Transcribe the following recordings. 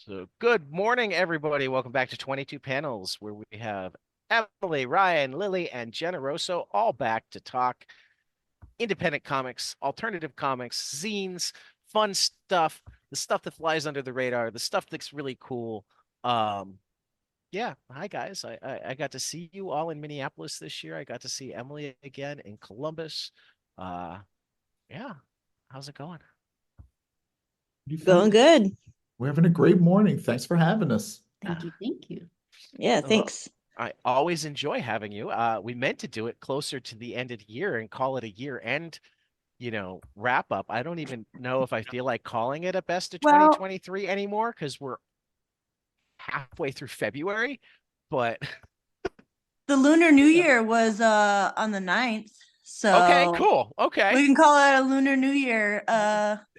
So, good morning, everybody. Welcome back to 22 Panels, where we have Emily, Ryan, Lily, and Generoso all back to talk independent comics, alternative comics, zines, fun stuff, the stuff that flies under the radar, the stuff that's really cool. Um, yeah, hi guys. I got to see you all in Minneapolis this year. I got to see Emily again in Columbus. Uh, yeah, how's it going? Pretty Going fun. good. We're having a great morning. Thanks for having us. Thank you. Thank you. Yeah, Well, thanks. I always enjoy having you. We meant to do it closer to the end of the year and call it a year end, wrap up. I don't even know if I feel like calling it a best of Well, 2023 anymore because we're halfway through February. But the Lunar New yeah. Year was on the 9th, Okay, so cool. Okay. we can call it a Lunar New Year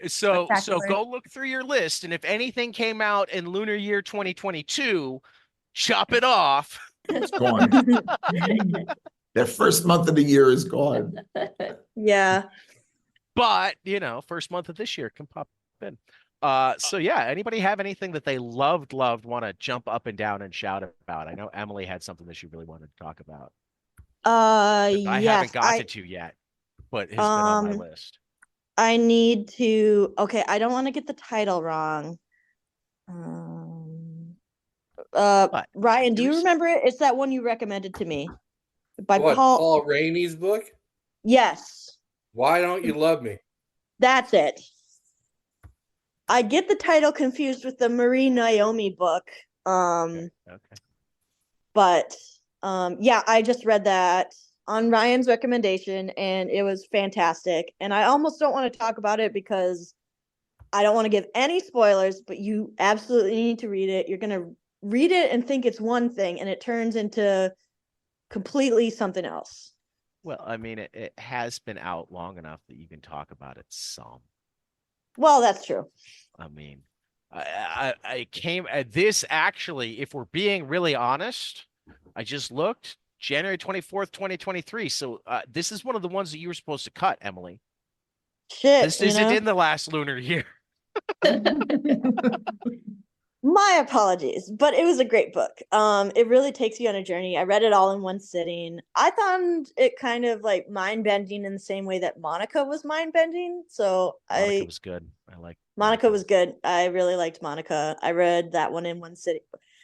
So spectacular. go look through your list, and if anything came out in lunar year 2022, chop it off. It's gone. That first month of the year is gone. Yeah. But, first month of this year can pop in. So yeah, anybody have anything that they loved, want to jump up and down and shout about? I know Emily had something that she really wanted to talk about that I haven't Yes, gotten to yet, but has been on my um list. I need to okay, I don't want to get the title wrong. Um But Ryan, do there you is remember it? It's that one you recommended to me by What, Paul. Paul Rainey's book? Yes, Why Don't You Love Me? that's it. I get the title confused with the Marie Naomi book. okay. But yeah, I just read that on Ryan's recommendation and it was fantastic. And I almost don't want to talk about it because I don't want to give any spoilers, but you absolutely need to read it. You're going to read it and think it's one thing and it turns into completely something else. Well, I mean, it has been out long enough that you can talk about it some. Well, that's true. I mean, I came at this actually, if we're being really honest, I just looked January 24th, 2023. So this is one of the ones that you were supposed to cut, Emily. Shit, This isn't in the last lunar year. My apologies, but it was a great book. It really takes you on a journey. I read it all in one sitting. I found it kind of like mind bending in the same way that Monica was mind bending. So Monica was good. I like Monica was good. I really liked Monica. I read that one in one sitting.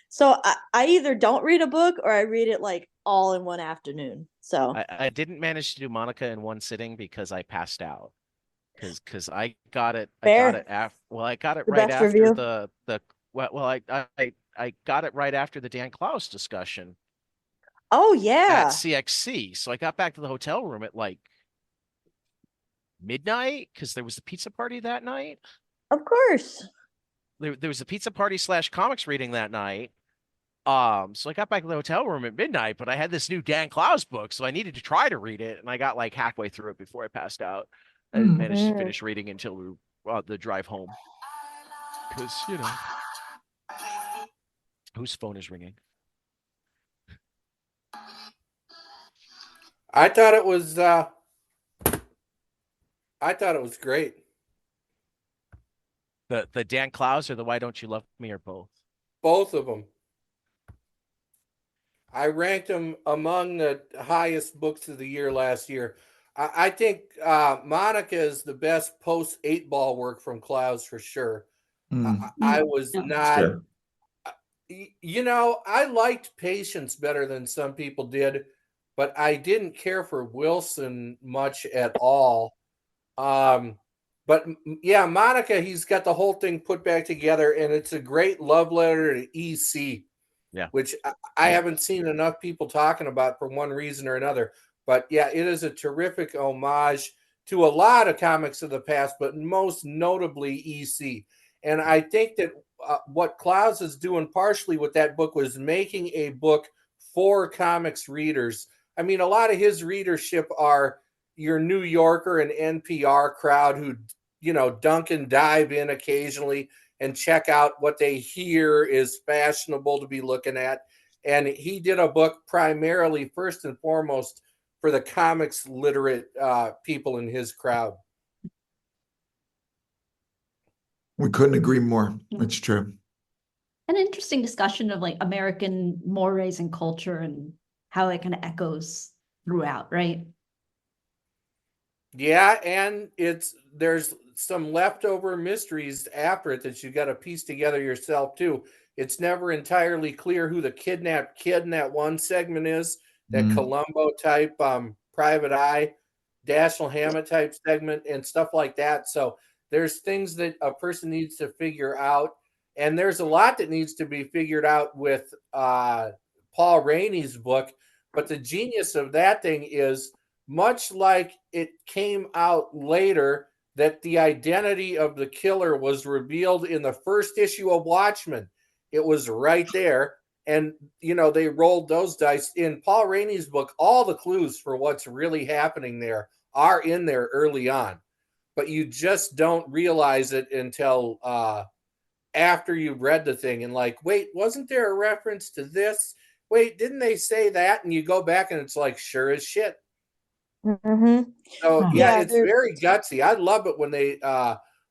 So I either don't read a book or I read it like all in one afternoon. So I didn't manage to do Monica in one sitting because I passed out. Because I got it. I got it fair. after. Well, I got it The right best after review. the. Well, I got it right after the Dan Klaus discussion Oh at yeah, CXC. So I got back to the hotel room at like midnight because there was a pizza party that night. of course. There was a pizza party / comics reading that night. So I got back to the hotel room at midnight, but I had this new Dan Klaus book, so I needed to try to read it, and I got like halfway through it before I passed out. I didn't manage to Mm. finish reading until the drive home because whose phone is ringing? I thought it was great. The Dan Klaus or the Why Don't You Love Me or both? Both of them. I ranked them among the highest books of the year last year. I think Monica is the best post 8-ball work from Klaus for sure. I was not, Sure. I liked Patience better than some people did, but I didn't care for Wilson much at all. But yeah, Monica, he's got the whole thing put back together, and it's a great love letter to EC, Yeah. which I haven't seen enough people talking about for one reason or another. But yeah, it is a terrific homage to a lot of comics of the past, but most notably EC. And I think that what Klaus is doing partially with that book was making a book for comics readers. I mean, a lot of his readership are your New Yorker and NPR crowd who, dunk and dive in occasionally and check out what they hear is fashionable to be looking at. And he did a book primarily, first and foremost, for the comics literate people in his crowd. We couldn't agree more. It's true. an interesting discussion of like American mores and culture and how it kind of echoes throughout, right? Yeah, and there's some leftover mysteries after it that you got to piece together yourself too. It's never entirely clear who the kidnapped kid in that one segment is, that Columbo type, Private Eye, Dashiell Hammett type segment and stuff like that. So there's things that a person needs to figure out, and there's a lot that needs to be figured out with Paul Rainey's book. But the genius of that thing is, much like it came out later that the identity of the killer was revealed in the first issue of Watchmen. It was right there. And, they rolled those dice. In Paul Rainey's book, all the clues for what's really happening there are in there early on. But you just don't realize it until after you've read the thing and like, wait, wasn't there a reference to this? Wait, didn't they say that? And you go back and it's like, sure as shit. Mm-hmm. So Yeah, it's very gutsy. I love it when they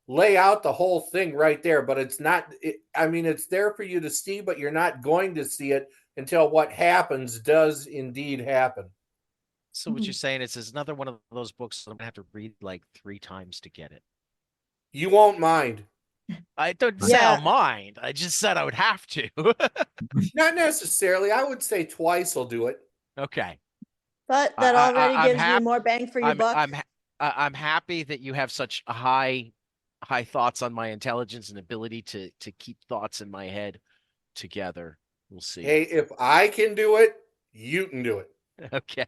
lay out the whole thing right there, but it's not. It's there for you to see, but you're not going to see it until what happens does indeed happen. So what you're saying is, it's another one of those books that I'm gonna have to read like 3 times to get it. You won't mind. I don't say I'll mind. I just said I would have to. Not necessarily. I would say twice will do it. Okay. But that already I'm gives you more bang for your buck. I'm happy that you have such high thoughts on my intelligence and ability to keep thoughts in my head together. We'll see. Hey, if I can do it, you can do it. Okay.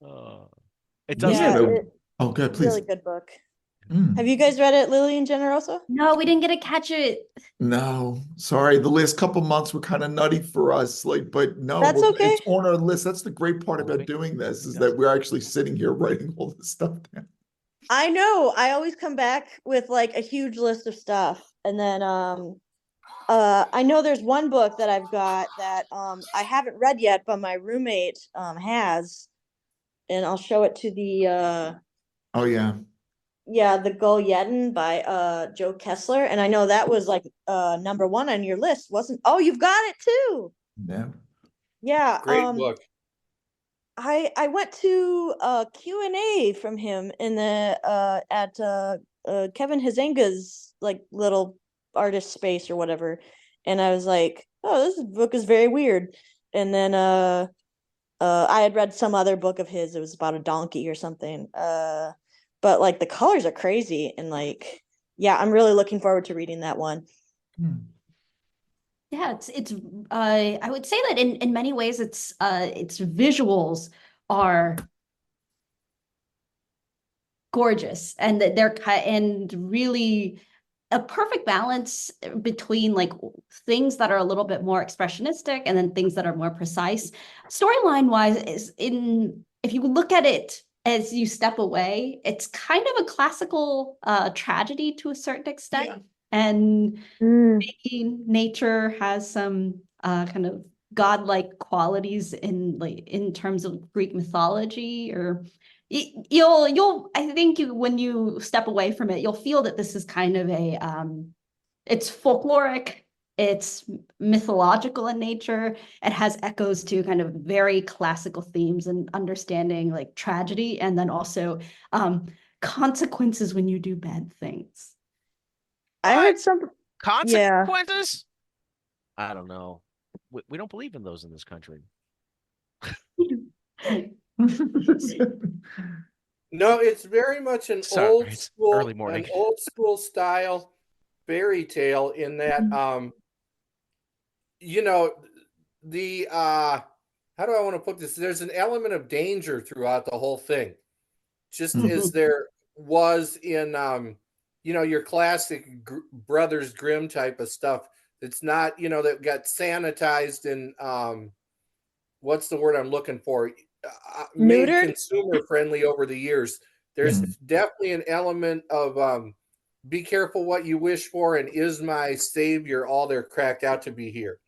It Yeah, does. Oh, good, please. Really good book. Have you guys read it, Lily and Generoso? No, we didn't get to catch it. No, sorry. The last couple months were kind of nutty for us. But no, That's okay. It's on our list. That's the great part about doing this, is that we're actually sitting here writing all this stuff down. I know. I always come back with like a huge list of stuff, and then I know there's one book that I've got that I haven't read yet, but my roommate has, and I'll show it to the Oh yeah. Yeah, The Gull Yedden by Joe Kessler. And I know that was like number 1 on your list, wasn't? Oh, you've got it too. Yeah. Yeah. Great book. I went to a Q&A from him in the at Kevin Huizenga's like little artist space or whatever. And I was like, oh, this book is very weird. And then I had read some other book of his. It was about a donkey or something. But like the colors are crazy, and like, yeah, I'm really looking forward to reading that one. Yeah, it's I would say that in many ways its visuals are gorgeous, and that they're and really a perfect balance between like things that are a little bit more expressionistic and then things that are more precise. Storyline wise, if you look at it as you step away, it's kind of a classical tragedy to a certain extent. Yeah. And maybe nature has some kind of godlike qualities in terms of Greek mythology, or you'll I think when you step away from it, you'll feel that this is kind of it's folkloric, it's mythological in nature. It has echoes to kind of very classical themes and understanding like tragedy, and then also consequences when you do bad things. I heard some consequences. Yeah. I don't know. We don't believe in those in this country. No, it's very much an old school style fairy tale in that the how do I want to put this? There's an element of danger throughout the whole thing. Just as there was in your classic Brothers Grimm type of stuff. It's not, that got sanitized and what's the word I'm looking for? Made consumer friendly over the years. There's definitely an element of be careful what you wish for, and is my savior all they're cracked out to be here?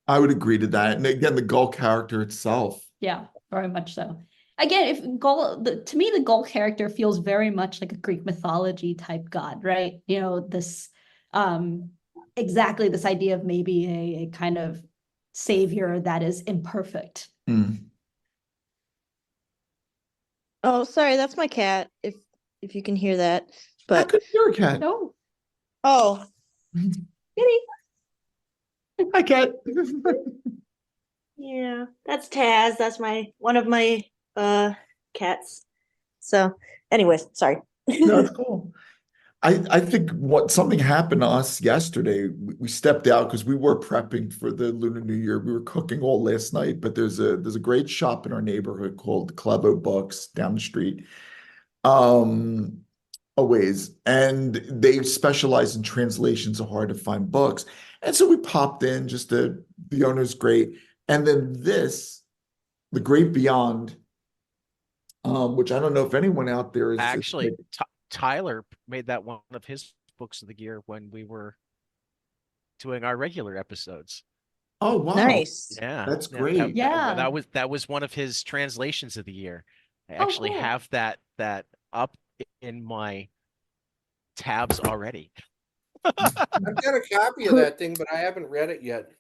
I would agree to that. And again, the Gull character itself. Yeah, very much so. again, if Gaul, to me, the Gaul character feels very much like a Greek mythology type god, right? You know, this exactly this idea of maybe a kind of savior that is imperfect. Oh, sorry, that's my cat. If you can hear that, I but could hear a cat. No, oh, kitty. Hi, cat. Yeah, that's Taz. That's one of my cats. So, anyways, sorry. No, that's cool. I think something happened to us yesterday. We stepped out because we were prepping for the Lunar New Year. We were cooking all last night, but there's a great shop in our neighborhood called Clevo Books down the street. A ways, and they specialize in translations of hard to find books. And so we popped in, the owner's great. And then The Great Beyond, which I don't know if anyone out there is Actually, Tyler made that one of his books of the year when we were doing our regular episodes. Oh, wow. Nice. Yeah, That's great. That was one of his translations of the year. I Oh, actually cool. have that up in my tabs already. I've got a copy of that thing, but I haven't read it yet.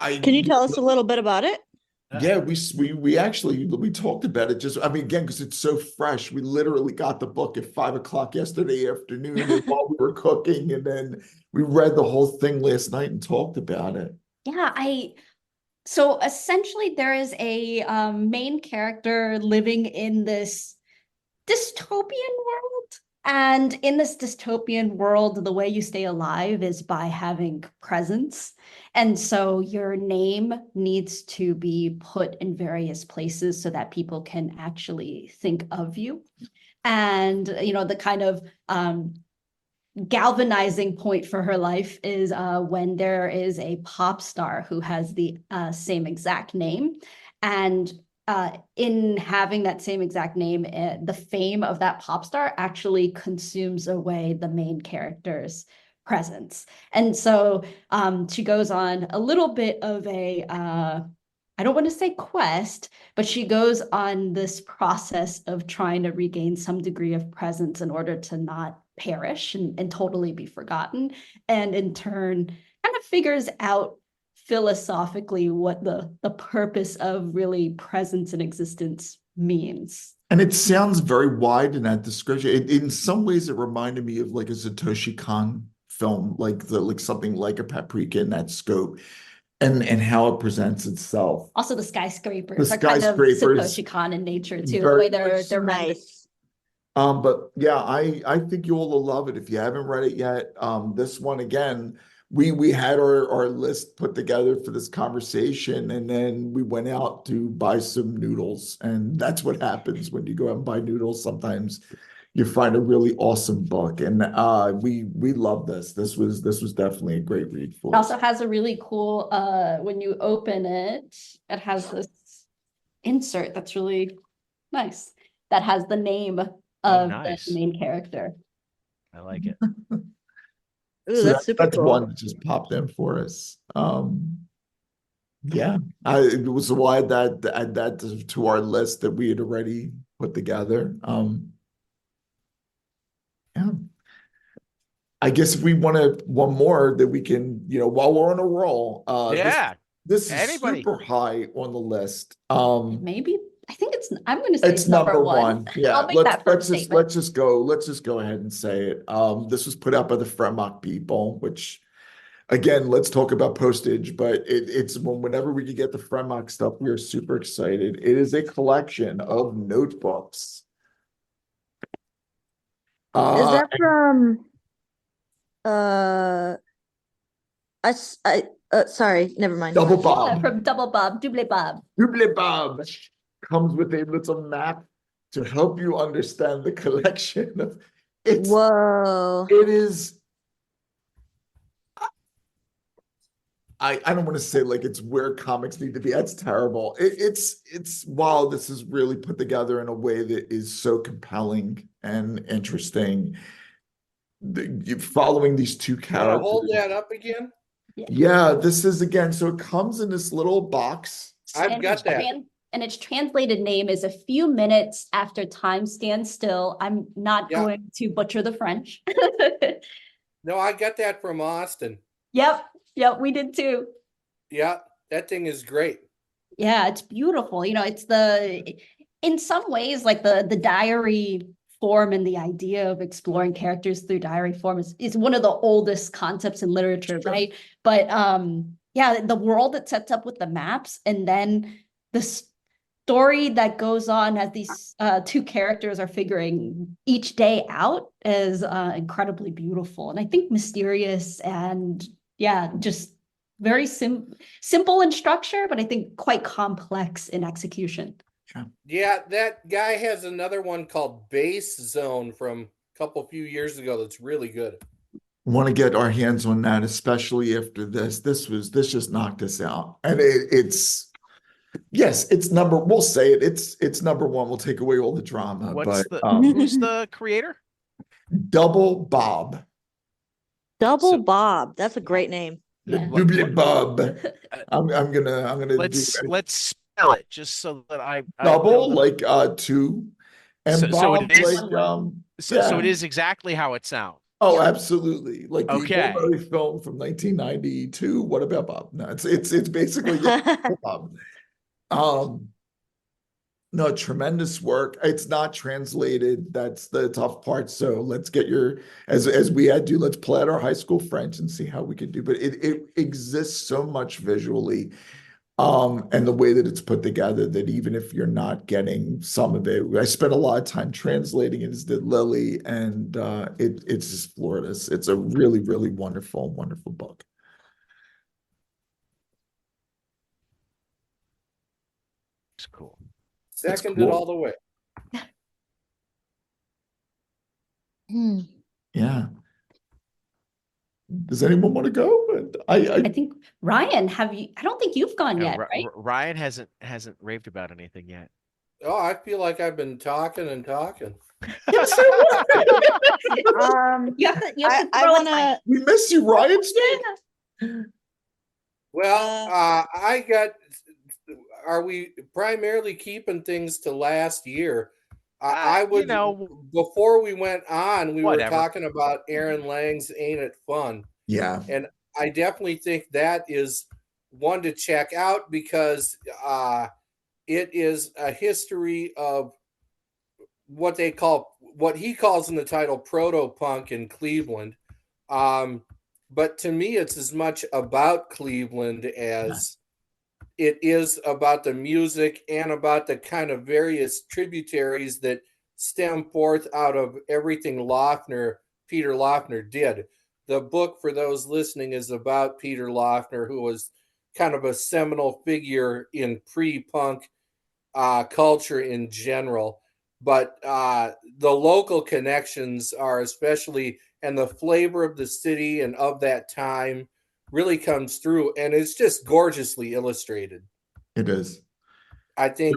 Can you tell us a little bit about it? Yeah, we actually talked about it again, because it's so fresh. We literally got the book at 5 o'clock yesterday afternoon and while we were cooking, and then we read the whole thing last night and talked about it. Yeah, so essentially there is a main character living in this dystopian world. And in this dystopian world, the way you stay alive is by having presence. And so your name needs to be put in various places so that people can actually think of you. And, you know, the kind of galvanizing point for her life is when there is a pop star who has the same exact name. And in having that same exact name, the fame of that pop star actually consumes away the main character's presence. And so she goes on a little bit of a, I don't want to say quest, but she goes on this process of trying to regain some degree of presence in order to not perish and totally be forgotten. And in turn, kind of figures out philosophically what the purpose of really presence and existence means. And it sounds very wide in that description. In some ways, it reminded me of like a Satoshi Kon film, like something like a Paprika in that scope, and how it presents itself. Also, the skyscrapers The are kind of skyscrapers, Satoshi Kon in nature too. The very way they're rendered. Nice. But yeah, I think you all will love it if you haven't read it yet. This one again, we had our list put together for this conversation, and then we went out to buy some noodles, and that's what happens when you go out and buy noodles. Sometimes you find a really awesome book, and we love this. This was definitely a great read for us. It also has a really cool when you open it, it has this insert that's really nice that has the name of nice. the main character. I like it. Ooh, So that's super that's cool. one that just popped in for us. Yeah, we'll add that to our list that we had already put together. Yeah, I guess if we want one more that we can, while we're on a roll. Yeah, this is anybody. super high on the list. Maybe I think I'm going to say It's number one. Yeah, I'll make that first statement. let's just go ahead and say it. This was put out by the Fremont people, which again, let's talk about postage, but it's whenever we can get the Fremont stuff, we are super excited. It is a collection of notebooks. Is that from sorry, never mind. Double Bob? Yeah, from Double Bob, Double Bob. Double Bob comes with a little map to help you understand the collection of Whoa. It is. I don't want to say like it's where comics need to be. That's terrible. It's wow, this is really put together in a way that is so compelling and interesting. Following these two characters. Hold that up again. Yeah, this is again. So it comes in this little box. I've got that. and its translated name is A Few Minutes After Time Stands Still. I'm not going to butcher the French. No, I got that from Austin. Yep, we did too. Yeah, that thing is great. Yeah, it's beautiful. You know, it's in some ways, like the diary form and the idea of exploring characters through diary form is one of the oldest concepts in literature, right? But yeah, the world it sets up with the maps, and then the story that goes on as these two characters are figuring each day out is incredibly beautiful, and I think mysterious, and yeah, just very simple in structure, but I think quite complex in execution. Yeah, that guy has another one called Base Zone from a few years ago that's really good. Want to get our hands on that, especially after this. This just knocked us out. And it's we'll say it. It's number one. We'll take away all the drama. Who's the creator? Double Bob. Double Bob. That's a great name. Double Bob. I'm gonna let's spell it just so that I double like two, and Bob so it is exactly how it sounds. Oh, absolutely. Like the Okay. film from 1992. What about Bob? No, it's basically Bob. No, tremendous work. It's not translated. That's the tough part. So let's get as we had to, let's play out our high school French and see how we could do. But it exists so much visually. And the way that it's put together, that even if you're not getting some of it, I spent a lot of time translating it, as did Lily, and it's just flawless. It's a really, really wonderful, wonderful book. It's cool. Seconded all the way. Yeah. Does anyone want to go? I think Ryan, I don't think you've gone yet, right? Ryan hasn't raved about anything yet. Oh, I feel like I've been talking and talking. Yes, I want to. We miss you, Ryan. Well, are we primarily keeping things to last year? I would, before we went on, we were talking about Aaron Lang's Ain't It Fun? Yeah. And I definitely think that is one to check out, because it is a history of what he calls in the title proto-punk in Cleveland. But to me, it's as much about Cleveland as it is about the music and about the kind of various tributaries that stem forth out of everything Peter Loeffner did. The book, for those listening, is about Peter Loeffner, who was kind of a seminal figure in pre-punk culture in general. But the local connections are especially, and the flavor of the city and of that time really comes through, and it's just gorgeously illustrated. It is. I think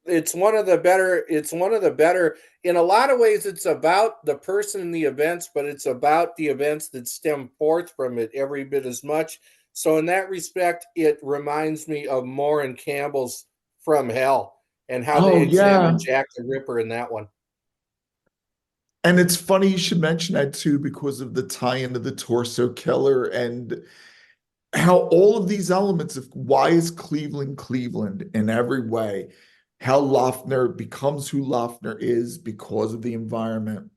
it's one of the better, in a lot of ways. It's about the person and the events, but it's about the events that stem forth from it every bit as much. So in that respect, it reminds me of Moore and Campbell's From Hell, and how they examine Jack the Ripper in that one. And it's funny you should mention that too, because of the tie-in to the Torso Killer, and how all of these elements of why is Cleveland in every way, how Loeffner becomes who Loeffner is because of the environment,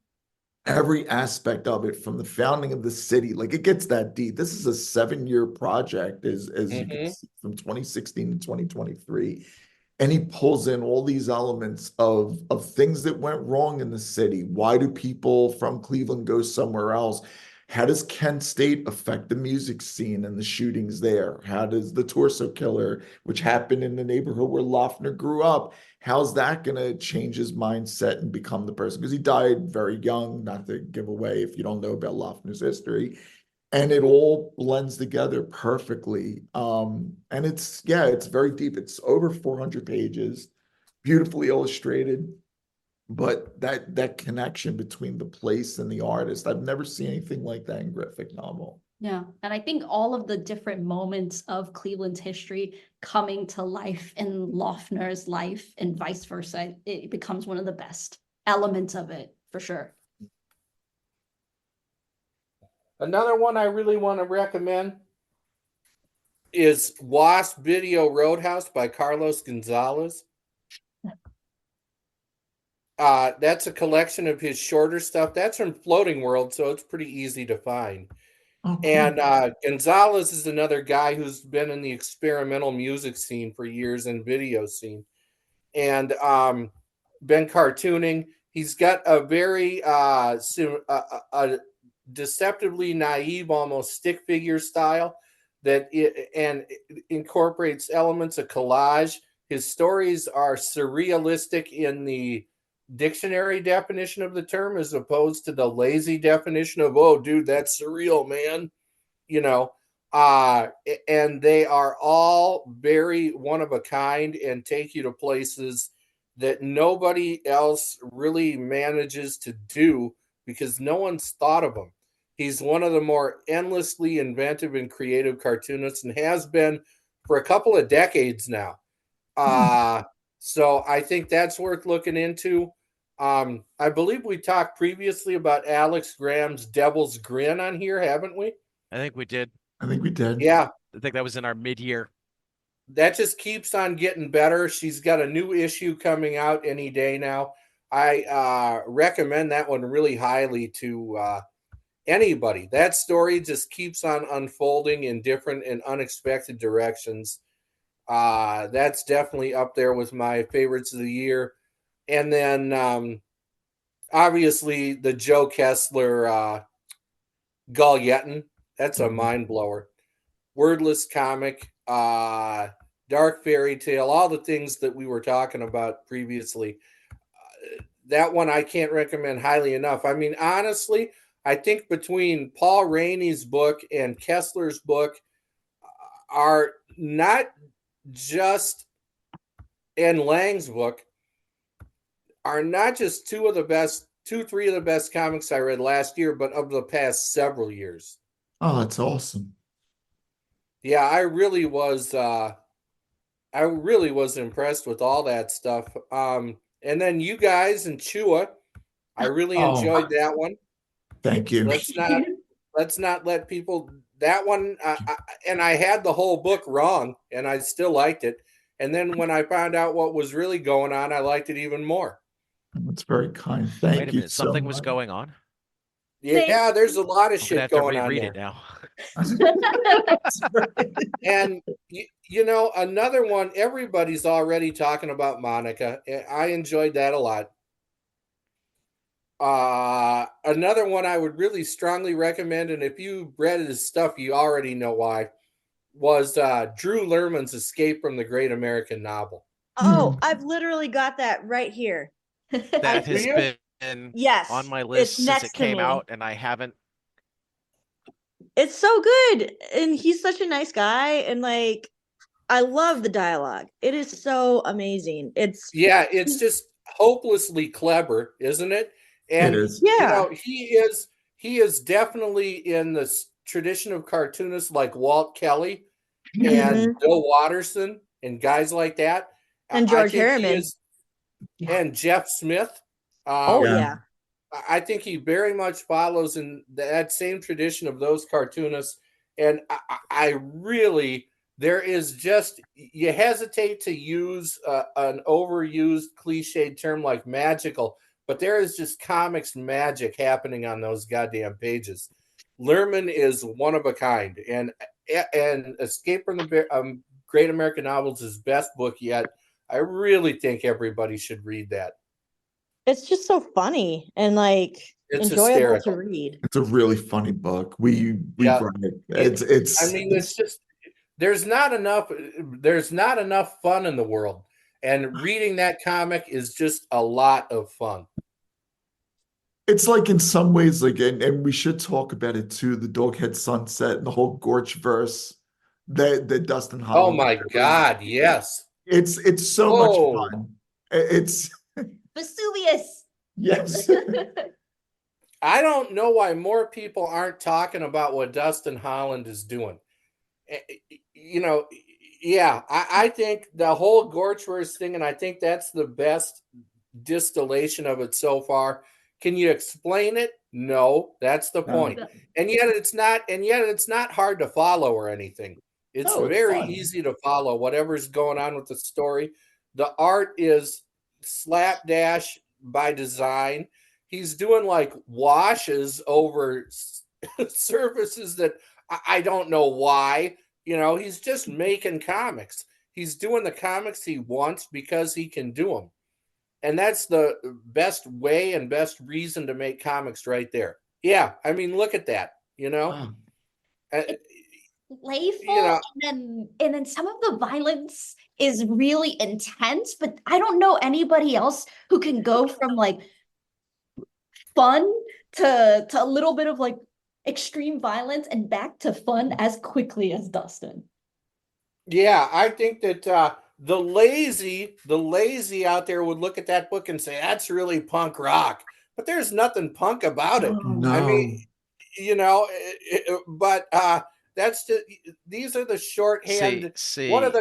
every aspect of it, from the founding of the city. Like, it gets that deep. This is a 7-year project, as you can see, from 2016 to 2023. And he pulls in all these elements of things that went wrong in the city. Why do people from Cleveland go somewhere else? How does Kent State affect the music scene and the shootings there? How does the Torso Killer, which happened in the neighborhood where Loeffner grew up, how's that going to change his mindset and become the person? Because he died very young, not to give away if you don't know about Loeffner's history. And it all blends together perfectly. And it's very deep. It's over 400 pages, beautifully illustrated. But that connection between the place and the artist, I've never seen anything like that in graphic novel. Yeah. And I think all of the different moments of Cleveland's history coming to life in Loeffner's life and vice versa, it becomes one of the best elements of it for sure. Another one I really want to recommend is Wasp Video Roadhouse by Carlos Gonzalez. That's a collection of his shorter stuff. That's from Floating World, so it's pretty easy to find. Oh, cool. And Gonzalez is another guy who's been in the experimental music scene for years and video scene, and been cartooning. He's got a very deceptively naive, almost stick figure style that incorporates elements of collage. His stories are surrealistic in the dictionary definition of the term, as opposed to the lazy definition of, oh, dude, that's surreal, man. And they are all very one of a kind and take you to places that nobody else really manages to do because no one's thought of him. He's one of the more endlessly inventive and creative cartoonists and has been for a couple of decades now. So I think that's worth looking into. I believe we talked previously about Alex Graham's Devil's Grin on here, haven't we? I think we did. I think we did. Yeah. I think that was in our mid-year. That just keeps on getting better. She's got a new issue coming out any day now. I recommend that one really highly to anybody. That story just keeps on unfolding in different and unexpected directions. That's definitely up there with my favorites of the year. And then obviously the Joe Kessler Gull Yetton. That's a mind blower. Wordless comic, dark fairy tale, all the things that we were talking about previously. That one I can't recommend highly enough. I mean, honestly, I think between Paul Rainey's book and Kessler's book are not just, and Lang's book, are not just three of the best comics I read last year, but of the past several years. Oh, that's awesome. Yeah, I really was impressed with all that stuff. And then you guys and Chua, I really enjoyed that one. Thank you. Let's not let people, that one, and I had the whole book wrong and I still liked it. And then when I found out what was really going on, I liked it even more. That's very kind. Thank Wait a you. minute, something was going on. Yeah, there's a lot of I'm gonna shit have to going on reread there. it now. And you know, another one, everybody's already talking about Monica. I enjoyed that a lot. Another one I would really strongly recommend, and if you read his stuff, you already know why, was Drew Lerman's Escape from the Great American Novel. Oh, I've literally got that right here. That has you? been Yes, on my list it's since next it to came me. out, and I haven't. It's so good, and he's such a nice guy, and like, I love the dialogue. It is so amazing. It's just hopelessly clever, isn't it? And It is. you Yeah. know, he is definitely in the tradition of cartoonists like Walt Kelly and Bill Watterson and guys like that. And I George think he Harriman. is, and Jeff Smith. Oh yeah. I think he very much follows in that same tradition of those cartoonists. And I really, there is just, you hesitate to use an overused cliched term like magical, but there is just comics magic happening on those goddamn pages. Lerman is one of a kind, and Escape from the Great American Novel is his best book yet. I really think everybody should read that. It's just so funny and like It's enjoyable hysterical. to read. It's a really funny book. We've Yeah. read it. It's I mean, it's just there's not enough fun in the world. And reading that comic is just a lot of fun. it's like in some ways, like, and we should talk about it too, the Doghead Sunset and the whole Gorch verse that Dustin Oh Holloway my did. God, yes. It's so much fun. It's Vesuvius. yes. I don't know why more people aren't talking about what Dustin Holland is doing. You know, yeah, I think the whole Gorchworth thing, and I think that's the best distillation of it so far. Can you explain it? No, that's the point. And yet it's not hard to follow or anything. It's No, it's very fun. easy to follow whatever's going on with the story. The art is slapdash by design. He's doing like washes over surfaces that I don't know why. You know, he's just making comics. He's doing the comics he wants because he can do them. And that's the best way and best reason to make comics right there. Yeah, I mean, look at that, you know? Wow. Playful, You know, and then some of the violence is really intense, but I don't know anybody else who can go from like fun to a little bit of like extreme violence and back to fun as quickly as Dustin. yeah, I think that the lazy out there would look at that book and say, that's really punk rock. But there's nothing punk about it. No. I mean, you know, but that's these are the shorthand. See. One of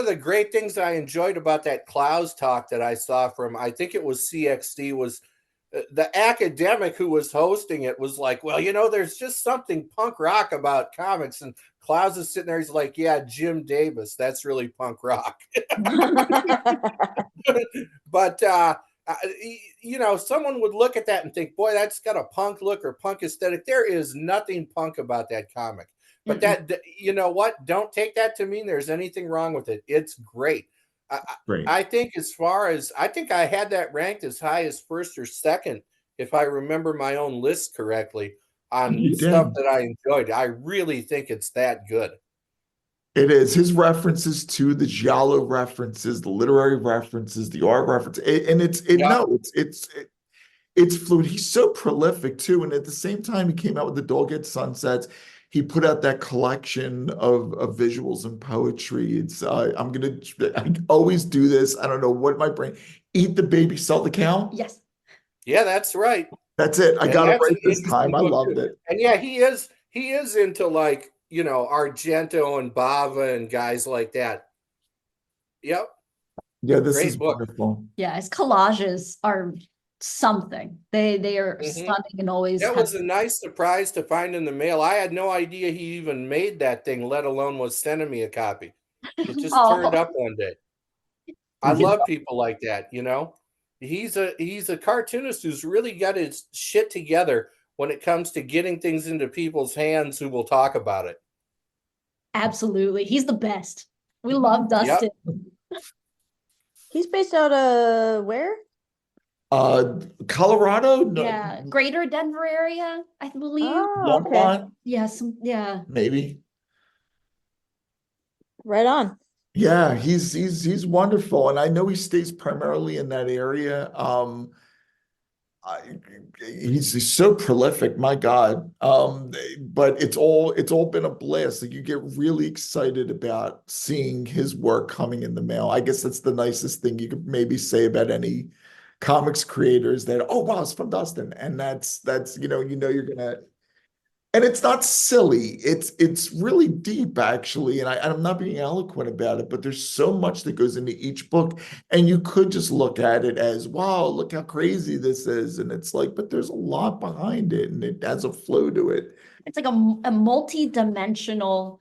the great things that I enjoyed about that Klaus talk that I saw from, I think it was CXD, was the academic who was hosting it was like, well, you know, there's just something punk rock about comics. And Klaus is sitting there, he's like, yeah, Jim Davis, that's really punk rock. But you know, someone would look at that and think, boy, that's got a punk look or punk aesthetic. There is nothing punk about that comic. But that, you know what? Don't take that to mean there's anything wrong with it. It's great. Great. I think as far as, I think I had that ranked as high as first or second, if I remember my own list correctly, on You stuff did. that I enjoyed. I really think it's that good. It is his references to the giallo references, the literary references, the art reference, it's fluid. He's so prolific too, and at the same time, he came out with the Dog Sunsets. He put out that collection of visuals and poetry. It's I always do this. I don't know what my brain eat the baby, sell the cow. Yes. Yeah, that's right. That's it. I got it right this time. I loved too. it. And yeah, he is into, like, you know, Argento and Bava and guys like that. Yep. Yeah, this Great is book. wonderful. Yeah, his collages are something. They are stunning and always That was a nice surprise to find in the mail. I had no idea he even made that thing, let alone was sending me a copy. It just turned up one day. I love people like that, you know. He's a cartoonist who's really got his shit together when it comes to getting things into people's hands who will talk about it. Absolutely. He's the best. We love Dustin. Yep. He's based out of where? Colorado? No, Yeah, greater Denver area, I believe. Oh, okay. Longmont, Yeah. maybe. Right on. Yeah, he's wonderful, and I know he stays primarily in that area. He's so prolific, my God. But it's all been a blast. Like, you get really excited about seeing his work coming in the mail. I guess that's the nicest thing you could maybe say about any comics creators, that, oh wow, it's from Dustin, and that's you're gonna. And it's not silly. It's really deep, actually. And I'm not being eloquent about it, but there's so much that goes into each book. And you could just look at it as, wow, look how crazy this is. And it's like, but there's a lot behind it, and it has a flow to it. It's like a multi-dimensional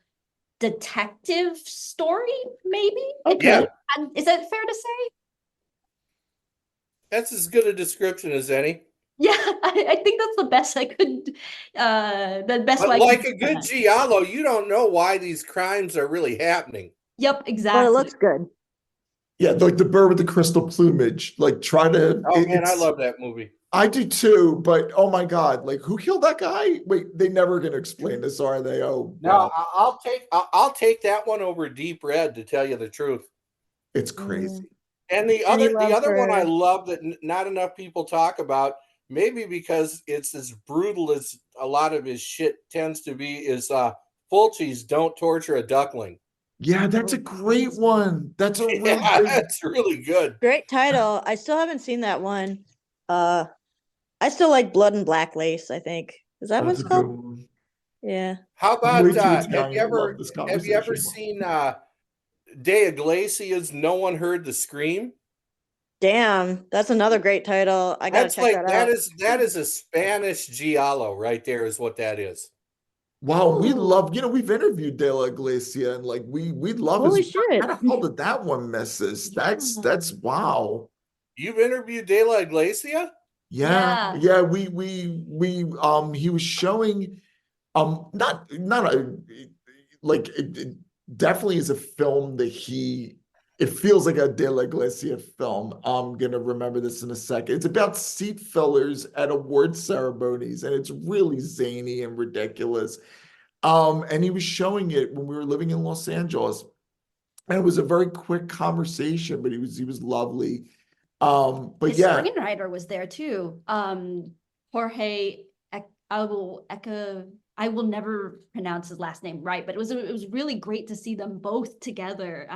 detective story, maybe. Okay. Is that fair to say? That's as good a description as any. Yeah, I think that's the best I could, the best But way. like a good giallo, you don't know why these crimes are really happening. Yep, exactly. But it looks good. Yeah, like the bird with the crystal plumage. Like, try to. Oh man, I love that movie. I do too, but oh my God, like, who killed that guy? Wait, they never gonna explain this, are they? Oh, no, wow. I'll take that one over Deep Red, to tell you the truth. It's crazy. And the other one I love that not enough people talk about, maybe because it's as brutal as a lot of his shit tends to be, is Fulci's Don't Torture a Duckling. Yeah, that's a great one. That's a really that's really good. Great title. I still haven't seen that one. I still like Blood and Black Lace, I think. Is that what That's it's a good called? one. Yeah. How I'm way about too have Italian you to love this have you ever conversation. seen De Iglesias? No One Heard the Scream? Damn, that's another great title. I gotta That's check like that out. that is a Spanish giallo right there, is what that is. Wow, we Ooh, love, we've interviewed De La Iglesia and like we love his holy work. shit. How the hell did that one miss us? That's wow. You've interviewed De La Iglesia? Yeah, Yeah. yeah, we he was showing not a like it definitely is a film that it feels like a De La Iglesia film. I'm gonna remember this in a second. It's about seat fillers at award ceremonies, and it's really zany and ridiculous. And he was showing it when we were living in Los Angeles, and it was a very quick conversation, but he was lovely. The But yeah, screenwriter was there too. Jorge, I will never pronounce his last name right, but it was really great to see them both together.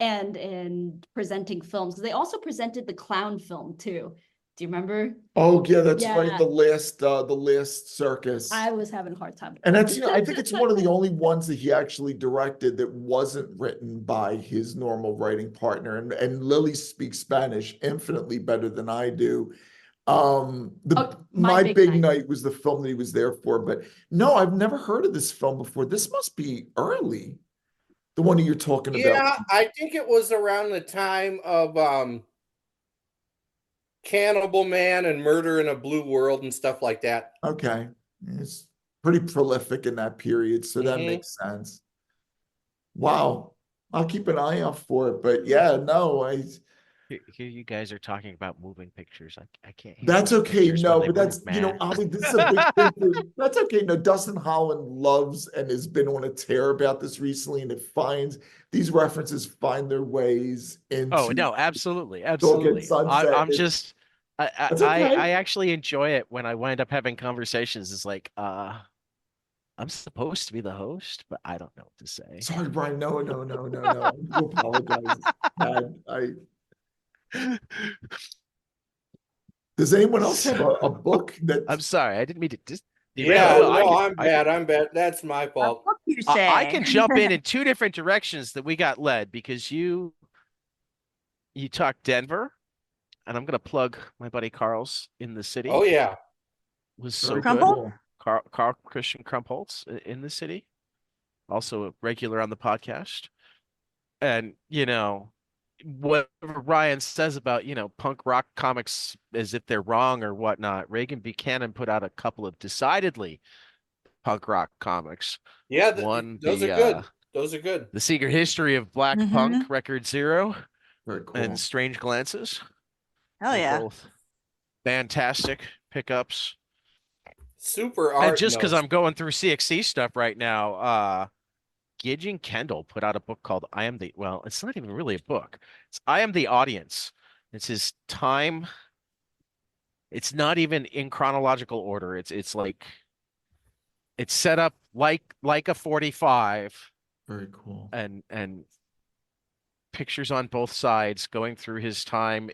And presenting films. They also presented the clown film too. Do you remember? oh yeah, that's right. Yeah. The last circus. I was having a hard time with And that that's, I think it's one of the only ones that he actually directed that wasn't written by his normal writing partner. And Lily speaks Spanish infinitely better than I do. My Big Night was the film that he was there for, but no, I've never heard of this film before. This must be early. The one that you're talking about. Yeah, I think it was around the time of Cannibal Man and Murder in a Blue World and stuff like that. Okay. It's pretty prolific in that period, so that Mhm. makes sense. Wow. I'll keep an eye out for it. But yeah, no, Here you guys are talking about moving pictures. I can't hear that's about okay. pictures No, when they but that's, move, man. Ollie, this is a big thing. That's okay. No, Dustin Holland loves and has been on a tear about this recently, and these references find their ways Oh into no, absolutely, Silk and absolutely. Sunset. I'm just That's okay. I actually enjoy it when I wind up having conversations. It's like, I'm supposed to be the host, but I don't know what to say. Sorry, Brian. No. I do apologize. Does anyone else have a book that I'm sorry, I didn't mean to just Yeah, well, no, I'm bad. I'm bad. That's my A fault. book, you I say? can jump in two different directions that we got led because you talked Denver, and I'm gonna plug my buddy Carl's in the city. Oh yeah. Was so very good. cool. Carl Christian Krumpholtz in the city, also a regular on the podcast. And whatever Ryan says about punk rock comics as if they're wrong or whatnot, Reagan Buchanan put out a couple of decidedly punk rock comics. Yeah, One, those are good. Those are good. The Secret History of Black Mhm. Punk, Record Zero, Very cool. and Strange Glances. Hell They're yeah. both fantastic pickups. Super And art. just because notes. I'm going through CXC stuff right now, Gidgen Kendall put out a book called well, it's not even really a book. It's I Am the Audience. It's his time. It's not even in chronological order. It's like it's set up like a 45 Very cool. and pictures on both sides going through his time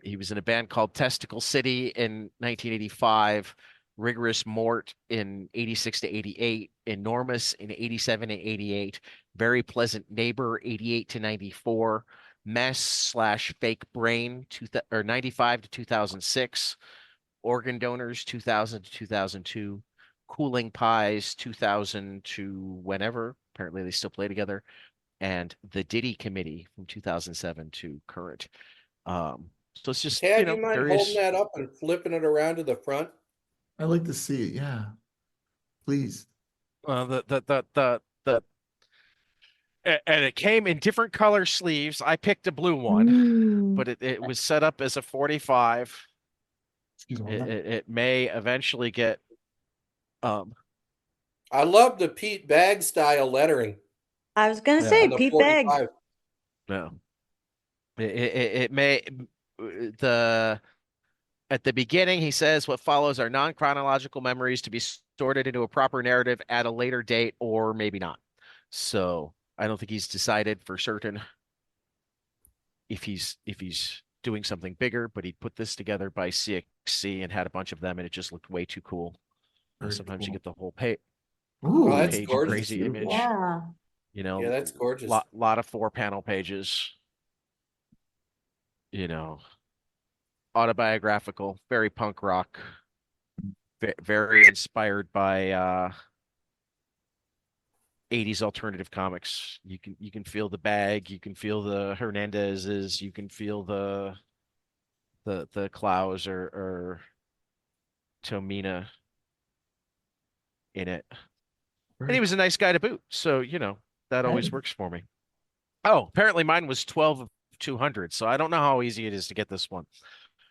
he was in a band called Testicle City in 1985, Rigorous Mort in 86 to 88, Enormous in 87 and 88, Very Pleasant Neighbor 88 to 94, Mess/Fake Brain 95 to 2006, Organ Donors 2000 to 2002, Cooling Pies 2000 to whenever. Apparently they still play together, and The Diddy Committee from 2007 to current. So it's just, Tad, you mind various. holding that up and flipping it around to the front? I like to see it. Yeah, please. And it came in different color sleeves. I picked a blue one, but it was set up as a 45. Excuse me. It may eventually get. I love the Pete Bag style lettering. I was gonna Yeah. say on the Pete Bag. 45. No, it may at the beginning he says what follows are non-chronological memories to be sorted into a proper narrative at a later date, or maybe not. So I don't think he's decided for certain if he's doing something bigger, but he'd put this together by CXC and had a bunch of them, and it just looked way too cool. Very Sometimes you cool. get the whole page, Ooh, Oh, that's page and gorgeous. crazy beautiful. image. Yeah. You know, Yeah, that's gorgeous. lot of 4-panel pages. You know, autobiographical, very punk rock, very inspired by 80s alternative comics. You can feel the bag, you can feel the Hernandezes, you can feel the Klaus or Tomina in it. And Very he was a nice guy to boot. So, you know, that always works for me. Oh, apparently mine was 12 of 200. So I don't know how easy it is to get this one.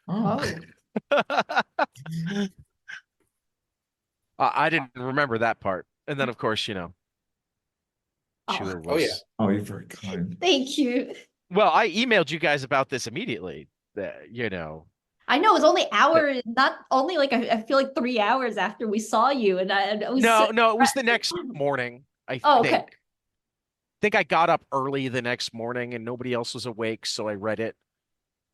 Oh. I didn't remember that part. And then, of course, you know, Chua Oh, yeah. was. Oh, you're very kind. Thank you. Well, I emailed you guys about this immediately. That, you know, I know it was only hours, not only like I feel like 3 hours after we saw you, and I was no, so no, it was the next morning. I Oh, think. okay. Think I got up early the next morning and nobody else was awake, so I read it.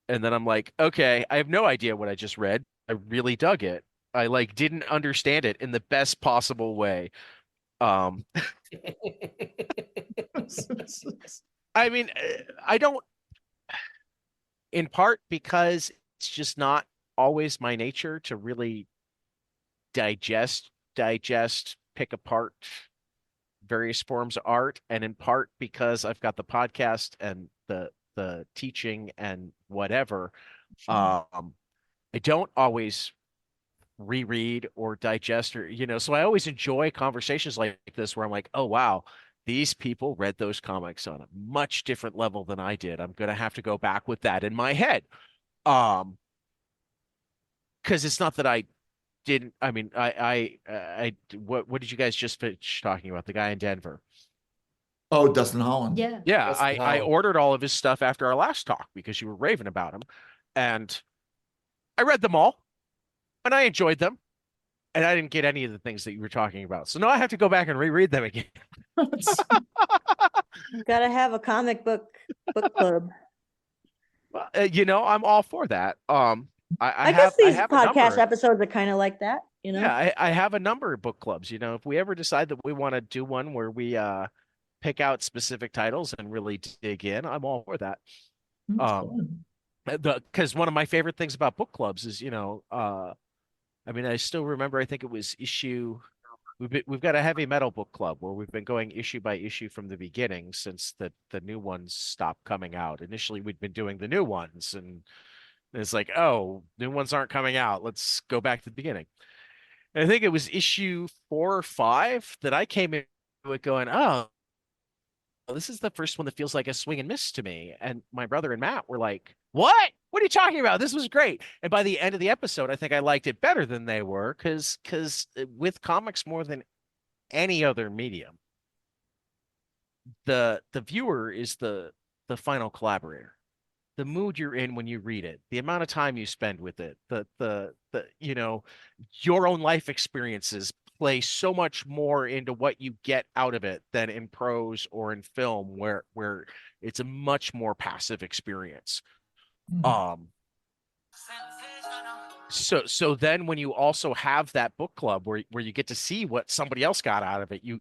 And then I'm like, okay, I have no idea what I just read. I really dug it. I like didn't understand it in the best possible way. Um, I mean, I don't, in part because it's just not always my nature to really digest, pick apart various forms of art, and in part because I've got the podcast and the teaching and whatever. I don't always reread or digest or so I always enjoy conversations like this where I'm like, oh wow, these people read those comics on a much different level than I did. I'm gonna have to go back with that in my head. Because it's not that I didn't. I mean, what did you guys just finish talking about? The guy in Denver. Oh, Dustin Holland. Yeah. Yeah, That's I how- ordered all of his stuff after our last talk because you were raving about him, and I read them all, and I enjoyed them, and I didn't get any of the things that you were talking about. So now I have to go back and reread them again. Gotta have a comic book club. Well, I'm all for that. I guess I these have a podcast number. episodes are kind of like that, you know? Yeah, I have a number of book clubs. If we ever decide that we want to do one where we pick out specific titles and really dig in, I'm all for that. Because one of my favorite things about book clubs is, I mean, I still remember, I think it was we've got a heavy metal book club where we've been going issue by issue from the beginning since the new ones stopped coming out. Initially, we'd been doing the new ones, and it's like, oh, new ones aren't coming out. Let's go back to the beginning. And I think it was issue 4 or 5 that I came into it going, oh, this is the first one that feels like a swing and miss to me. And my brother and Matt were like, what? What are you talking about? This was great. And by the end of the episode, I think I liked it better than they were because with comics more than any other medium, the viewer is the final collaborator. The mood you're in when you read it, the amount of time you spend with it, the your own life experiences play so much more into what you get out of it than in prose or in film where it's a much more passive experience. So then when you also have that book club where you get to see what somebody else got out of it, you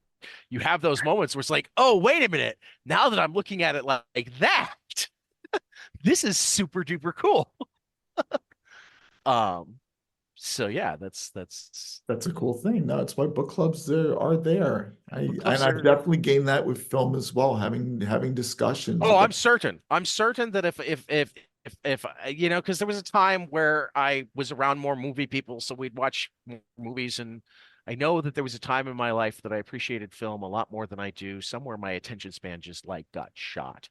have those moments where it's like, oh, wait a minute, now that I'm looking at it like that, this is super duper cool. So yeah, that's a cool thing. No, it's why book clubs are there. Book clubs I've are- definitely gained that with film as well, having discussions. Oh, I'm certain that if because there was a time where I was around more movie people, so we'd watch movies, and I know that there was a time in my life that I appreciated film a lot more than I do. Somewhere my attention span just like got shot.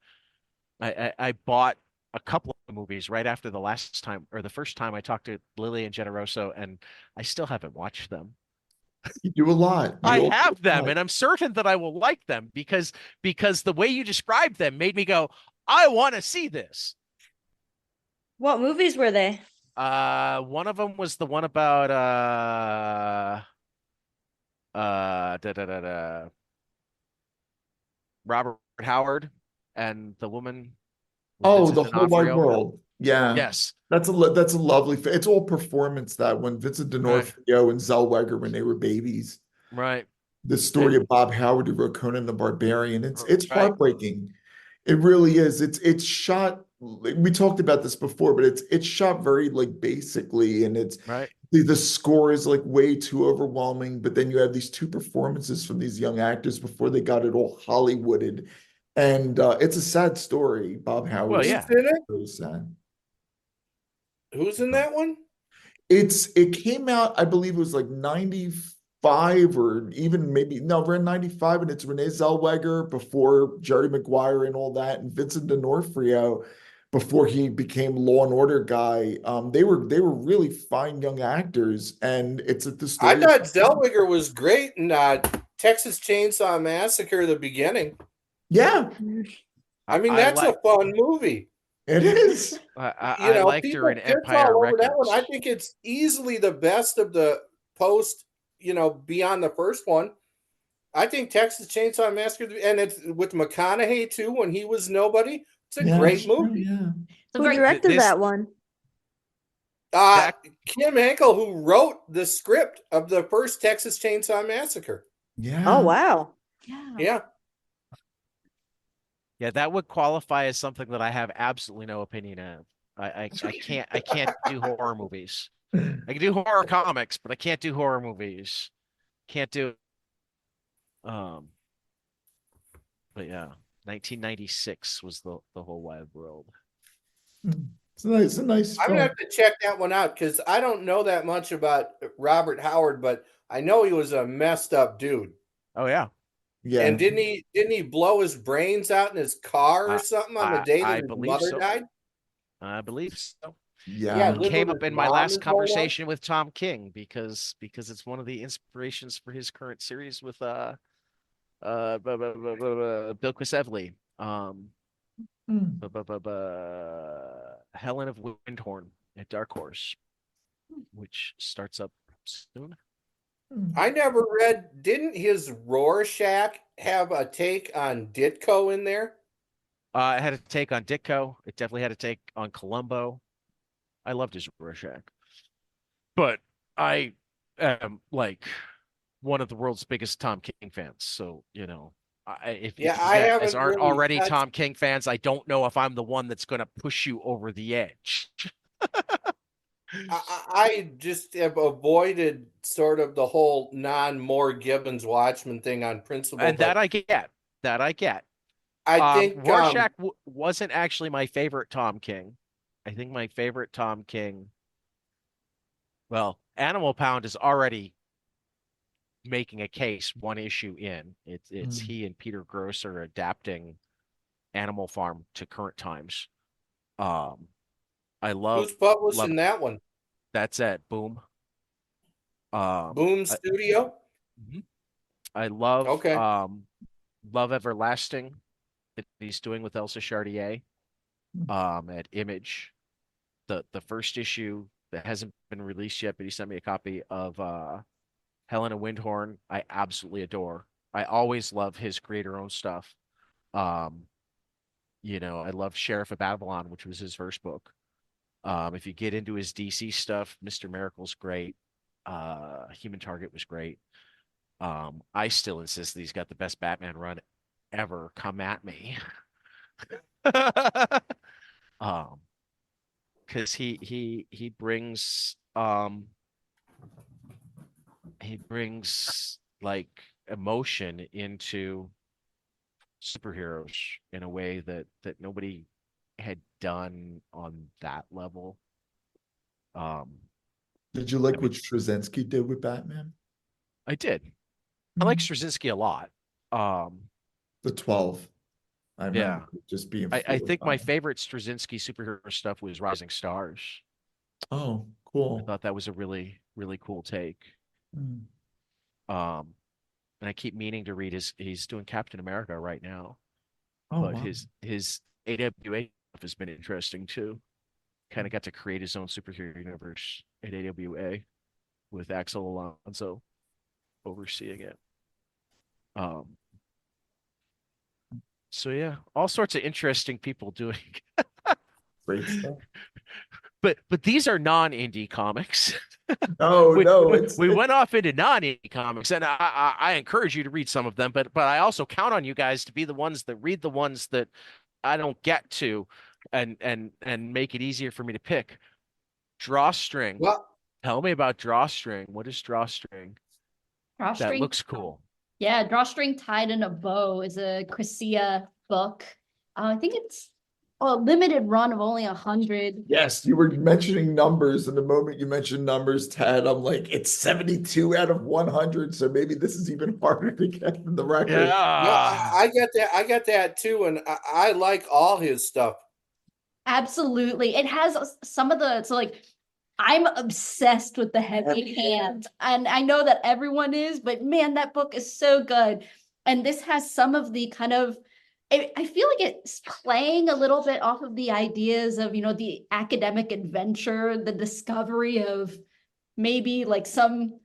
I bought a couple of movies right after the last time or the first time I talked to Lily and Generoso, and I still haven't watched them. You do a lot. I have them, and I'm certain that I will like them because the way you described them made me go, I want to see this. What movies were they? One of them was the one about Robert Howard and the woman. Oh, Vincent the whole wide D'Onofrio. world. Yeah. Yes. That's a lovely. It's all performance. That when Vincent Right. D'Onofrio and Zellweger when they were babies. Right. The story of Bob Howard who wrote Conan the Barbarian. It's Right. heartbreaking. It really is. It's shot. We talked about this before, but it's shot very like basically, and it's Right. the score is like way too overwhelming. But then you have these two performances from these young actors before they got it all Hollywooded, and it's a sad story. Bob Howard Well, is yeah. Who's in it? really sad. Who's in that one? It came out, I believe it was like 95 or even maybe no, we're in 95, and it's Renee Zellweger before Jerry Maguire and all that, and Vincent D'Onofrio before he became Law and Order guy. They were really fine young actors, and it's at the I story. thought Zellweger was great in Texas Chainsaw Massacre, the beginning. Yeah, I mean, I that's like a fun movie. it is. I liked her People in shits Empire all over that one. Records. I think it's easily the best of the post, beyond the first one. I think Texas Chainsaw Massacre, and it's with McConaughey too when he was nobody. It's a Yeah, great it's true, movie. yeah. It's a Who very directed this- that one? That- Kim Henkel, who wrote the script of the first Texas Chainsaw Massacre. Yeah. Oh wow. Yeah. Yeah, that would qualify as something that I have absolutely no opinion of. I can't do horror movies. I can do horror comics, but I can't do horror movies. Can't do um but yeah, 1996 was the whole wide world. It's a nice I'm gonna film. have to check that one out because I don't know that much about Robert Howard, but I know he was a messed up dude. Oh yeah. Yeah. And didn't he blow his brains out in his car or something on the day that I his believe mother so. died? I believe so. Yeah. lived Came with up his in my mom last his whole life? conversation with Tom King because it's one of the inspirations for his current series with Bill Quisevely. Mm. Helen of Windhorn at Dark Horse, which starts up soon. I never read. Didn't his Rorschach have a take on Ditko in there? It had a take on Ditko. It definitely had a take on Columbo. I loved his Rorschach, but I am like one of the world's biggest Tom King fans. So if you I guys haven't aren't really already touched- Tom King fans, I don't know if I'm the one that's going to push you over the edge. I just have avoided sort of the whole non-Moore Gibbons Watchmen thing on principle. And but that I get. That I get. I think Rorschach wasn't actually my favorite Tom King. I think my favorite Tom King. Well, Animal Pound is already making a case one issue in. It's he and Peter Grosser adapting Animal Farm to current times. I love who's publishing that one? That's it. Boom. Boom Studio. I love Okay. Love Everlasting that he's doing with Elsa Chartier at Image. The first issue that hasn't been released yet, but he sent me a copy of Helena Windhorn. I absolutely adore. I always love his creator-owned stuff. I love Sheriff of Babylon, which was his first book. If you get into his DC stuff, Mr. Miracle's great. Human Target was great. I still insist that he's got the best Batman run ever. Come at me. Because he brings like emotion into superheroes in a way that nobody had done on that level. Did you like what Straczynski did with Batman? I did. I like Straczynski a lot. The 12. I remember just being I think my floored by it. favorite Straczynski superhero stuff was Rising Stars. Oh, I cool. thought that was a really, really cool take. Mm. And I keep meaning to read he's doing Captain America right now. Oh, But wow. his AWA stuff has been interesting too. Kind of got to create his own superhero universe at AWA with Axel Alonso overseeing it. So yeah, all sorts of interesting people doing Great stuff. But these are non-indie comics. No, we, no, we, it's we went off into non-indie comics, and I encourage you to read some of them, but I also count on you guys to be the ones that read the ones that I don't get to, and make it easier for me to pick. Drawstring. Well, Tell me about Drawstring. What is Drawstring? That Drawstring. looks cool. Yeah, Drawstring Tied in a Bow is a Chrysia book. I think it's a limited run of only 100. yes, you were mentioning numbers, and the moment you mentioned numbers, Ted, I'm like, it's 72 out of 100, so maybe this is even harder to get than the record. no, Yeah. I get that. I get that too, and I like all his stuff. Absolutely. It has some of the, so like, I'm obsessed with the heavy hand, and I know that everyone is, but man, that book is so good. And this has some of the kind of, I feel like it's playing a little bit off of the ideas of, the academic adventure, the discovery of maybe like some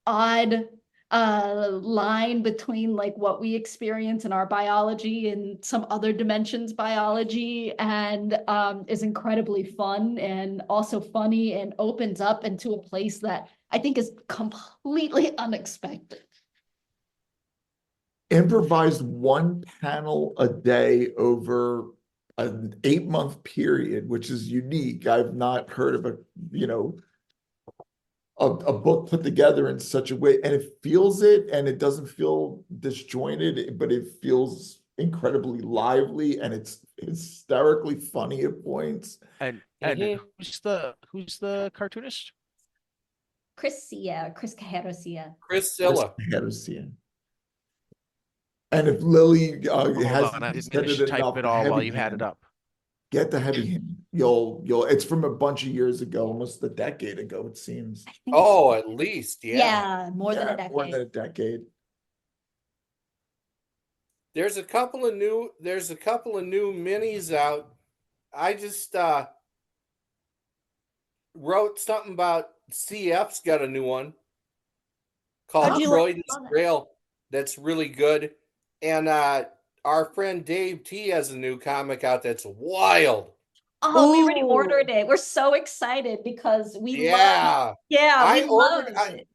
odd line between like what we experience in our biology and some other dimensions biology, and is incredibly fun and also funny and opens up into a place that I think is completely unexpected. Improvised one panel a day over an 8-month period, which is unique. I've not heard of a book put together in such a way, and it feels it, and it doesn't feel disjointed, but it feels incredibly lively, and it's hysterically funny at points. And Mhm. who's the cartoonist? Chris Cajerosia. Priscilla. And if Lily Hold has on, I didn't said finish it to type enough, it the all while heavy you had it hand. up. Get the heavy hand. You'll it's from a bunch of years ago, almost a decade ago, it seems. I think Oh, at least, yeah. yeah, more than a Yeah, decade. more than a decade. There's a couple of new minis out. I just wrote something about CF's got a new one called How'd you Croydon's like- Grail that's really good. And our friend Dave T has a new comic out that's wild. Oh, we already Ooh. ordered it. We're so excited because we love, Yeah. we I love ordered it.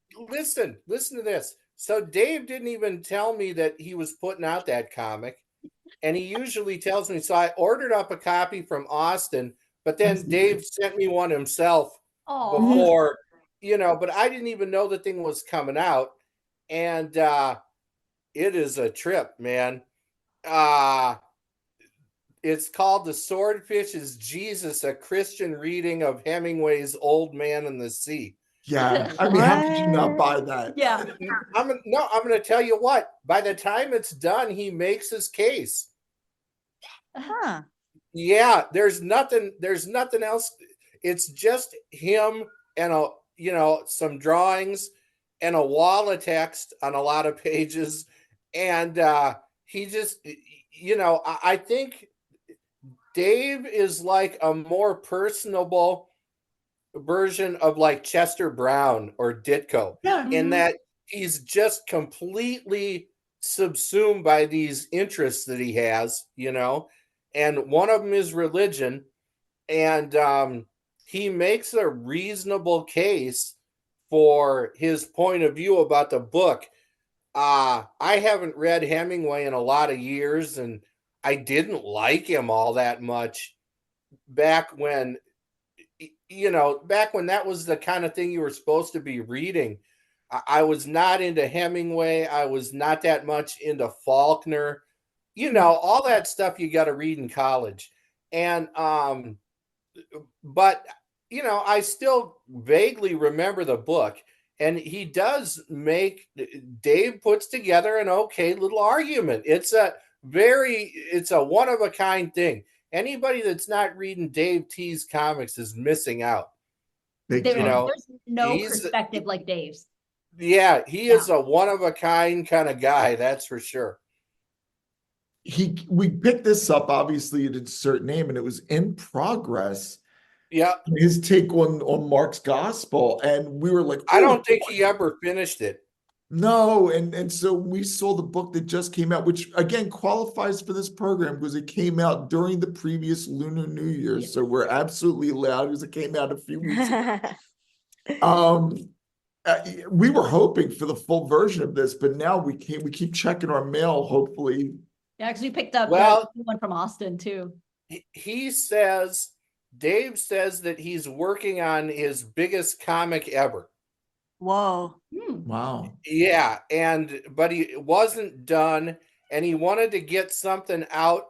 listen to this. So Dave didn't even tell me that he was putting out that comic. And he usually tells me. So I ordered up a copy from Austin, but then Dave sent me one himself Oh, before, but I didn't even know the thing was coming out. And it is a trip, man. It's called The Swordfish is Jesus, a Christian reading of Hemingway's Old Man and the Sea. Yeah, I mean, how could you not buy that? yeah. I'm going to tell you what. By the time it's done, he makes his case. Huh. Yeah, there's nothing else. It's just him and some drawings and a wall of text on a lot of pages, and he just I think Dave is like a more personable version of like Chester Brown or Ditko, in that he's just completely subsumed by these interests that he has, and one of them is religion, and he makes a reasonable case for his point of view about the book. I haven't read Hemingway in a lot of years, and I didn't like him all that much back when that was the kind of thing you were supposed to be reading. I was not into Hemingway. I was not that much into Faulkner. All that stuff you got to read in college. And but I still vaguely remember the book. And Dave puts together an okay little argument. It's a one of a kind thing. Anybody that's not reading Dave T's comics is missing out. There's no perspective like Dave's. Yeah, he is a one of a kind kind of guy, that's for sure. We picked this up, obviously, at a certain name, and it was In Progress. Yeah. His take on Mark's gospel. And we were like, I don't think he ever finished it. No, and so we saw the book that just came out, which again qualifies for this program because it came out during the previous Lunar New Year. So we're absolutely allowed because it came out a few weeks ago. We were hoping for the full version of this, but now we keep checking our mail, hopefully. Yeah, because we picked up Well, the one from Austin too. he says, Dave says that he's working on his biggest comic ever. Whoa. Wow. Yeah, but he wasn't done, and he wanted to get something out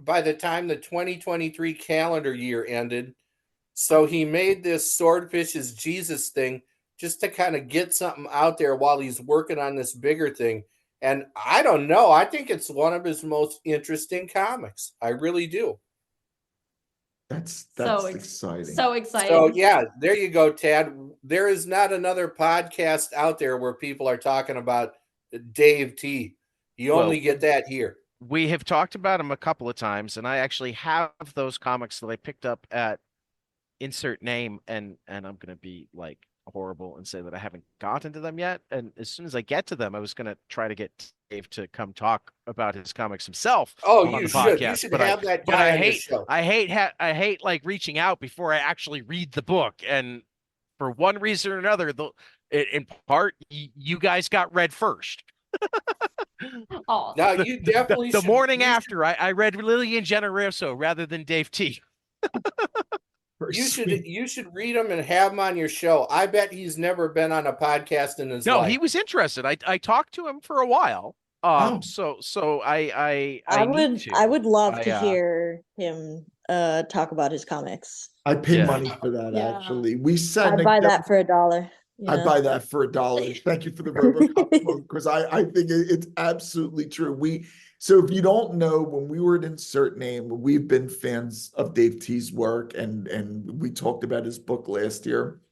by the time the 2023 calendar year ended. So he made this Swordfish is Jesus thing just to kind of get something out there while he's working on this bigger thing. And I don't know. I think it's one of his most interesting comics. I really do. That's exciting. So exciting. So yeah, there you go, Tad. There is not another podcast out there where people are talking about Dave T. You only get that here. We have talked about him a couple of times, and I actually have those comics that I picked up at insert name, and I'm gonna be like horrible and say that I haven't gotten to them yet. And as soon as I get to them, I was gonna try to get Dave to come talk about his comics himself. Oh, on you the should. podcast. You should but have that guy on your show. I hate like reaching out before I actually read the book, and for one reason or another, in part, you guys got read first. Oh, Now you definitely the should, morning after I read Lily and Generoso rather than Dave T. You should read him and have him on your show. I bet he's never been on a podcast in his life. No, he was interested. I talked to him for a while. So I would love to hear him talk about his comics. I pay money for that. Actually, we said I'd buy that for $1. I'd buy that for $1. Thank you for the verbal compliment, because I think it's absolutely true. So if you don't know, when we were at Insert Name, we've been fans of Dave T's work, and we talked about his book last year.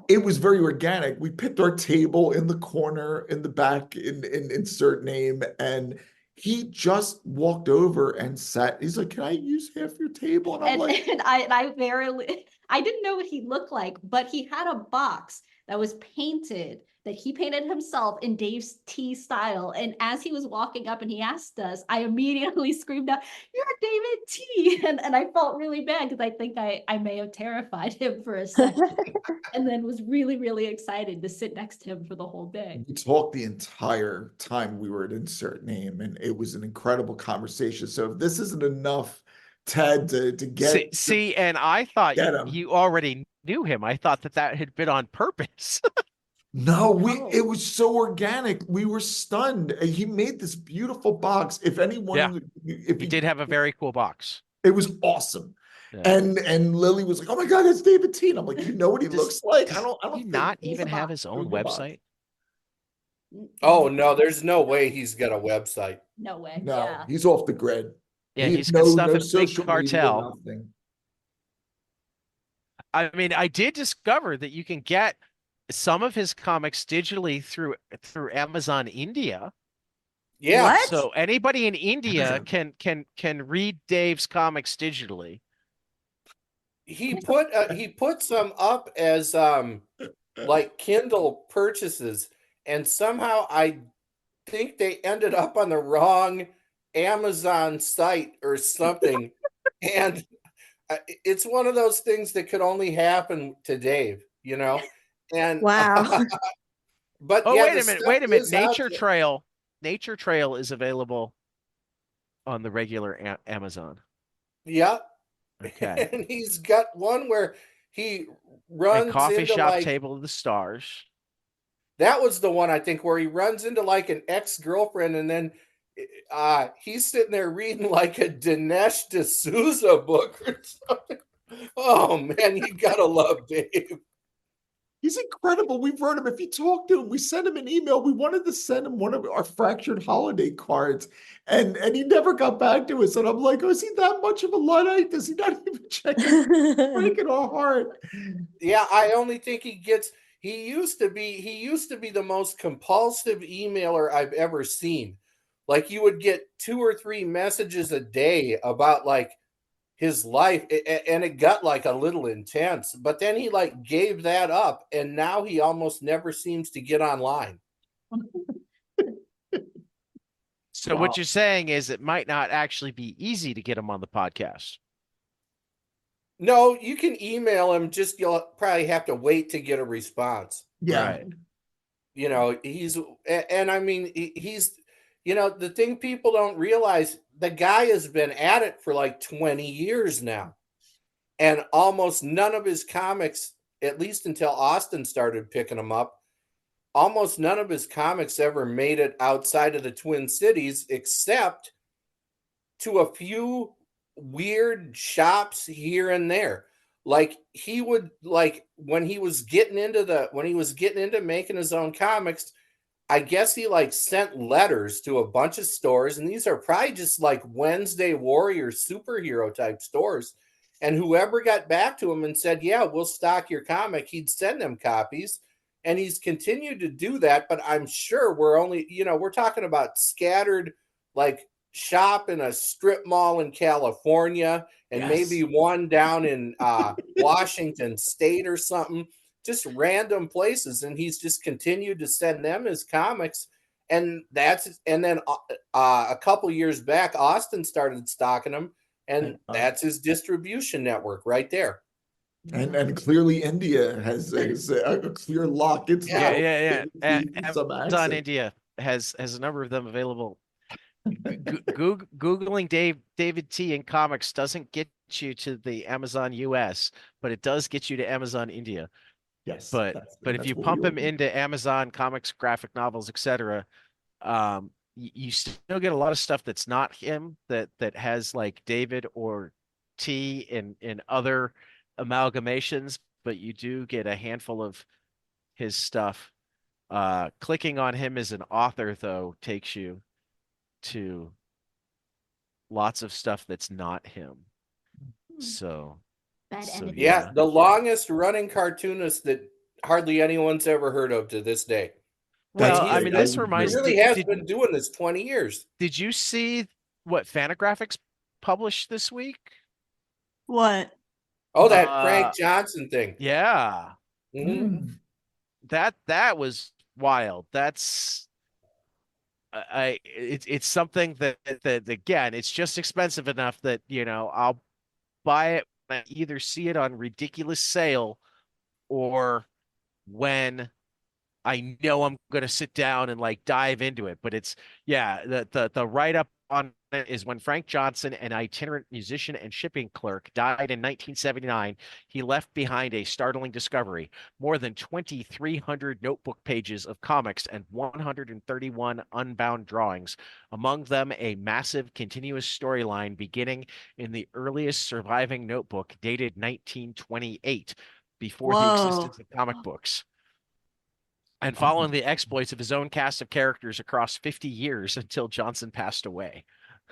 It was very organic. We picked our table in the corner in the back in Insert Name, and he just walked over and sat. He's like, "Can I use half your table?" And I'm like, I didn't know what he looked like, but he had a box that was painted, that he painted himself in Dave T style. And as he was walking up and he asked us, I immediately screamed out, "You're David T." And I felt really bad because I think I may have terrified him for a second, and then was really, really excited to sit next to him for the whole day. We talked the entire time we were at Insert Name, and it was an incredible conversation. So if this isn't enough, Ted, to get see, and I thought you already knew him. I thought that had been on purpose. No, it was so organic. We were stunned. He made this beautiful box. If anyone, if he did have a very cool box. It was awesome. Yeah. And Lily was like, "Oh my God, that's David T." And I'm like, "You know what he looks like?" I don't. He not even have his own website. Oh no, there's no way he's got a website. No way. No, he's off the grid. Yeah, he's got stuff at Big Cartel. I mean, I did discover that you can get some of his comics digitally through Amazon India. Yeah. What? So anybody in India can read Dave's comics digitally. He put some up as like Kindle purchases, and somehow I think they ended up on the wrong Amazon site or something. And it's one of those things that could only happen to Dave, you know? And wow. But wait a minute. Nature Trail is available on the regular Amazon. Yeah. Okay. And he's got one where he runs and Coffee into Shop Table of the Stars. That was the one, I think, where he runs into like an ex-girlfriend, and then he's sitting there reading like a Dinesh D'Souza book or something. Oh man, you gotta love Dave. He's incredible. We've heard him. If you talk to him, we sent him an email. We wanted to send him one of our fractured holiday cards, and he never got back to us. And I'm like, "Oh, is he that much of a Luddite? Does he not even check it? Breaking our heart." Yeah, I only think he used to be the most compulsive emailer I've ever seen. Like, you would get 2 or 3 messages a day about like his life, and it got like a little intense, but then he like gave that up, and now he almost never seems to get online. So what you're saying is it might not actually be easy to get him on the podcast. No, you can email him, just you'll probably have to wait to get a response. Yeah. Right. You know, and I mean, he's, you know, the thing people don't realize, the guy has been at it for like 20 years now. And almost none of his comics, at least until Austin started picking them up, almost none of his comics ever made it outside of the Twin Cities, except to a few weird shops here and there. Like he would, like when he was getting into making his own comics, I guess he like sent letters to a bunch of stores, and these are probably just like Wednesday Warrior superhero type stores. And whoever got back to him and said, "Yeah, we'll stock your comic," he'd send them copies. And he's continued to do that. But I'm sure we're talking about scattered, like shop in a strip mall in California, and maybe one down in Washington State or something, just random places. And he's just continued to send them his comics. And then a couple years back, Austin started stocking them, and that's his distribution network right there. And clearly India has a clear lock. It's Yeah. some Amazon access. India has a number of them available. Googling David T in comics doesn't get you to the Amazon US, but it does get you to Amazon India. Yes. But if you pump him into Amazon comics, graphic novels, etc., you still get a lot of stuff that's not him, that has like David or T in other amalgamations, but you do get a handful of his stuff. Clicking on him as an author, though, takes you to lots of stuff that's not him. So, yeah, the longest running cartoonist that hardly anyone's ever heard of to this day. Well, I mean, this reminds me. He really has been doing this 20 years. Did you see what Fantagraphics published this week? What? Oh, that Frank Johnson thing. Yeah. Mm-hmm. That was wild. That's it's something that again, it's just expensive enough that, you know, I'll buy it when I either see it on ridiculous sale or when I know I'm going to sit down and like dive into it. But it's, yeah, the write up on it is when Frank Johnson, an itinerant musician and shipping clerk, died in 1979. He left behind a startling discovery: more than 2,300 notebook pages of comics and 131 unbound drawings. Among them, a massive continuous storyline beginning in the earliest surviving notebook, dated 1928, before the existence of comic books, and following the exploits of his own cast of characters across 50 years until Johnson passed away.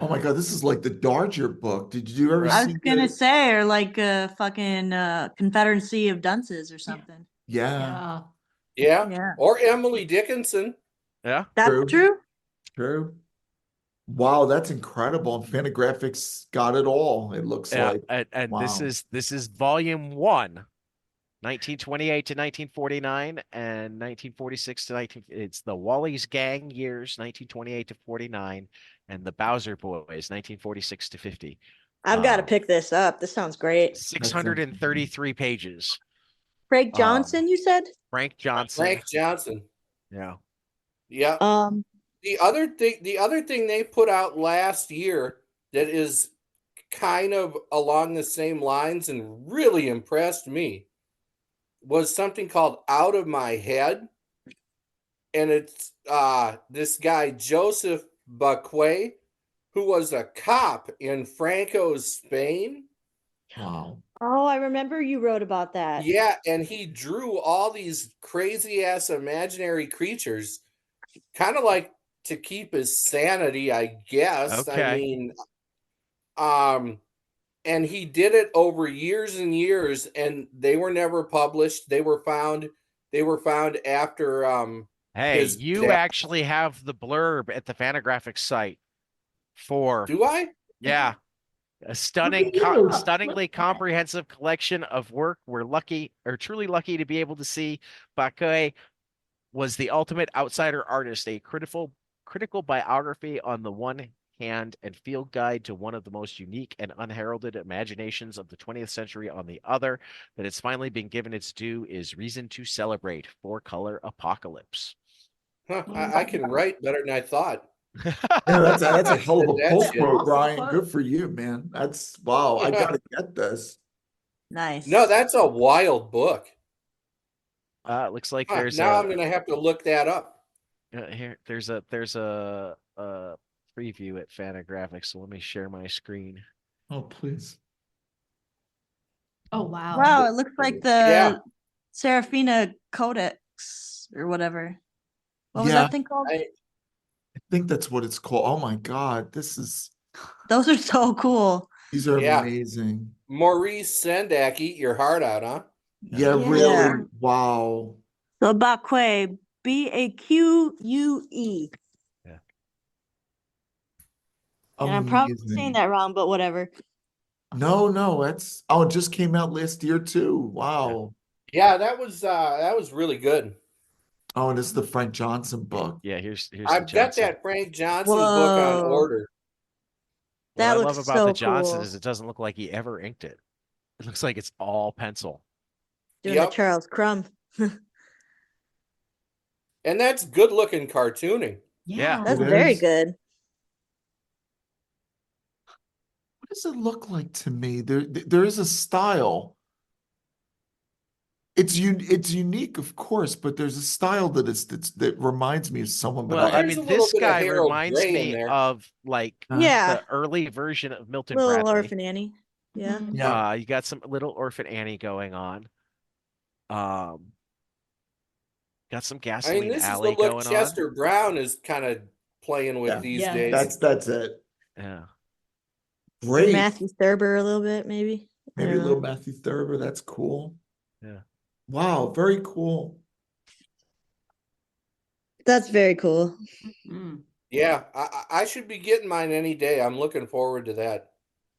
Oh my God, this is like the Dodger book. Did you ever see I was gonna say, or like a fucking Confederacy of Dunces or something. Yeah. Or Emily Dickinson. Yeah. That's true. True. Wow, that's incredible. And Fantagraphics got it all, it looks like. And wow. This is volume 1. 1928 to 1949 and 1946 to 19. It's the Wally's Gang years, 1928 to 49, and the Bowser Boys, 1946 to 50. I've got to pick this up. This sounds great. 633 pages. Frank Johnson, you said? Frank Johnson. Frank Johnson. Yeah. Yeah. The other thing they put out last year that is kind of along the same lines and really impressed me was something called Out of My Head. And it's this guy, Joseph Baquet, who was a cop in Franco's Spain. Wow. Oh, I remember you wrote about that. Yeah, and he drew all these crazy ass imaginary creatures, kind of like to keep his sanity, I guess. Okay. I mean, and he did it over years and years, and they were never published. They were found after Hey, you actually have the blurb at the Fantagraphics site for. Do I? Yeah. A stunning, stunningly comprehensive collection of work. We're lucky, or truly lucky, to be able to see. Bakue was the ultimate outsider artist, a critical biography on the one hand and field guide to one of the most unique and unheralded imaginations of the 20th century on the other. That it's finally been given its due is reason to celebrate. Four-color apocalypse. Huh, I can write better than I thought. Yeah, that's a hell of a That pull shit. quote, Ryan. Quote. Good for you, man. That's wow. I gotta get this. Nice. No, that's a wild book. It looks like Huh, there's now I'm gonna have to look that up. here. There's a preview at Fantagraphics. So let me share my screen. Oh, please. Oh, wow. Wow, it looks like the Yeah. Serafina Codex or whatever. What was Yeah. that thing called? I think that's what it's called. Oh my God, these Those are so cool. are Yeah. amazing. Maurice Sendak, eat your heart out, huh? Yeah, Yeah. really. Wow. So Bakue, Baque. And I'm probably saying Amazing. that wrong, but whatever. No, it just came out last year too. Wow. Yeah, that was really good. Oh, and it's the Frank Johnson book. Yeah, here's the I've got Johnson. that Frank Johnson book on Whoa. order. What That I looks love about so the Johnson cool. is it doesn't look like he ever inked it. It looks like it's all pencil. Doing Yep. the Charles Crumb. And that's good looking cartooning. Yeah. That's It very is. good. What does it look like to me? There is a style. It's unique, of course, but there's a style that reminds me of someone. But Well, I There's mean, a little this bit of guy Harold reminds Gray in me there. of like Yeah. the early version of Milton Little Bradley. Orphan Annie. Yeah. Mhm. yeah, You got some little Orphan Annie going on. Got some I mean, Gasoline this is the Alley look going on. Chester Brown is kind of playing with Yeah. these Yeah. days. that's it. Yeah. Great. Matthew Thurber a little bit, maybe. I Maybe a don't little know. Matthew Thurber. That's cool. Yeah. Wow, very cool. That's very cool. Mhm. Yeah, I should be getting mine any day. I'm looking forward to that.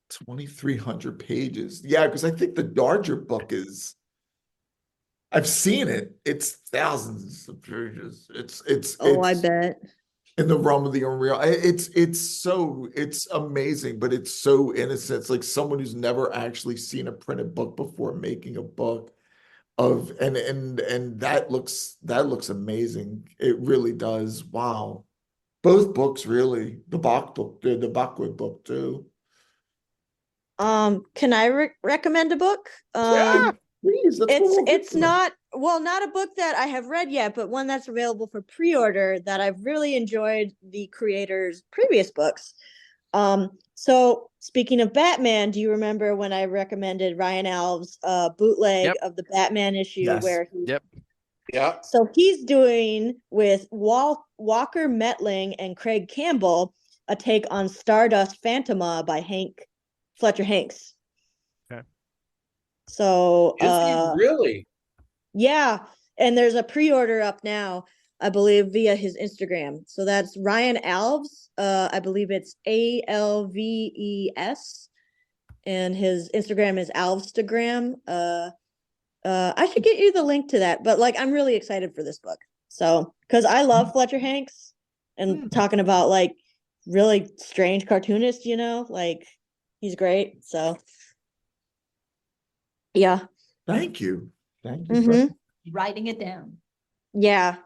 2,300 pages. Yeah, because I think the larger book is. I've seen it. It's thousands of pages. It's I bet. in the realm of the unreal. It's amazing, but it's so innocent. It's like someone who's never actually seen a printed book before making a book of and that looks amazing. It really does. Wow. Both books really. The Bach book, the Bachwood book too. Can I recommend a book? Yeah, please. That's what we'll get It's to. not a book that I have read yet, but one that's available for pre-order that I've really enjoyed the creator's previous books. So speaking of Batman, do you remember when I recommended Ryan Alves' bootleg Yep. of the Batman issue Yes. where he Yep. Yeah. So he's doing with Walker Metling and Craig Campbell a take on Stardust Phantoma by Fletcher Hanks. Okay. So Is he really? yeah, and there's a pre-order up now, I believe, via his Instagram. So that's Ryan Alves. I believe it's Alves, and his Instagram is Alvestagram. I should get you the link to that, but like I'm really excited for this book. So, because I love Fletcher Hanks and talking about like really strange cartoonist, like he's great. So, yeah. Thank you. Thank you. Mhm. Writing it down. Yeah.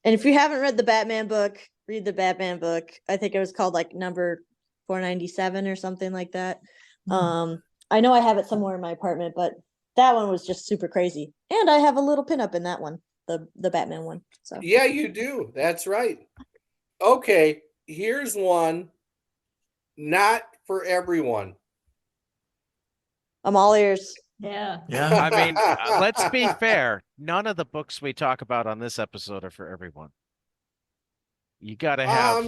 And if you haven't read the Batman book, read the Batman book. I think it was called like number 497 or something like that. I know I have it somewhere in my apartment, but that one was just super crazy. And I have a little pinup in that one, the Batman one. So Yeah, you do. That's right. Okay, here's one. Not for everyone. I'm all ears. Yeah. Yeah. I mean, let's be fair. None of the books we talk about on this episode are for everyone. You got to have.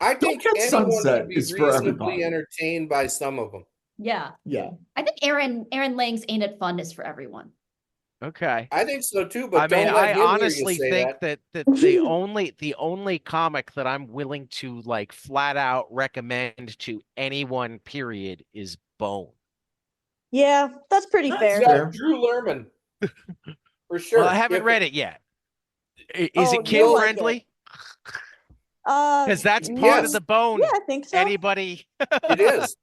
I think Get anyone Sunset would be is for reasonably everybody. entertained by some of them. Yeah. Yeah. I think Aaron Lang's Ain't It Fun is for everyone. Okay. I think so too, I but mean, don't let I him hear you honestly say think that. that the only comic that I'm willing to like flat out recommend to anyone, period, is Bone. Yeah, that's pretty That's fair. Yeah, fair. Drew Lerman, for Well, I sure. haven't If read it yet. Is Oh, it kid you'll like it. friendly? Because that's part of Yes. the Yeah, Bone. I think so. Anybody? it is.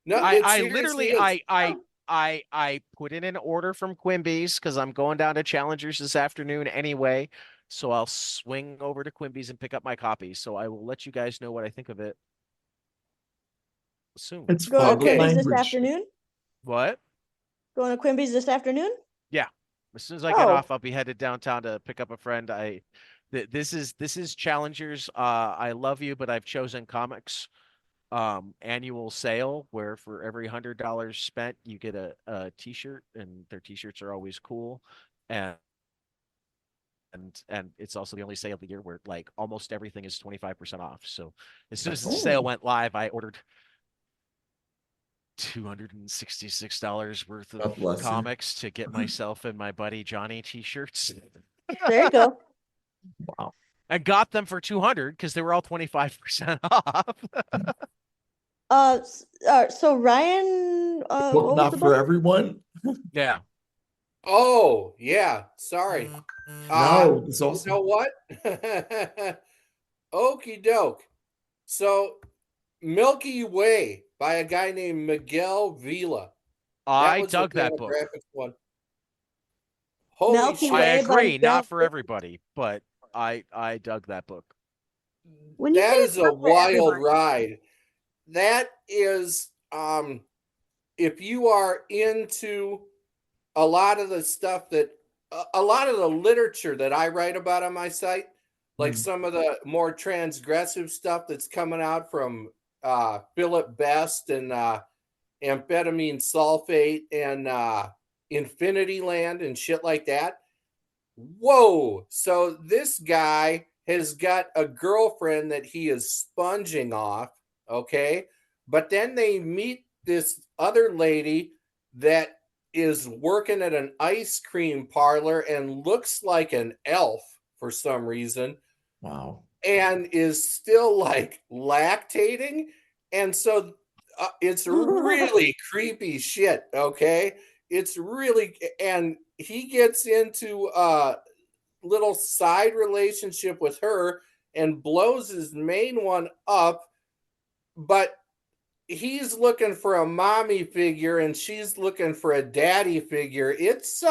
No, it I seriously literally is. I put in an order from Quimby's because I'm going down to Challengers this afternoon anyway. So I'll swing over to Quimby's and pick up my copy. So I will let you guys know what I think of it soon. It's Going to fun Okay. Quimby's this language. afternoon? What? Going to Quimby's this afternoon? Yeah. As soon as I get Oh. off, I'll be headed downtown to pick up a friend. This is Challengers. I love you, but I've chosen comics. Annual sale where for every $100 spent, you get a t-shirt, and their t-shirts are always cool. And and it's also the only sale of the year where like almost everything is 25% off. So as soon as the sale Oh. went live, I ordered $266 worth God of bless you. comics to get myself and my buddy Johnny t-shirts. There you go. Wow. I got them for 200 because they were all 25% off. So Ryan, Book what was not the for book? everyone. Yeah. Oh, yeah. Sorry. No, it's You awesome. know what? Okie doke. So, Milky Way by a guy named Miguel Vila. That I was the dug that book. Fantagraphics one. Holy Milky shit. I Way by agree, Miguel not for everybody, but I dug that book. When you say That is it's a not for wild everybody. ride. That is if you are into a lot of the stuff that a lot of the literature that I write about on my site, like some of the more transgressive stuff that's coming out from Philip Best and amphetamine sulfate and Infinity Land and shit like that. Whoa. So this guy has got a girlfriend that he is sponging off. Okay. But then they meet this other lady that is working at an ice cream parlor and looks like an elf for some reason Wow. and is still like lactating. And so it's really creepy shit. Okay. It's really, and he gets into a little side relationship with her and blows his main one up. But he's looking for a mommy figure and she's looking for a daddy figure. It's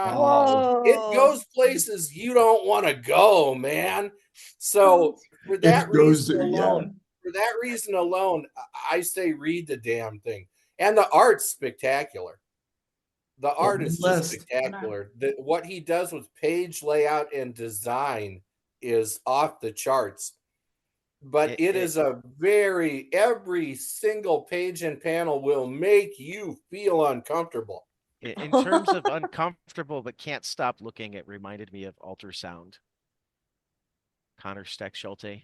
Wow. it Whoa. goes places you don't want to go, man. So for that It goes, reason alone, I say read the damn thing. And the art's spectacular. The art is just list. spectacular. What he does with page layout and design is off the charts. But it is a every single page and panel will make you feel uncomfortable. In terms of uncomfortable but can't stop looking, it reminded me of Ultrasound. Connor Steck-Schulte.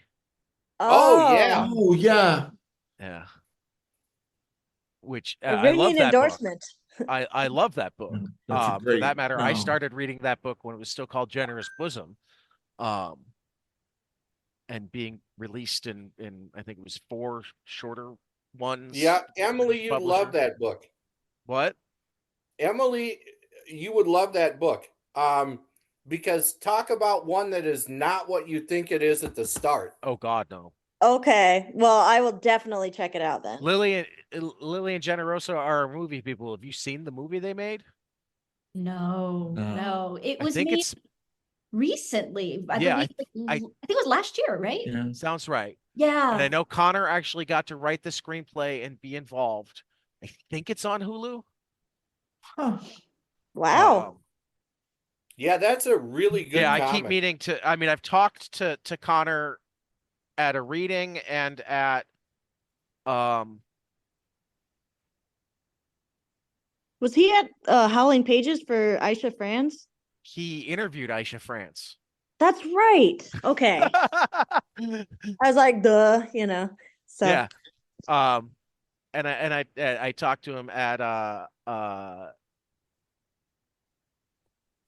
Oh, yeah. Oh yeah. Yeah. Which A I love ringing that book. endorsement. I love that book. That's a For great. that matter, I no. started reading that book when it was still called Generous Bosom. And being released in I think it was 4 shorter ones. Yeah, Emily, you'd love publisher. that book. What? Emily, you would love that book. Because talk about one that is not what you think it is at the start. Oh God, no. Okay. Well, I will definitely check it out then. Lily and Generoso are movie people. Have you seen the movie they made? No. It I was think made it's recently. I Yeah, believe I think it was last year, right? Yeah. sounds right. Yeah. And I know Connor actually got to write the screenplay and be involved. I think it's on Hulu. Huh. Wow. Yeah, that's a really good Yeah, I comic. keep meaning to. I mean, I've talked to Connor at a reading and at Was he at Howling Pages for Aisha France? he interviewed Aisha France. That's right. Okay. I was like, duh, So Yeah. And I talked to him at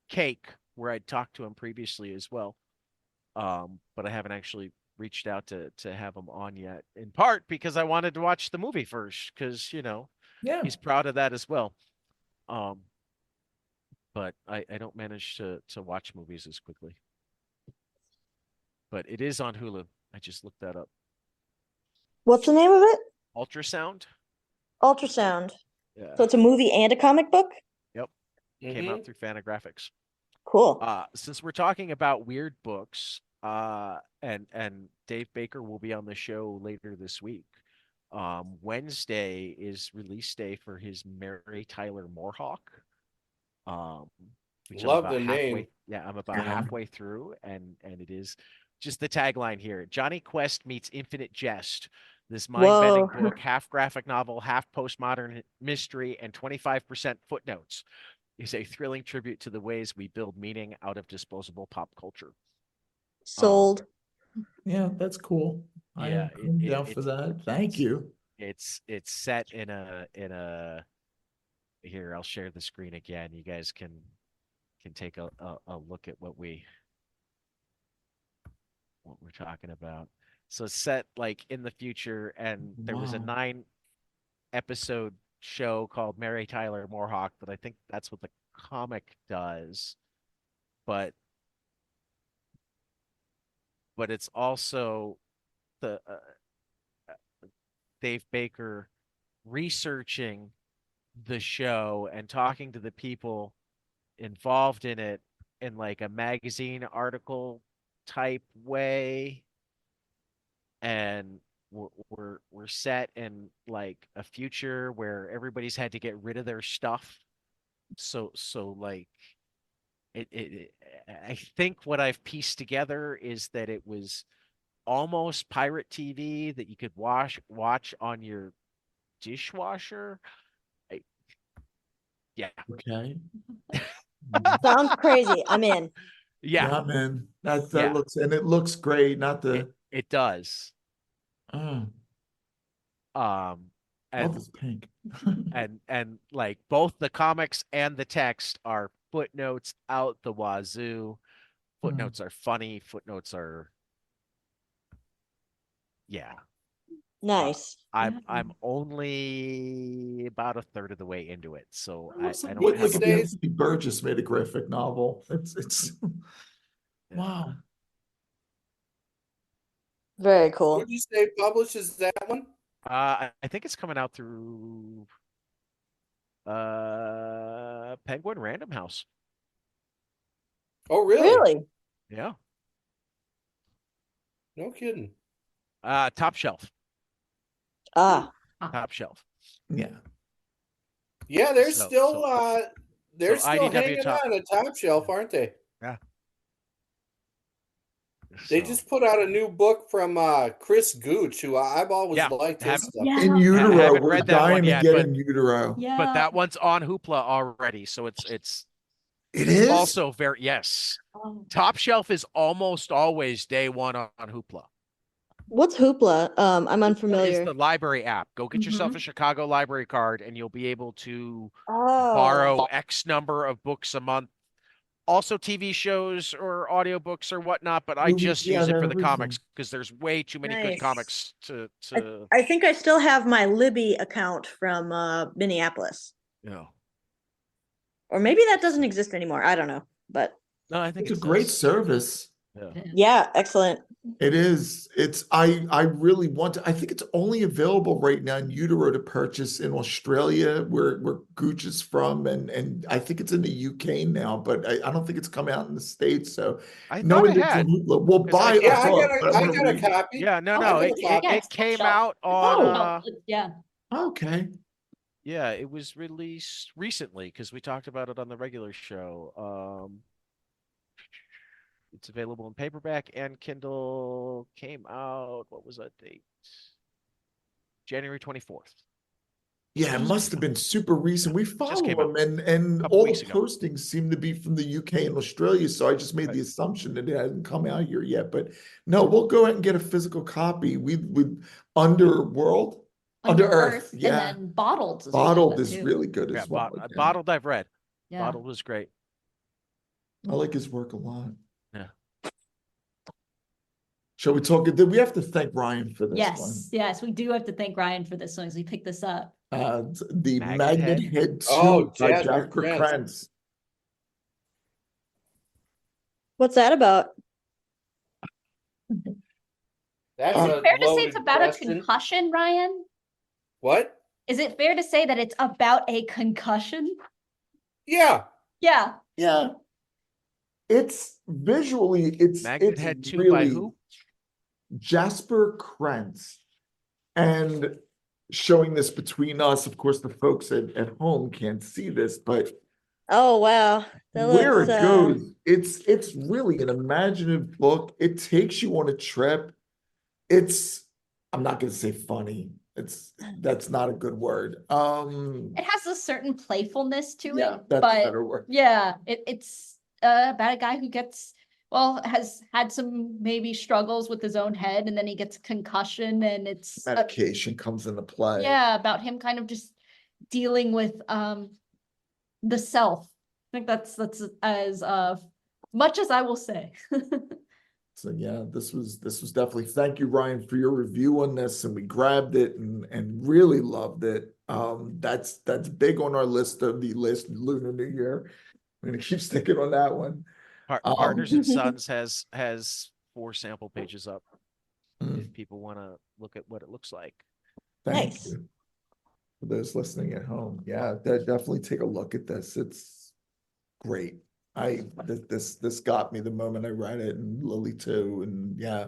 Cake, where I'd talked to him previously as well. But I haven't actually reached out to have him on yet, in part because I wanted to watch the movie first, because Yeah. he's proud of that as well. But I don't manage to watch movies as quickly. But it is on Hulu. I just looked that up. What's the name of it? Ultrasound. Ultrasound. Yeah. So it's a movie and a comic book? Yep. Came out through Fantagraphics. Cool. Since we're talking about weird books, and Dave Baker will be on the show later this week. Wednesday is release day for his Mary Tyler Moorhawk. Which Love I'm the about name. halfway. Yeah, I'm about halfway through, and it is just the tagline here: Johnny Quest meets Infinite Jest. This mind-bending Whoa. book, half graphic novel, half postmodern mystery, and 25% footnotes, is a thrilling tribute to the ways we build meaning out of disposable pop culture. Sold. Yeah, that's cool. Yeah, I'm down for that. Thank you. It's set in a here, I'll share the screen again. You guys can take a look at what we're talking about. So it's set like in the future, and there was a Wow. 9-episode show called Mary Tyler Moorhawk that I think that's what the comic does, but it's also the Dave Baker researching the show and talking to the people involved in it in like a magazine article type way, and we're set in like a future where everybody's had to get rid of their stuff, so like I think what I've pieced together is that it was almost pirate TV that you could watch on your dishwasher. Yeah. Okay. Sounds crazy. I'm in. Yeah. man. That Yeah. looks great. Not the It does. Oh, love And this pink. and like both the comics and the text are footnotes out the wazoo. Footnotes are funny. Footnotes are Nice. I'm only about a third of the way into it, so I don't Looks have like a if full. Anthony Burgess made a graphic novel. It's Yeah. wow. Very cool. What did you say publishes that one? I think it's coming out through Penguin Random House. Oh, really? Really? Yeah. No kidding. Top Shelf. Ah. Top Shelf. yeah. Yeah, they're So- still so- they're so still IDW hanging top- on a top shelf, aren't they? Yeah. They So- just put out a new book from Chris Gooch, who I've always Yeah, liked his stuff. Yeah. In I utero, haven't we're read that one dying to yet, get but- in utero. Yeah. but that one's on Hoopla already, so it's It is also very yes. Oh. Top Shelf is almost always day one on Hoopla. What's Hoopla? I'm It's unfamiliar. the library app. Go get yourself Mhm. a Chicago library card, and you'll be able to Oh. borrow X number of books a month. Also TV shows or audiobooks or whatnot, but I Movies, just yeah, use it for the everything. comics because there's way too many good Nice. comics to I think I still have my Libby account from Minneapolis. Or maybe that doesn't exist anymore. I don't know. But No, I think It's a great does. service. Yeah. yeah, excellent. It is. I really want to. I think it's only available right now in utero to purchase in Australia, where Gooch is from, and I think it's in the UK now, but I don't think it's come out in the States. So I no thought one it had. will buy Yeah, a book. but I wanna got a read it. copy. Yeah, no, Oh, no. I It, got a copy. it Yes, came Top out Oh. on Yeah. Okay. yeah, it was released recently because we talked about it on the regular show. It's available in paperback and Kindle. Came out, what was that date? January 24th. Yeah, it must have been super recent. We follow came them, and Couple all the weeks ago. postings seem to be from the UK and Australia. So I just made Right. the assumption that it hadn't come out here yet. But no, we'll go out and get a physical copy. We Underworld, Under Earth, yeah. And then Bottled is really Bottled good is too. really good Yeah, as well. again. Bottled I've read. Yeah. Bottled was great. I like his work a lot. Yeah. Shall we talk? Did we have to thank Ryan for this one? Yes, we do have to thank Ryan for this one as we picked this up. The Magnet Magnet Head? Head 2 Oh, by Jasper Jasper Krantz. Krantz. What's that about? That's Is a it fair to say loaded it's about question. a concussion, Ryan? What? Is it fair to say that it's about a concussion? Yeah. Yeah. Yeah. It's visually, Magnet it's Head 2 by really who? Jasper Krantz. And showing this between us, of course, the folks at home can't see this, but Oh wow, that where looks it goes, it's really an imaginative book. It takes you on a trip. I'm not gonna say funny. That's not a good word. It has a certain playfulness to Yeah, it, that's a but better word. yeah, it's about a guy who has had some maybe struggles with his own head, and then he gets a concussion, and it's Medication comes into play. yeah, about him kind of just dealing with the self. I think that's as much as I will say. So yeah, this was definitely, thank you, Ryan, for your review on this, and we grabbed it and really loved it. That's big on our list of the list Lunar New Year. I'm gonna keep sticking on that one. Partners and Sons has 4 sample pages up Mm, if people want to look at what it looks like. Thank Nice. you for those listening at home. Yeah, definitely take a look at this. It's great. This got me the moment I read it, and Lily too, and yeah.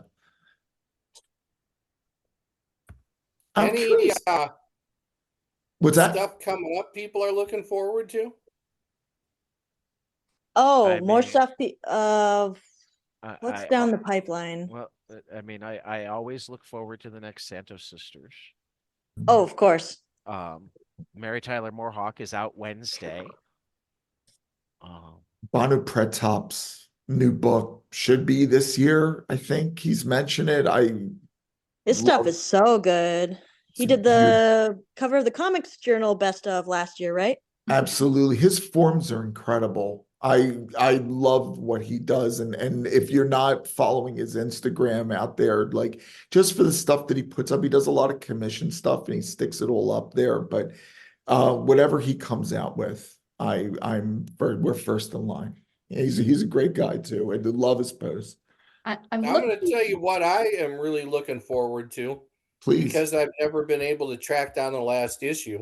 I'm Any curious. What's that? stuff coming up people are looking forward to? Oh, I more mean, stuff. I, What's I- down the pipeline? Well, I mean, I always look forward to the next Santos Sisters. Oh, of course. Mary Tyler Moore is out Wednesday. Banu Pratap's new book should be this year. I think he's mentioned it. His stuff love- is so good. He It's did the cover of the Comics Journal best of last year, right? Absolutely. His forms are incredible. I love what he does. And if you're not following his Instagram out there, like just for the stuff that he puts up, he does a lot of commission stuff and he sticks it all up there. But whatever he comes out with, we're first in line. He's a great guy too. I do love his posts. I'm I'm going to looking. tell you what I am really looking forward to, Please. because I've never been able to track down the last issue,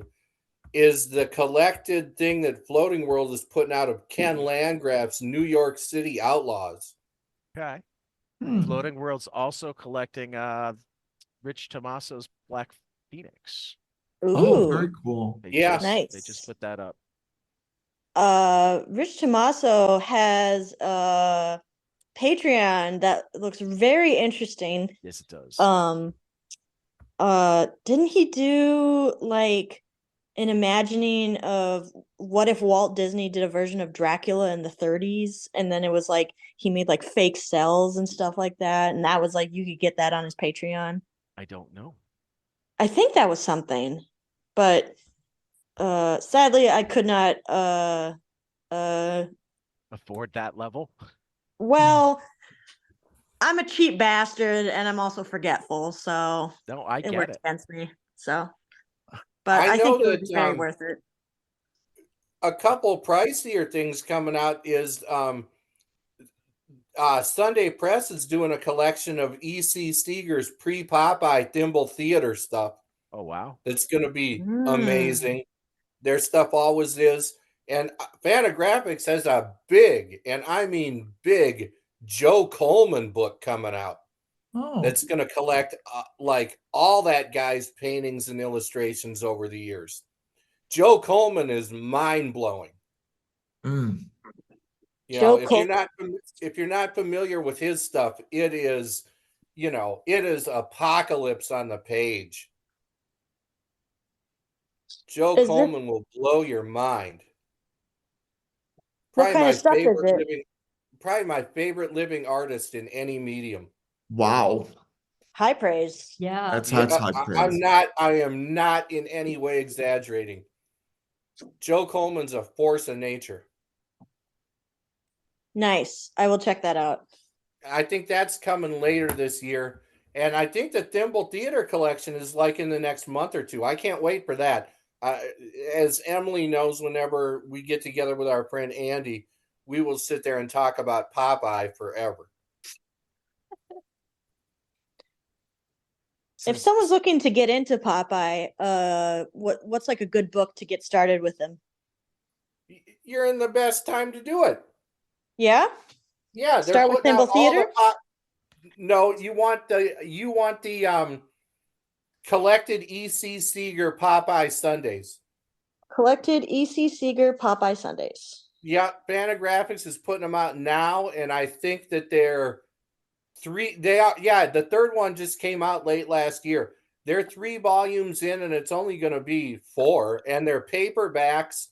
is the collected thing that Floating World is putting out of Ken Landgraf's New York City Outlaws. Okay. Hmm. Floating World's also collecting Rich Tomaso's Black Phoenix. Oh, very Ooh, cool. They Yeah. They just nice. put that up. Rich Tomaso has a Patreon that looks very interesting. Yes, it does. Didn't he do like an imagining of what if Walt Disney did a version of Dracula in the 30s, and then it was like he made like fake cells and stuff like that, and that was like you could get that on his Patreon. I don't know. I think that was something, but sadly I could not Afford that level. well, I'm a cheap bastard and I'm also forgetful, so No, I it get works it. against me. So, but I I know think it would be that, very worth it. A couple pricier things coming out is Sunday Press is doing a collection of E.C. Steger's pre-Popeye Thimble Theater stuff. Oh wow. That's going to be Mm. amazing. Their stuff always is. And Fantagraphics has a big, and I mean big, Joe Coleman book coming out. Oh, That's going to collect like all that guy's paintings and illustrations over the years. Joe Coleman is mind-blowing. Mm. You Joe know, if you're not familiar with his stuff, it is, it is apocalypse on the page. Joe Is this Coleman will blow your mind. what kind of stuff is it? Probably my favorite living artist in any medium. Wow. High praise. Yeah. That's Yeah, high praise. I am not in any way exaggerating. Joe Coleman's a force of nature. Nice. I will check that out. I think that's coming later this year. And I think the Thimble Theater collection is like in the next month or two. I can't wait for that. As Emily knows, whenever we get together with our friend Andy, we will sit there and talk about Popeye forever. If someone's looking to get into Popeye, what's like a good book to get started with them? You're in the best time to do it. Yeah? Yeah, they're Start with putting out Thimble all the Theater? No, you want the collected E.C. Seeger Popeye Sundays. Collected E.C. Seeger Popeye Sundays. Yeah, Fantagraphics is putting them out now, and I think that the third one just came out late last year. They're 3 volumes in, and it's only going to be 4, and they're paperbacks.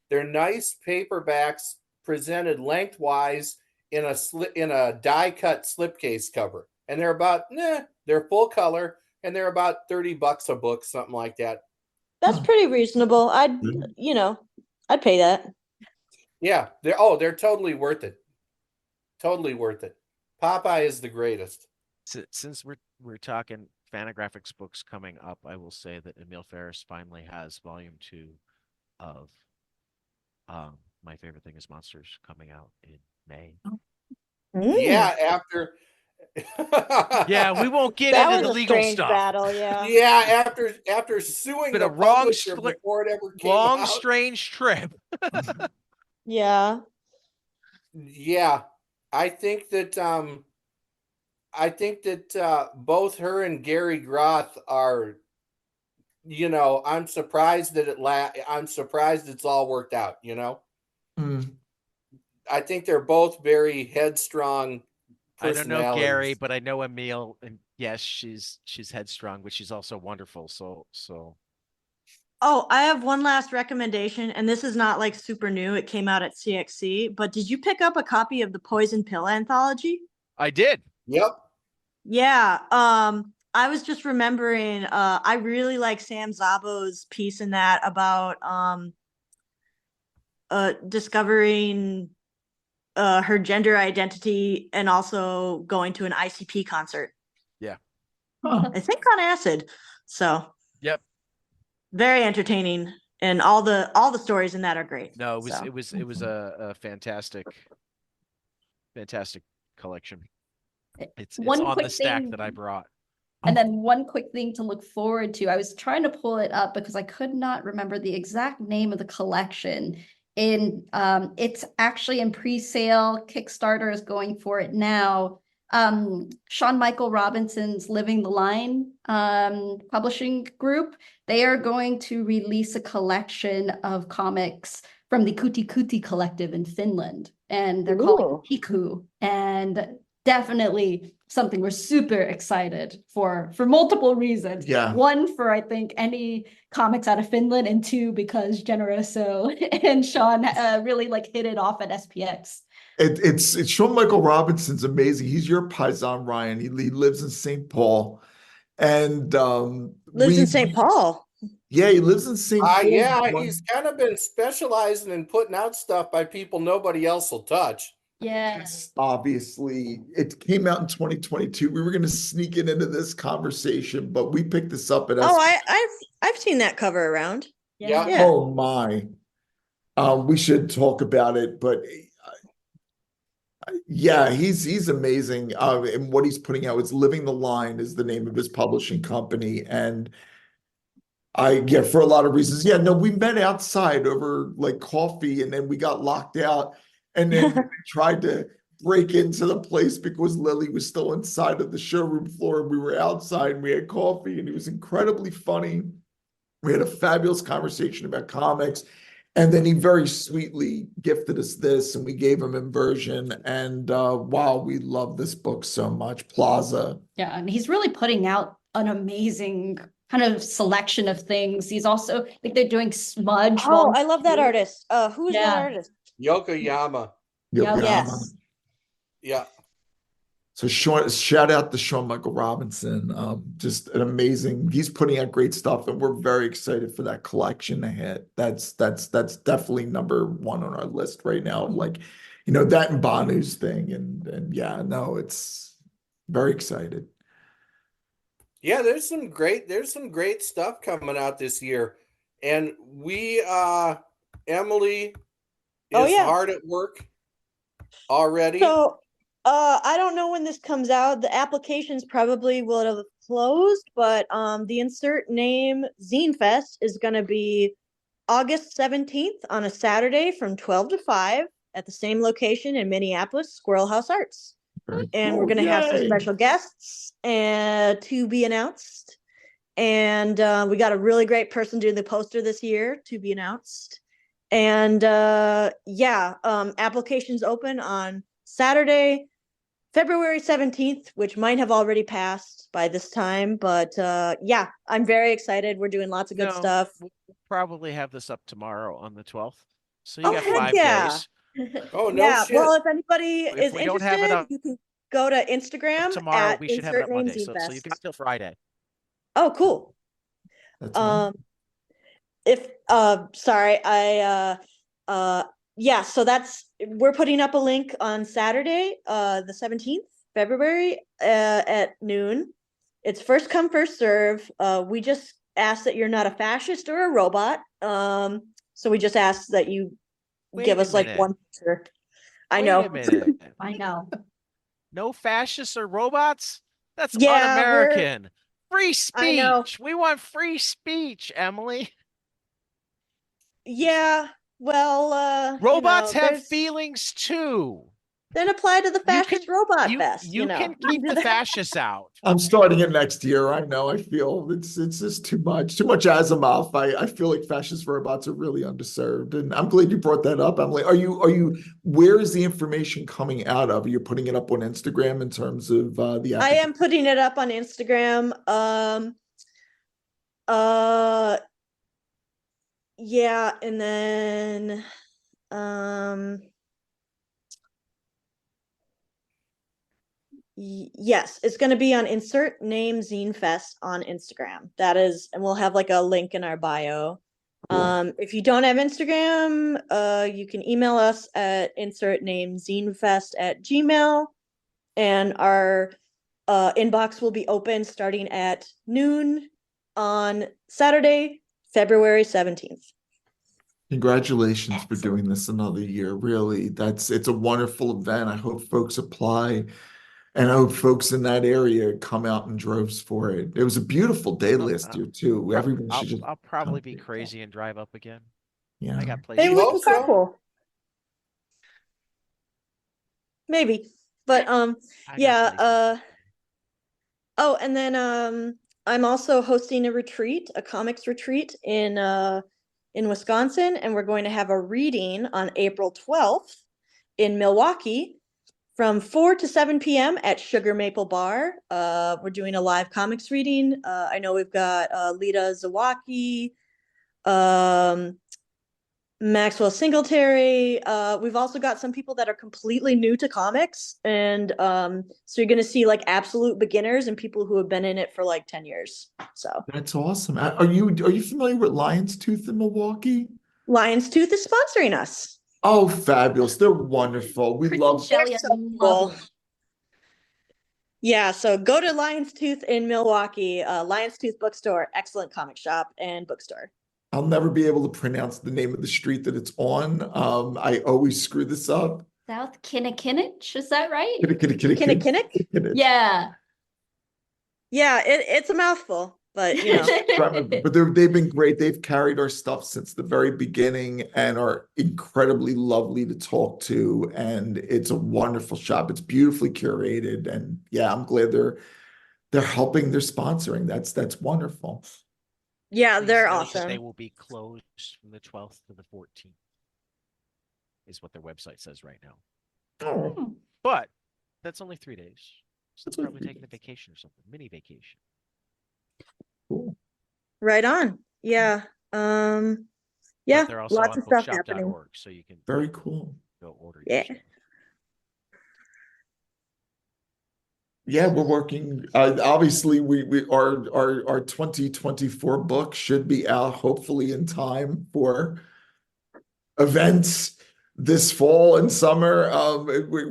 They're nice paperbacks presented lengthwise in a die-cut slipcase cover, and they're full color, and they're about $30 a book, something like that. That's pretty reasonable. I'd pay that. Yeah, they're totally worth it. Totally worth it. Popeye is the greatest. Since we're talking Fantagraphics books coming up, I will say that Emil Ferris finally has volume 2 of My Favorite Thing is Monsters coming out in May. Yeah, after Yeah, we won't get that into was the a legal strange stuff. battle, yeah. Yeah, after suing Been the a wrong publisher before it ever came Long, out. strange trip. Yeah. Yeah, I think that both her and Gary Groth are, I'm surprised that I'm surprised it's all worked out, I think they're both very headstrong I don't know personalities. Gary, but I know Emil, and yes, she's headstrong, but she's also wonderful. So. Oh, I have one last recommendation, and this is not like super new. It came out at CXC, but did you pick up a copy of the Poison Pill anthology? I did. Yep. Yeah. I was just remembering, I really like Sam Szabo's piece in that about discovering her gender identity and also going to an ICP concert. Yeah. I think on acid. So Yep. very entertaining, and all the stories in that are great. No, it was a fantastic collection. It's One on quick the stack thing- that I brought. And then one quick thing to look forward to. I was trying to pull it up because I could not remember the exact name of the collection. It's actually in pre-sale. Kickstarter is going for it now. Sean Michael Robinson's Living the Line publishing group, they are going to release a collection of comics from the Kuti Kuti collective in Finland, and they're calling it Hiku, and definitely something we're super excited for multiple reasons. Yeah. One, for I think any comics out of Finland, and 2, because Generoso and Sean really hit it off at SPX. It's Sean Michael Robinson's amazing. He's your paisan, Ryan. He lives in St. Paul, and Lives in St. Paul. Yeah, he lives in St. Paul. Yeah, he's kind of been specializing in putting out stuff by people nobody else will touch. Yes. Obviously, it came out in 2022. We were going to sneak it into this conversation, but we picked this up at. I've seen that cover around. Yeah. Oh my. We should talk about it, but yeah, he's amazing. And what he's putting out is Living the Line is the name of his publishing company, and for a lot of reasons. Yeah, no, we met outside over coffee, and then we got locked out. And then we tried to break into the place because Lily was still inside of the showroom floor, and we were outside, and we had coffee, and it was incredibly funny. We had a fabulous conversation about comics, and then he very sweetly gifted us this, and we gave him inversion. And wow, we love this book so much, Plaza. Yeah, and he's really putting out an amazing kind of selection of things. He's also, I think they're doing Smudge. Oh, I love that artist. Who is that artist? Yokoyama. Yes. Yeah. So shout out to Sean Michael Robinson. Just an amazing, he's putting out great stuff, and we're very excited for that collection ahead. That's definitely number one on our list right now. Like, that and Banu's thing. And yeah, no, it's very excited. Yeah, there's some great stuff coming out this year. And Emily Oh, is yeah. hard at work already. So, I don't know when this comes out. The applications probably will have closed, but the insert name Zine Fest is going to be August 17th on a Saturday from 12 to 5 at the same location in Minneapolis, Squirrel House Arts. Very And we're cool. going to have some Yay. special guests to be announced. And we got a really great person doing the poster this year to be announced. And applications open on Saturday, February 17th, which might have already passed by this time. But I'm very excited. We're doing lots of good stuff. We'll probably have this up tomorrow on the 12th. So you Oh, got heck 5 yeah. days. Oh, no Yeah, shit. well, if anybody If is we don't have it interested, up you can go to Instagram Tomorrow at we should have it insert up name Monday. So Zfest. you can still Friday. Oh, cool. That's awesome. So we're putting up a link on Saturday, the 17th February, at noon. It's first come, first serve. We just ask that you're not a fascist or a robot. So we just ask that you give us like one picture. I know. Wait a minute. I know. No fascists or robots? That's Yeah, un-American. Free I know. speech. We want free speech, Emily. Yeah, well, Robots have feelings too. Then apply to the fascist robot fest. You can keep the fascists out. I'm starting it next year. I know. I feel it's just too much Asimov. I feel like fascist robots are really underserved, and I'm glad you brought that up. Emily, where is the information coming out of? Are you putting it up on Instagram in terms of the? I am putting it up on Instagram. Yeah, and then yes, it's going to be on insert name Zine Fest on Instagram. That is, and we'll have like a link in our bio. Cool. If you don't have Instagram, you can email us at insert name zinefest@gmail.com, and our inbox will be open starting at noon on Saturday, February 17th. Congratulations for doing this another year. Really, it's a wonderful event. I hope folks apply, and I hope folks in that area come out in droves for it. It was a beautiful day last year too. Everyone should just. I'll probably be crazy and drive up again. Yeah, I got places. Maybe we can so. carpool. Maybe, but yeah. Oh, and then I'm also hosting a retreat, a comics retreat in Wisconsin, and we're going to have a reading on April 12th in Milwaukee from 4 to 7 p.m. at Sugar Maple Bar. We're doing a live comics reading. I know we've got Lita Zawacki, Maxwell Singletary. We've also got some people that are completely new to comics, and so you're going to see like absolute beginners and people who have been in it for like 10 years. So that's awesome. Are you familiar with Lion's Tooth in Milwaukee? Lion's Tooth is sponsoring us. Oh, fabulous! They're wonderful. We love. They're so cool. Yeah, so go to Lion's Tooth in Milwaukee. Lion's Tooth Bookstore, excellent comic shop and bookstore. I'll never be able to pronounce the name of the street that it's on. I always screw this up. South Kinnikinich, is that right? Kinnikinnick? Yeah. Yeah, it's a mouthful, but you know. But they've been great. They've carried our stuff since the very beginning and are incredibly lovely to talk to. And it's a wonderful shop. It's beautifully curated. And yeah, I'm glad they're helping, they're sponsoring. That's wonderful. Yeah, they're Please note that awesome. They will be closed from the 12th to the 14th, is what their website says right now. Oh, But that's only 3 days. So That's they're only probably 3 taking a vacation or something, mini vacation. cool. Right on. Yeah. But Yeah, they're also lots on of stuff happening. bookshop.org, so you can Very cool. go order Yeah. your stuff. Yeah, we're working. Obviously, our 2024 book should be out hopefully in time for events this fall and summer. We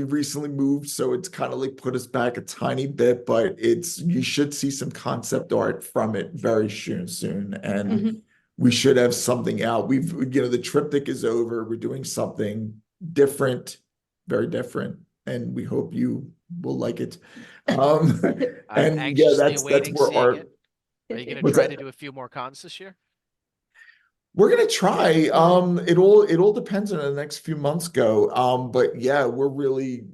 recently moved, so it's kind of like put us back a tiny bit, but you should see some concept art from it very soon, and Mhm. we should have something out. The triptych is over. We're doing something different, very different, and we hope you will like it. I'm And yeah, anxiously that's awaiting where seeing it. Are you going to what's try that? to do a few more cons this year? We're gonna try. It all depends on how the next few months go. But yeah, we're really,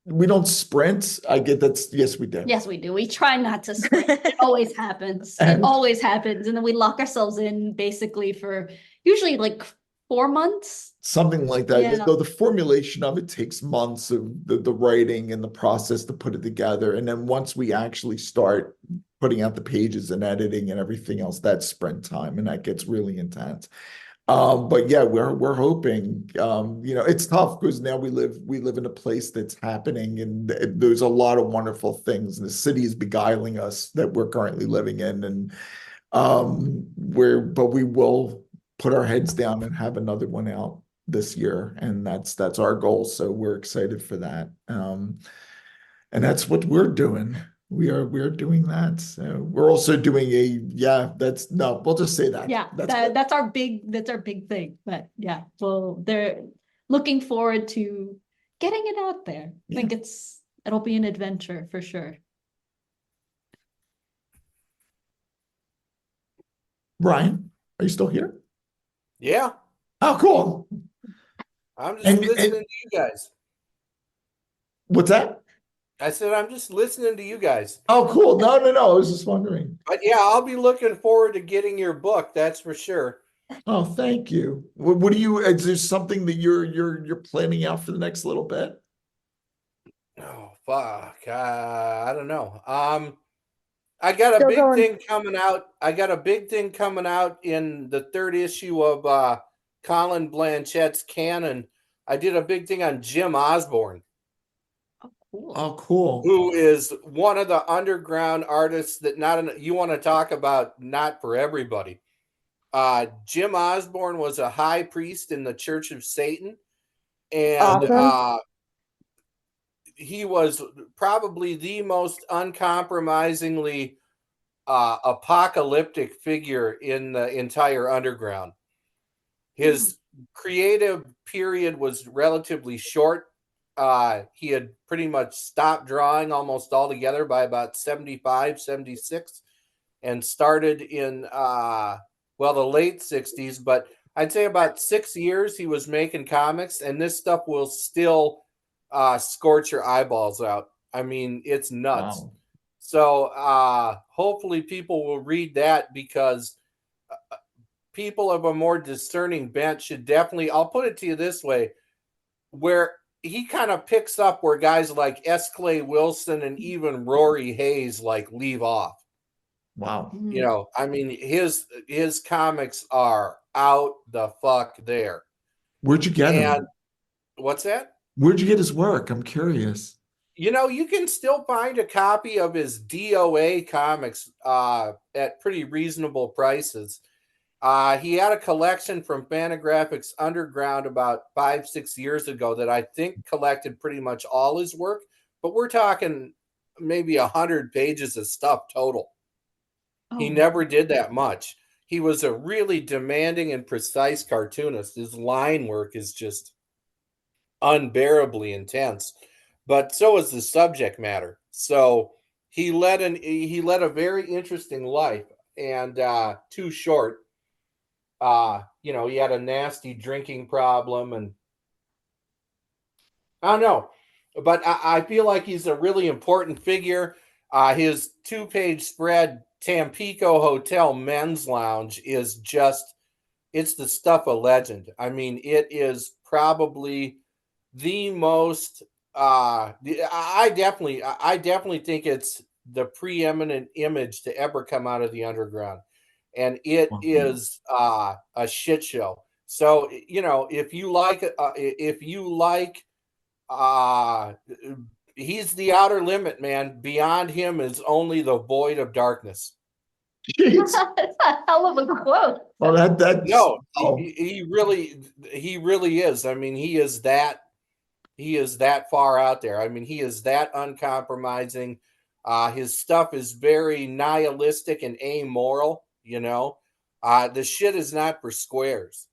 we don't sprint. I get that's yes, we do. Yes, we do. We try not to sprint. It always happens. It And always happens. And then we lock ourselves in basically for usually like 4 months. something like that. Yeah. Though the formulation of it takes months of the writing and the process to put it together. And then once we actually start putting out the pages and editing and everything else, that's sprint time, and that gets really intense. But yeah, we're hoping. It's tough because now we live in a place that's happening, and there's a lot of wonderful things. And the city is beguiling us that we're currently living in, and but we will put our heads down and have another one out this year, and that's our goal. So we're excited for that. And that's what we're doing. We're doing that. So we're also doing that's no, we'll just say that. Yeah, that's our big thing. But yeah, well, they're looking forward to getting it out there. I think it'll be an adventure for sure. Ryan, are you still here? Yeah, Oh, cool. I'm just And listening to you guys. what's that? I said I'm just listening to you guys. Oh, cool. No. I was just wondering. But yeah, I'll be looking forward to getting your book. That's for sure. Oh, thank you. What do you? Is there something that you're planning out for the next little bit? Oh fuck! I don't know. I got a Still big going. thing coming out. I got a big thing coming out in the third issue of Colin Blanchett's canon. I did a big thing on Jim Osborne, Oh, cool. Oh, cool. who is one of the underground artists that you want to talk about not for everybody. Jim Osborne was a high priest in the Church of Satan, and Awesome. he was probably the most uncompromisingly apocalyptic figure in the entire underground. His creative period was relatively short. He had pretty much stopped drawing almost altogether by about 75, 76, and started in the late 60s. But I'd say about 6 years he was making comics, and this stuff will still scorch your eyeballs out. I mean, it's nuts. Wow. So hopefully people will read that, because people of a more discerning bent should definitely, I'll put it to you this way, where he kind of picks up where guys like S. Clay Wilson and even Rory Hayes leave off. Wow. I mean, his comics are out the fuck there. Where'd you get him? What's that? Where'd you get his work? I'm curious. You can still find a copy of his DOA comics at pretty reasonable prices. He had a collection from Fantagraphics Underground about 5-6 years ago that I think collected pretty much all his work, but we're talking maybe 100 pages of stuff total. He never did that much. He was a really demanding and precise cartoonist. His line work is just unbearably intense, but so is the subject matter. So he led a very interesting life, and too short. He had a nasty drinking problem, and I don't know, but I feel like he's a really important figure. His 2-page spread, Tampico Hotel Men's Lounge, is it's the stuff of legend. I mean, it is probably the most, I definitely think it's the preeminent image to ever come out of the underground. And it is a shit show. So, if you like he's the outer limit, man. Beyond him is only the void of darkness. Jeez. That's a hell of a quote. Oh, that's No, oh, he really is. I mean, he is that far out there. I mean, he is that uncompromising. His stuff is very nihilistic and amoral, you know. The shit is not for squares.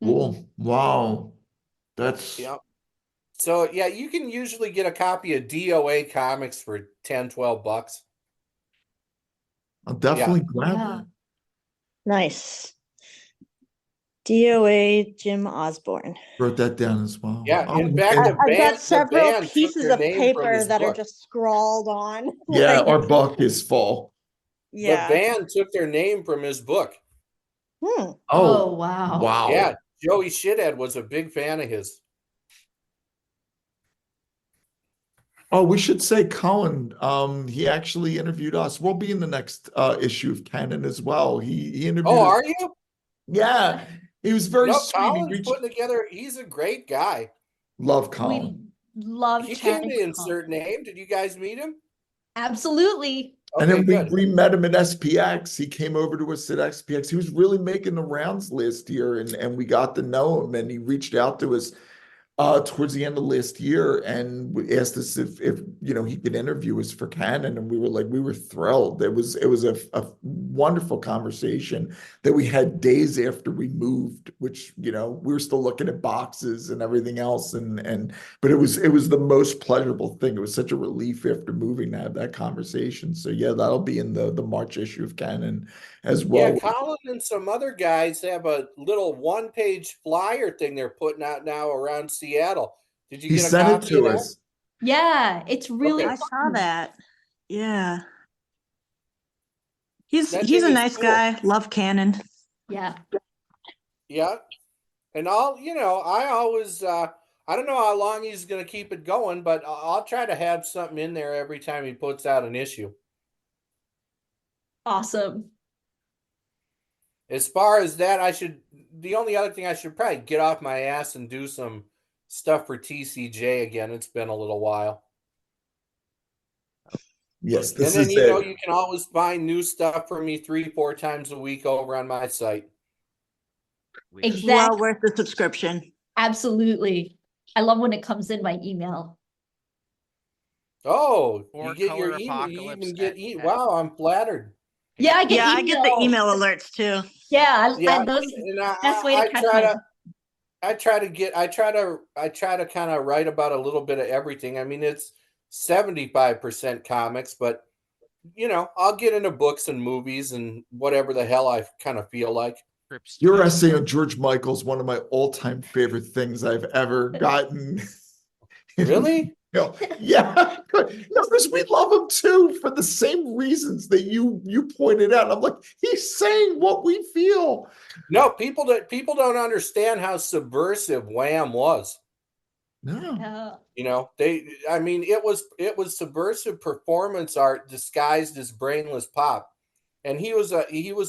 cool. Wow. That's Yeah. So yeah, you can usually get a copy of DOA comics for $10-12. I'll definitely grab Yeah. it. Nice. DOA Jim Osborne. Wrote that down as well. Yeah, Oh, in fact, and- I've got several band took pieces their of name from paper his that are book. just scrawled on. yeah, like, our book is full. yeah. The band took their name from his book. Hmm. Oh, wow. Wow. Yeah, Joey Shithead was a big fan of his. Oh, we should say Colin. He actually interviewed us. We'll be in the next issue of Canon as well. He interviewed Oh, us. are you? Yeah, he was very No, sweet. He Colin's reached. putting together. He's a great guy. Love We Colin. love He came chatting to with Insert Colin. Name. Did you guys meet him? Absolutely. And Okay, then good. we met him at SPX. He came over to us at SPX. He was really making the rounds last year, and we got to know him. And he reached out to us towards the end of last year and asked us if he could interview us for Canon, and we were thrilled. It was a wonderful conversation that we had days after we moved, which we were still looking at boxes and everything else, but it was the most pleasurable thing. It was such a relief after moving to have that conversation. So yeah, that'll be in the March issue of Canon as well. Yeah, Colin and some other guys have a little one-page flyer thing they're putting out now around Seattle. Did you He get a sent it copy of to that? us. Yeah, it's really I saw fun. that. Yeah. He's That a thing is nice cool. guy. Love Cannon. Yeah. Yeah. And I always I don't know how long he's going to keep it going, but I'll try to have something in there every time he puts out an issue. Awesome. As far as that, the only other thing I should probably get off my ass and do some stuff for TCJ again. It's been a little while. Yes, And this then, is you know, it. you can always find new stuff for me 3-4 times a week over on my site. We just- Exactly. Well worth the subscription. Absolutely. I love when it comes in my email. Oh, Or you get Color your email. You Apocalypse even get at- wow, I'm flattered. Yeah, I get Yeah, I get the email. email alerts too. Yeah, Yeah, those and best way to catch I try to kind of write about a little bit of everything. I mean, it's 75% comics, but I'll get into books and movies and whatever the hell I kind of feel like. Trips. Your essay on George Michael is one of my all-time favorite things I've ever gotten. Really? Yeah, because we love him too for the same reasons that you pointed out. I'm like, he's saying what we feel. No, people don't understand how subversive Wham was. No, It was subversive performance art disguised as brainless pop. And he was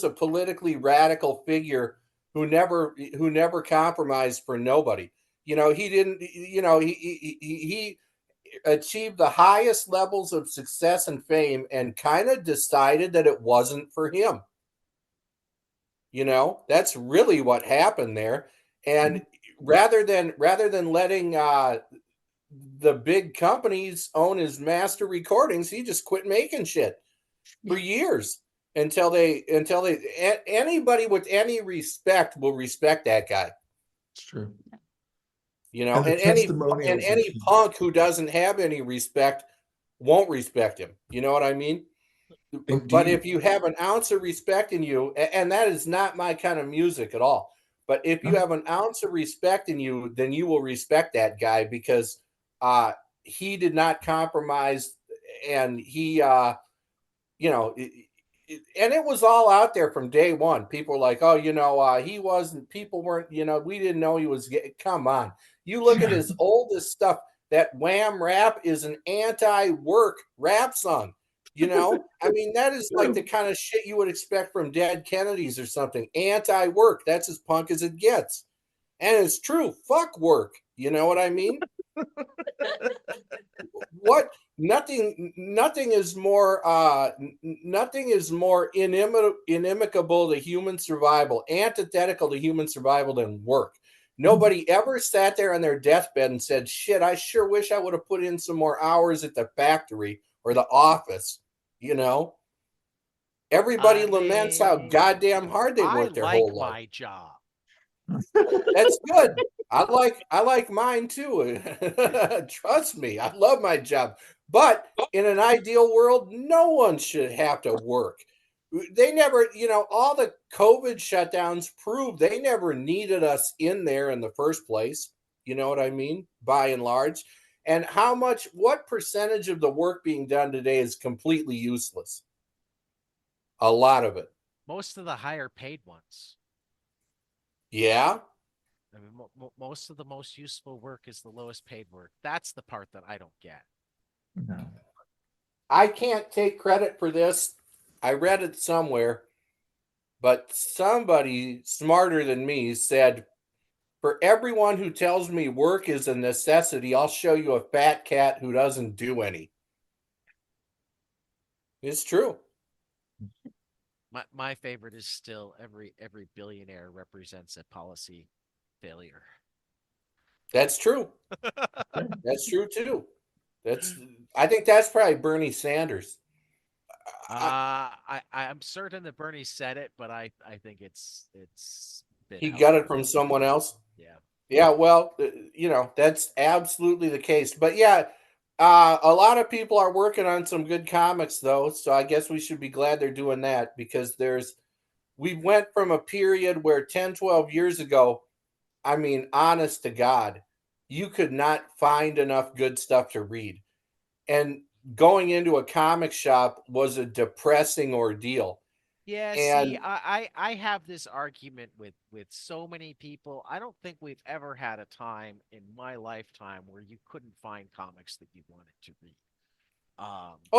a politically radical figure who never compromised for nobody. He achieved the highest levels of success and fame and kind of decided that it wasn't for him. That's really what happened there. And rather than letting the big companies own his master recordings, he just quit making shit for years until anybody with any respect will respect that guy. it's true. And the any testimonials are key. punk who doesn't have any respect won't respect him. You know what I mean? Indeed. But if you have an ounce of respect in you, and that is not my kind of music at all, but if you have an ounce of respect in you, then you will respect that guy because he did not compromise, and he, and it was all out there from day one. People were like, oh, he wasn't, people weren't, we didn't know he was, come on. You look at his oldest stuff, that Wham rap is an anti-work rap song. That is like the kind of shit you would expect from Dead Kennedys or something. Anti-work. That's as punk as it gets. And it's true. Fuck work. You know what I mean? What? Nothing is more inimical to human survival, antithetical to human survival than work. Nobody ever sat there on their deathbed and said, shit, I sure wish I would have put in some more hours at the factory or the office. You know, everybody laments how goddamn hard they I work their like whole life. my job. That's good. I like mine too. Trust me, I love my job. But in an ideal world, no one should have to work. They never, all the COVID shutdowns prove they never needed us in there in the first place. You know what I mean? By and large. And what percentage of the work being done today is completely useless? A lot of it. Most of the higher paid ones. Yeah. I mean, most of the most useful work is the lowest paid work. That's the part that I don't get. No. I can't take credit for this. I read it somewhere, but somebody smarter than me said, for everyone who tells me work is a necessity, I'll show you a fat cat who doesn't do any. It's true. My favorite is still every billionaire represents a policy failure. That's true. That's true too. I think that's probably Bernie Sanders. I'm certain that Bernie said it, but I think it's been He out got there. it from someone else. Yeah. Yeah, well, that's absolutely the case. But yeah, a lot of people are working on some good comics though, so I guess we should be glad they're doing that because we went from a period where 10, 12 years ago, I mean, honest to God, you could not find enough good stuff to read. And going into a comic shop was a depressing ordeal. Yeah, And see, I have this argument with so many people. I don't think we've ever had a time in my lifetime where you couldn't find comics that you wanted to read.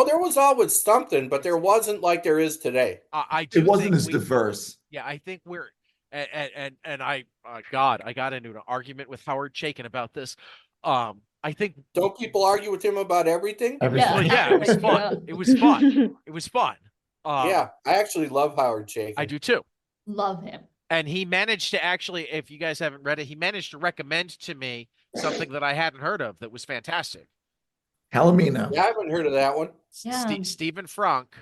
there was always something, but there wasn't like there is today. I do It wasn't think as diverse. yeah, I think we're and I God, I got into an argument with Howard Chaykin about this. I think Don't people argue with him about everything? Everything. well, yeah, it was everything, fun. yeah. It was fun. It was fun. Yeah, I actually love Howard Chaykin. I do too. Love him. And he managed to actually, if you guys haven't read it, he managed to recommend to me something that I hadn't heard of that was fantastic. Palomino. Yeah, I haven't heard of that one. Yeah. Stephen Frank.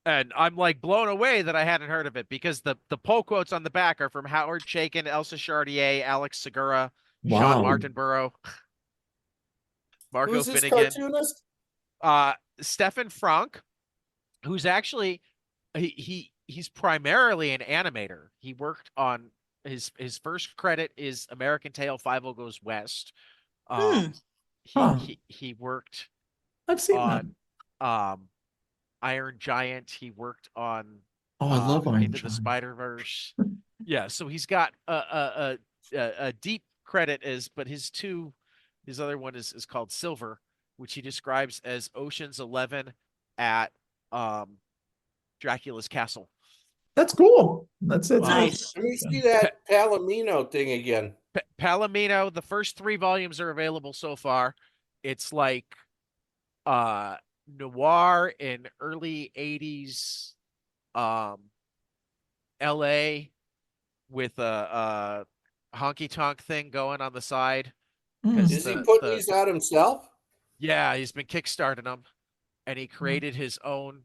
And I'm like blown away that I hadn't heard of it because the pull quotes on the back are from Howard Chaykin, Elsa Chartier, Alex Segura, Sean Wow. Martinborough, Marco Who's this Finnegan, cartoonist? Stephen Frank, who's actually he's primarily an animator. He worked on his first credit is American Tail 50 Goes West. He worked I've seen that. on Iron Giant. He worked on Oh, I love Iron Into the Giant. Spider-Verse. Yeah, so he's got a deep credit but his other one is called Silver, which he describes as Ocean's 11 at Dracula's castle. That's cool. That's Nice. Let me see that Palomino thing again. Palomino, the first 3 volumes are available so far. It's like noir in early 80s LA with a honky tonk thing going on the side. Is he putting these out himself? Yeah, he's been kickstarting them, and he created his own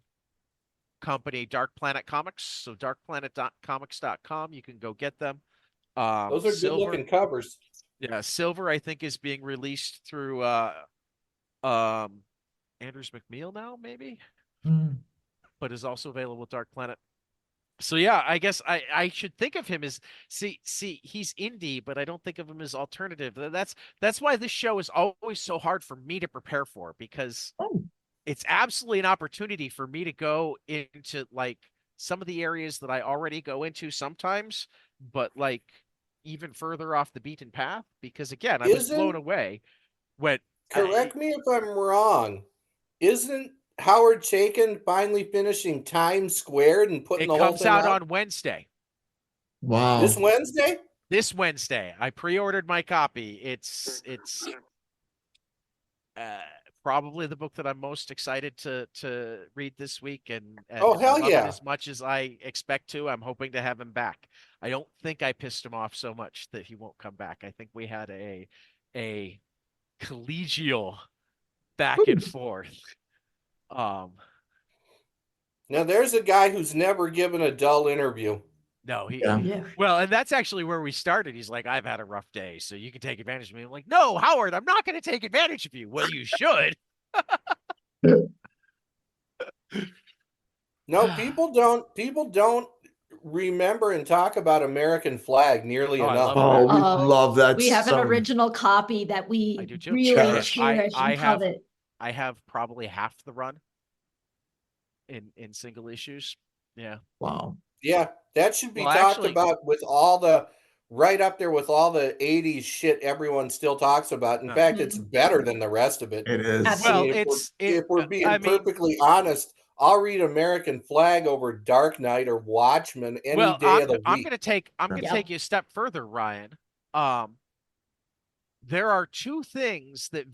company, Dark Planet Comics. So darkplanet.comics.com, you can go get them. Those are good looking covers. Yeah, Silver I think is being released through Andrews McMeel now, maybe, but is also available with Dark Planet. So yeah, I guess I should think of him as see he's indie, but I don't think of him as alternative. That's why this show is always so hard for me to prepare for, because it's absolutely an opportunity for me to go into like some of the areas that I already go into sometimes, but like even further off the beaten path, because again, I was blown away when correct me if I'm wrong. Isn't Howard Chaykin finally finishing Times Squared and putting the whole thing out? It comes out on Wednesday. Wow. This Wednesday? This Wednesday. I pre-ordered my copy. It's Probably the book that I'm most excited to read this week, and Oh, if I hell love yeah. it as much as I expect to, I'm hoping to have him back. I don't think I pissed him off so much that he won't come back. I think we had a collegial back and forth. Now, there's a guy who's never given a dull interview. No, he Yeah. Yeah. well, and that's actually where we started. He's like, I've had a rough day, so you can take advantage of me. I'm like, no, Howard, I'm not going to take advantage of you. Well, you should. No, people don't remember and talk about American flag nearly Oh, I enough. love Oh, we Oh, love that. We have an so original copy that I we do too. really Cherish. cherish I and have covet. I have probably half the run in single issues. Yeah. wow. Yeah, that should be Well, talked actually, about with all the right up there with all the 80s shit everyone still talks about. In Uh, fact, it's better than the rest of it. It is. I Absolutely. well, mean, if we're I being mean, perfectly honest, I'll read American Flag over Dark Knight or Watchmen any well, day of the I'm week. gonna take Yep. you a step further, Ryan. There are two things that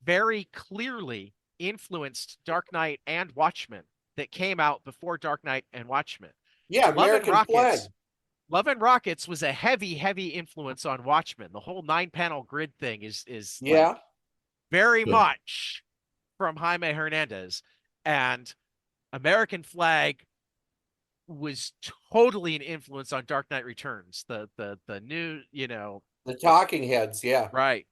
very clearly influenced Dark Knight and Watchmen that came out before Dark Knight and Watchmen. Yeah, Love and American Flag. Rockets. Love and Rockets was a heavy influence on Watchmen. The whole 9-panel grid thing is Yeah. like very Yeah. much from Jaime Hernandez, and American Flag was totally an influence on Dark Knight Returns. The new, The Talking Heads, yeah. right.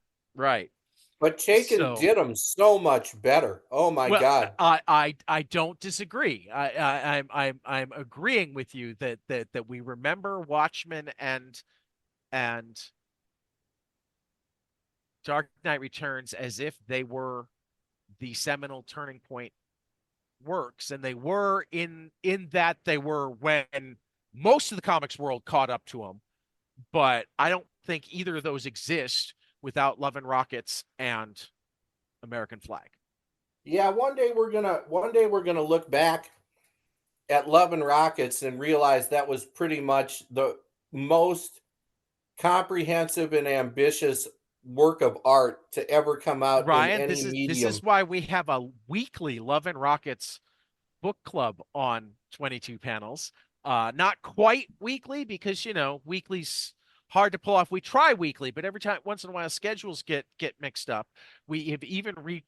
But Chaykin So, did them so much better. Oh my well, God. I don't disagree. I'm agreeing with you that we remember Watchmen and Dark Knight Returns as if they were the seminal turning point works, and they were in that they were when most of the comics world caught up to them. But I don't think either of those exist without Love and Rockets and American Flag. Yeah, one day we're gonna look back at Love and Rockets and realize that was pretty much the most comprehensive and ambitious work of art to ever come out in Ryan, any this medium. is why we have a weekly Love and Rockets book club on 22 panels. Not quite weekly because weekly's hard to pull off. We try weekly, but every time once in a while schedules get mixed up. We have even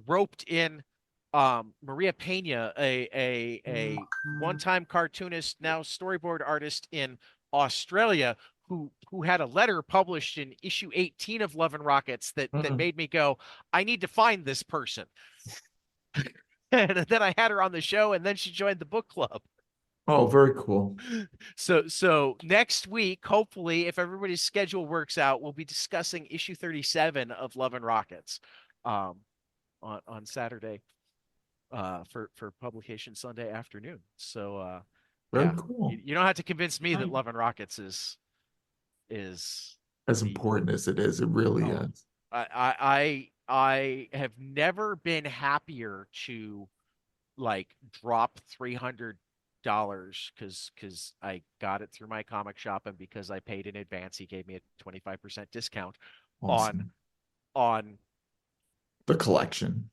roped in Maria Pena, a one-time cartoonist, now storyboard artist in Australia, who had a letter published in issue 18 of Love and Rockets that made me go, I need to find this person. And then I had her on the show, and then she joined the book club. Oh, very cool. So next week, hopefully, if everybody's schedule works out, we'll be discussing issue 37 of Love and Rockets on Saturday for publication Sunday afternoon. So Very yeah, cool. you don't have to convince me that Love and Rockets is As important as it is, it really Oh. is. I have never been happier to like drop $300 because I got it through my comic shop, and because I paid in advance, he gave me a 25% discount Awesome. on The collection.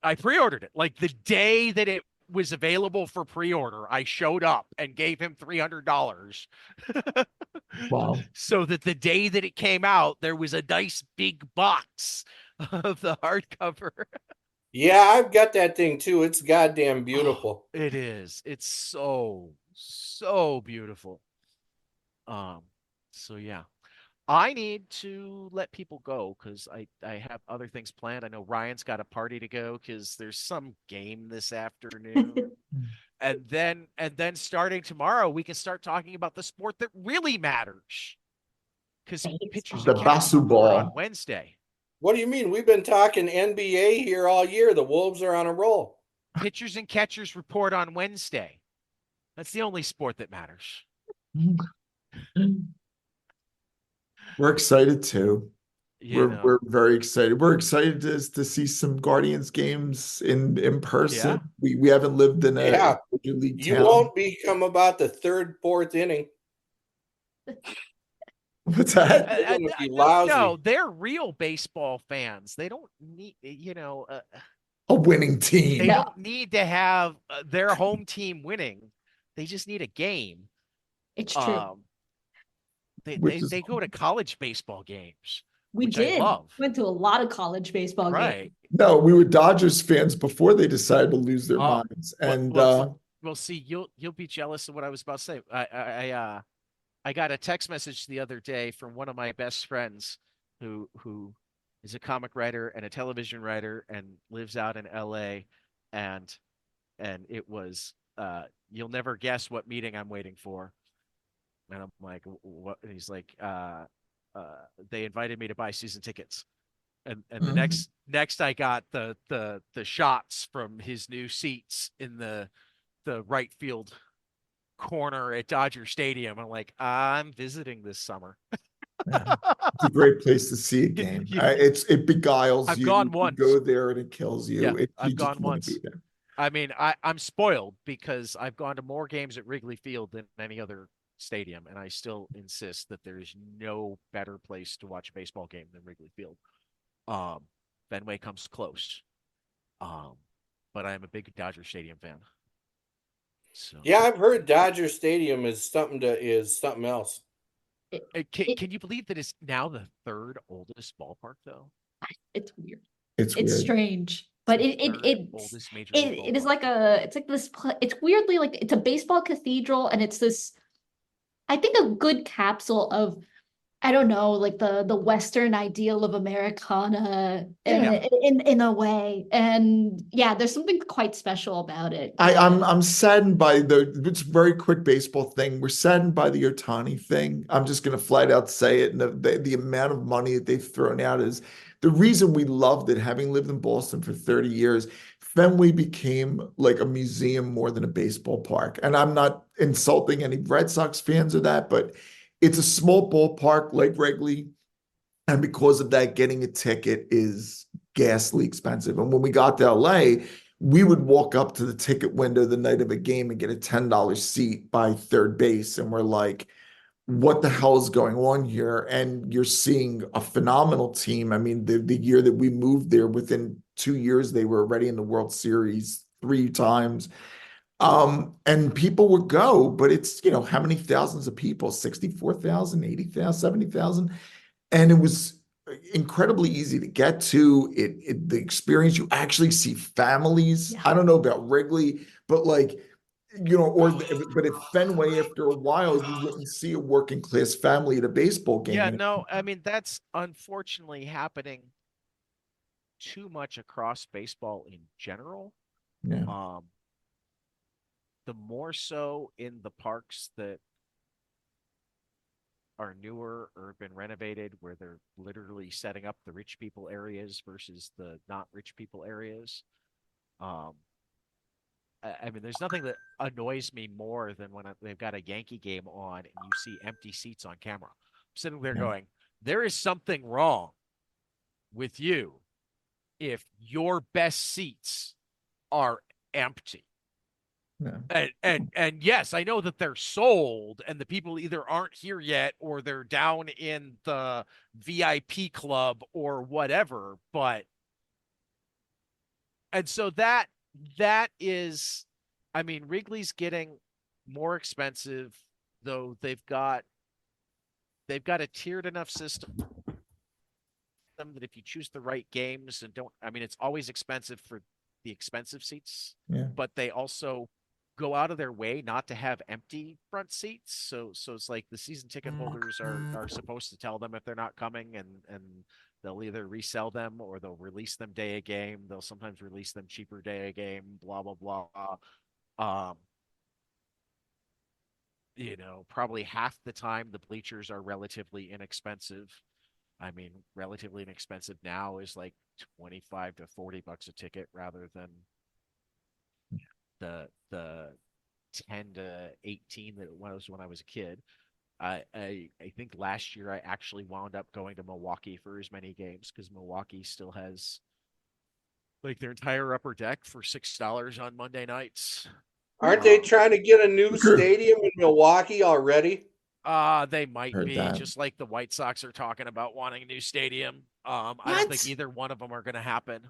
I pre-ordered it. Like the day that it was available for pre-order, I showed up and gave him $300. Wow. So that the day that it came out, there was a nice big box of the hardcover. Yeah, I've got that thing too. It's goddamn beautiful. It is. It's so beautiful. So yeah. I need to let people go because I have other things planned. I know Ryan's got a party to go because there's some game this afternoon. and then starting tomorrow, we can start talking about the sport that really matters. Because pitchers The and catchers Basu report on ball. Wednesday. What do you mean? We've been talking NBA here all year. The Wolves are on a roll. Pitchers and catchers report on Wednesday. That's the only sport that matters. We're excited too. You We're know. we're very excited. We're excited to see some Guardians games in person. We haven't lived in a Yeah. Major League You town. won't become about the third, fourth inning. What's that? They're gonna be lousy. No, they're real baseball fans. They don't need, A winning team. they No. don't need to have their home team winning. They just need a game. It's true. They go to college baseball games, We which I did. love. Went to a lot of college baseball games. Right. No, we were Dodgers fans before they decided to lose their Oh, minds. well- And Well, see, you'll be jealous of what I was about to say. I got a text message the other day from one of my best friends who is a comic writer and a television writer and lives out in LA, and it was you'll never guess what meeting I'm waiting for. And I'm like, what? And he's like, they invited me to buy season tickets. And the next I got the shots from his new seats in the right field corner at Dodger Stadium. I'm like, I'm visiting this summer. it's a great place to see a game. Yeah. It beguiles I've you. gone You once. go there and it kills you. Yeah, You I've just gone wanna once. be there. I mean, I'm spoiled because I've gone to more games at Wrigley Field than any other stadium, and I still insist that there is no better place to watch a baseball game than Wrigley Field. Fenway comes close. But I am a big Dodger Stadium fan. So Yeah, I've heard Dodger Stadium is something else. can you believe that it's now the third oldest ballpark though? It's weird. It's It's weird. strange, but The it third it oldest major league it is ballpark. like it's like this. It's weirdly like it's a baseball cathedral, and it's this. I think a good capsule of, I don't know, like the Western ideal of Americana in a way. And yeah, there's something quite special about it. I'm saddened by it's a very quick baseball thing. We're saddened by the Ohtani thing. I'm just gonna flat out say it. And the amount of money that they've thrown out is the reason we loved it, having lived in Boston for 30 years. Fenway became like a museum more than a baseball park. And I'm not insulting any Red Sox fans or that, but it's a small ballpark like Wrigley. And because of that, getting a ticket is ghastly expensive. And when we got to LA, we would walk up to the ticket window the night of a game and get a $10 seat by third base. And we're like, what the hell is going on here? And you're seeing a phenomenal team. I mean, the year that we moved there, within 2 years, they were already in the World Series 3 times. And people would go, but it's, how many thousands of people? 64,000, 80,000, 70,000. And it was incredibly easy to get to. The experience, you actually see families. Yeah. I don't know about Wrigley, but but at Fenway, after a while, you wouldn't see a working class family at a baseball game. Yeah, no, I mean that's unfortunately happening too much across baseball in general. Yeah. The more so in the parks that are newer or have been renovated, where they're literally setting up the rich people areas versus the not rich people areas. I mean, there's nothing that annoys me more than when they've got a Yankee game on and you see empty seats on camera. I'm sitting there going, there is something wrong with you if your best seats are empty. Yeah. And yes, I know that they're sold and the people either aren't here yet or they're down in the VIP club or whatever, and so that is, I mean, Wrigley's getting more expensive, though they've got a tiered enough system that if you choose the right games and it's always expensive for the expensive seats, but they also go out of their way not to have empty front seats. So it's like the season ticket holders are supposed to tell them if they're not coming, and they'll either resell them or they'll release them day a game. They'll sometimes release them cheaper day a game, blah, blah, blah. Probably half the time the bleachers are relatively inexpensive. I mean, relatively inexpensive now is like 25 to 40 bucks a ticket rather than the 10 to 18 that it was when I was a kid. I think last year I actually wound up going to Milwaukee for as many games because Milwaukee still has like their entire upper deck for $6 on Monday nights. Aren't they trying to get a new stadium in Milwaukee already? They might Heard be, that. just like the White Sox are talking about wanting a new stadium. I don't think What? either one of them are going to happen.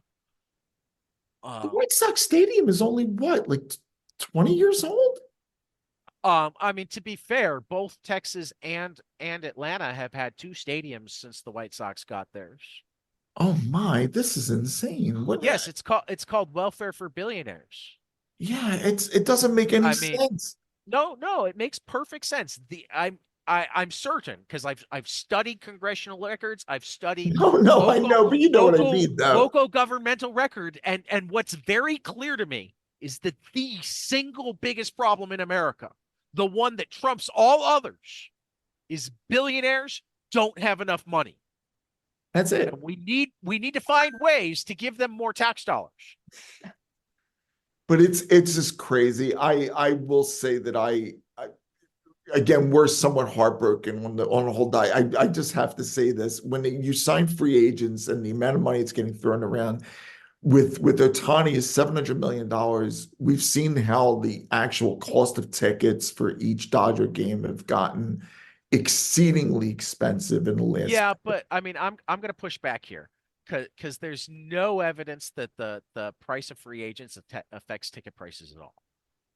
The White Sox Stadium is only what, like 20 years old? I mean, to be fair, both Texas and Atlanta have had two stadiums since the White Sox got theirs. Oh my, this is insane. What? Yes, it's called welfare for billionaires. Yeah, it doesn't make any I mean, sense. no, it makes perfect sense. I'm certain because I've studied congressional records. I've studied No, I know, but you know what I mean, though. local governmental record, and what's very clear to me is that the single biggest problem in America, the one that trumps all others, is billionaires don't have enough money. That's it. And we need to find ways to give them more tax dollars. But it's just crazy. I will say that I again, we're somewhat heartbroken on the whole die. I just have to say this: when you sign free agents and the amount of money it's getting thrown around, with Ohtani is $700 million. We've seen how the actual cost of tickets for each Dodger game have gotten exceedingly expensive in the last. Yeah, but I mean, I'm going to push back here because there's no evidence that the price of free agents affects ticket prices at all.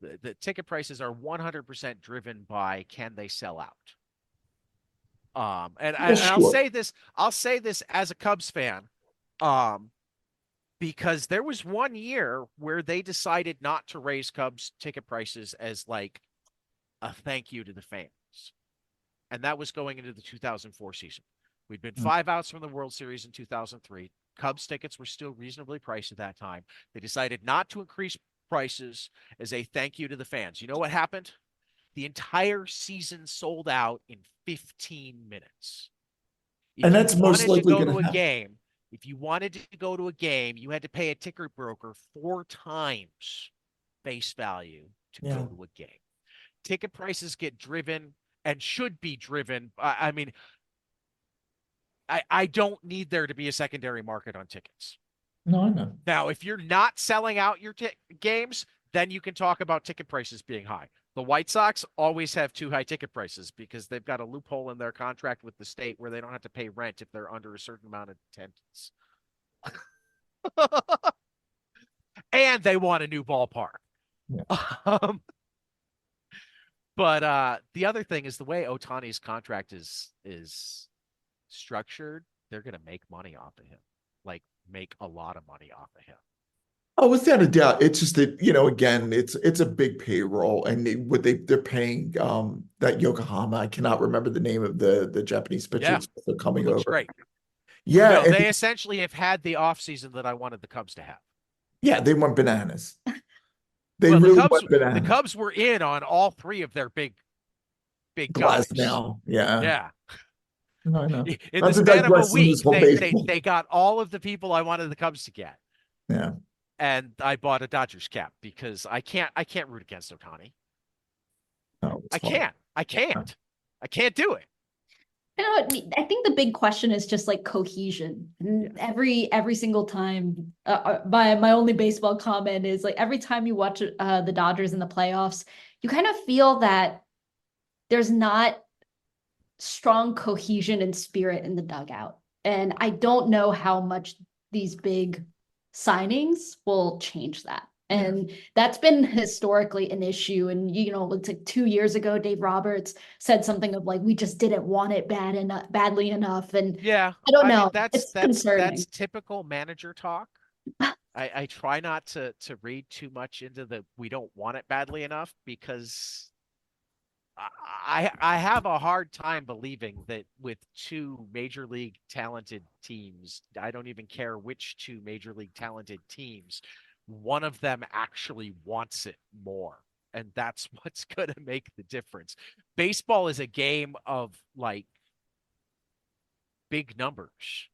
The ticket prices are 100% driven by can they sell out. And I'll Sure. say this as a Cubs fan, because there was one year where they decided not to raise Cubs ticket prices as like a thank you to the fans. And that was going into the 2004 season. We'd been 5 outs from the World Series in 2003. Cubs tickets were still reasonably priced at that time. They decided not to increase prices as a thank you to the fans. You know what happened? The entire season sold out in 15 minutes. And that's most likely go going to a to happen. game, if you wanted to go to a game, you had to pay a ticket broker 4 times face value to go to a game. Ticket prices get driven and should be driven. I mean, I don't need there to be a secondary market on tickets. No, I know. Now, if you're not selling out your games, then you can talk about ticket prices being high. The White Sox always have too high ticket prices because they've got a loophole in their contract with the state where they don't have to pay rent if they're under a certain amount of attendance. And they want a new ballpark. Yeah. But the other thing is the way Ohtani's contract is structured, they're going to make money off of him, like make a lot of money off of him. Oh, without a doubt. It's just that, again, it's a big payroll, and they're paying that Yokohama. I cannot remember the name of the Japanese pitchers that are coming Looks over. great. Yeah, No, and they essentially have had the offseason that I wanted the Cubs to have. yeah, they went bananas. They Well, really went bananas. the Cubs were in on all 3 of their big Glass guys. now, yeah. Yeah. No, I know. In Not the to span of a digress from week, this whole baseball. they got all of the people I wanted the Cubs to get. Yeah. And I bought a Dodgers cap because I can't root against Ohtani. No, I can't do it. I think the big question is just like cohesion. And every single time, my only baseball comment is like every time you watch the Dodgers in the playoffs, you kind of feel that there's not strong cohesion and spirit in the dugout. And I don't know how much these big signings will change that. And that's been historically an issue. And, it's like 2 years ago, Dave Roberts said something of like, we just didn't want it badly enough. And yeah, I don't know. Mean, that's concerning. That's typical manager talk. I try not to read too much into the we don't want it badly enough because I have a hard time believing that with 2 major league talented teams, I don't even care which 2 major league talented teams, one of them actually wants it more. And that's what's going to make the difference. Baseball is a game of like big numbers.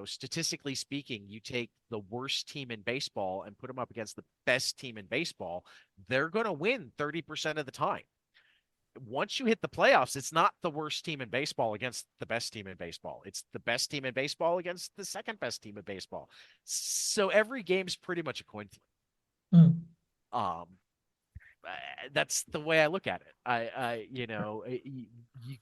Statistically speaking, you take the worst team in baseball and put them up against the best team in baseball, they're going to win 30% of the time. Once you hit the playoffs, it's not the worst team in baseball against the best team in baseball. It's the best team in baseball against the second best team in baseball. So every game's pretty much a coin flip. that's the way I look at it. You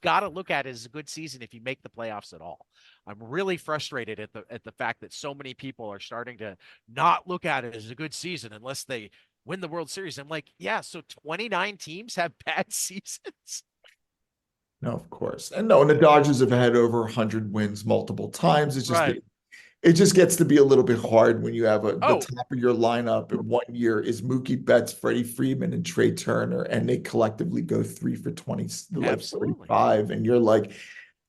got to look at it as a good season if you make the playoffs at all. I'm really frustrated at the fact that so many people are starting to not look at it as a good season unless they win the World Series. I'm like, yeah, so 29 teams have bad seasons. No, of course. And no, and the Dodgers have had over 100 wins multiple times. Right. It just gets to be a little bit hard when you have the Oh. top of your lineup in 1 year is Mookie Betts, Freddie Freeman, and Trey Turner, and they collectively go 3 for 20, like Absolutely. 45, and you're like,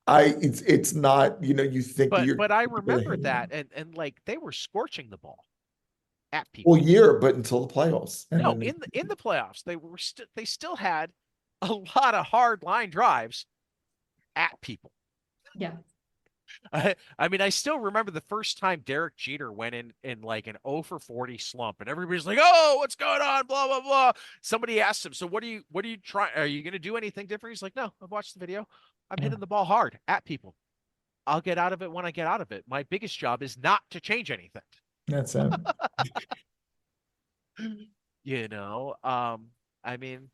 it's not, you think that you're But I gonna remember hit that, them and like they were scorching the ball at people. all year, but until the playoffs. And No, then in the playoffs, they still had a lot of hard line drives at people. Yeah. I mean, I still remember the first time Derek Jeter went in like an 0 for 40 slump, and everybody's like, "Oh, what's going on?" Blah blah blah. Somebody asked him, "So what are you trying? Are you going to do anything different?" He's like, "No, I've watched the video. I'm Yeah. hitting the ball hard at people. I'll get out of it when I get out of it. My biggest job is not to change anything." that's it. I mean,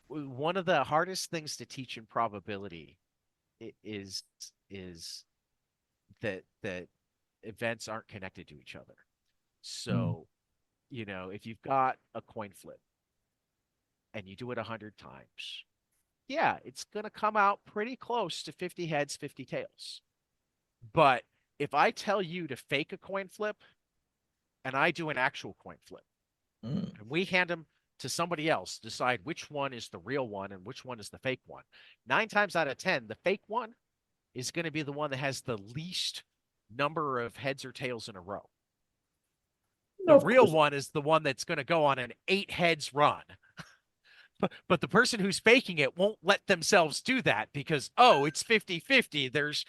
one of the hardest things to teach in probability is that events aren't connected to each other. So, if you've got a coin flip and you do it 100 times, yeah, it's going to come out pretty close to 50 heads, 50 tails. But if I tell you to fake a coin flip and I do an actual coin flip and we hand them to somebody else, decide which one is the real one and which one is the fake one, 9 times out of 10, the fake one is going to be the one that has the least number of heads or tails in a row. The real one is the one that's going to go on an 8 heads run. But the person who's faking it won't let themselves do that because, oh, it's 50-50.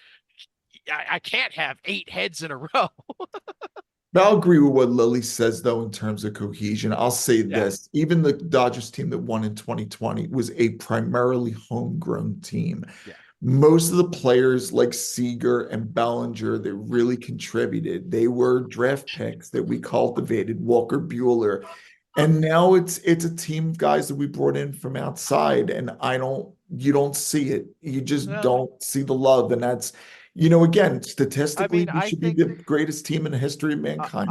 I can't have 8 heads in a row. But I'll agree with what Lily says, though, in terms of cohesion. I'll say this. Even the Dodgers team that won in 2020 was a primarily homegrown team. Yeah. Most of the players like Seager and Bellinger that really contributed, they were draft picks that we cultivated, Walker Buehler. And now it's a team of guys that we brought in from outside, and you don't see it. You just don't see the love. And that's, again, statistically, we should be the greatest team in the history of mankind.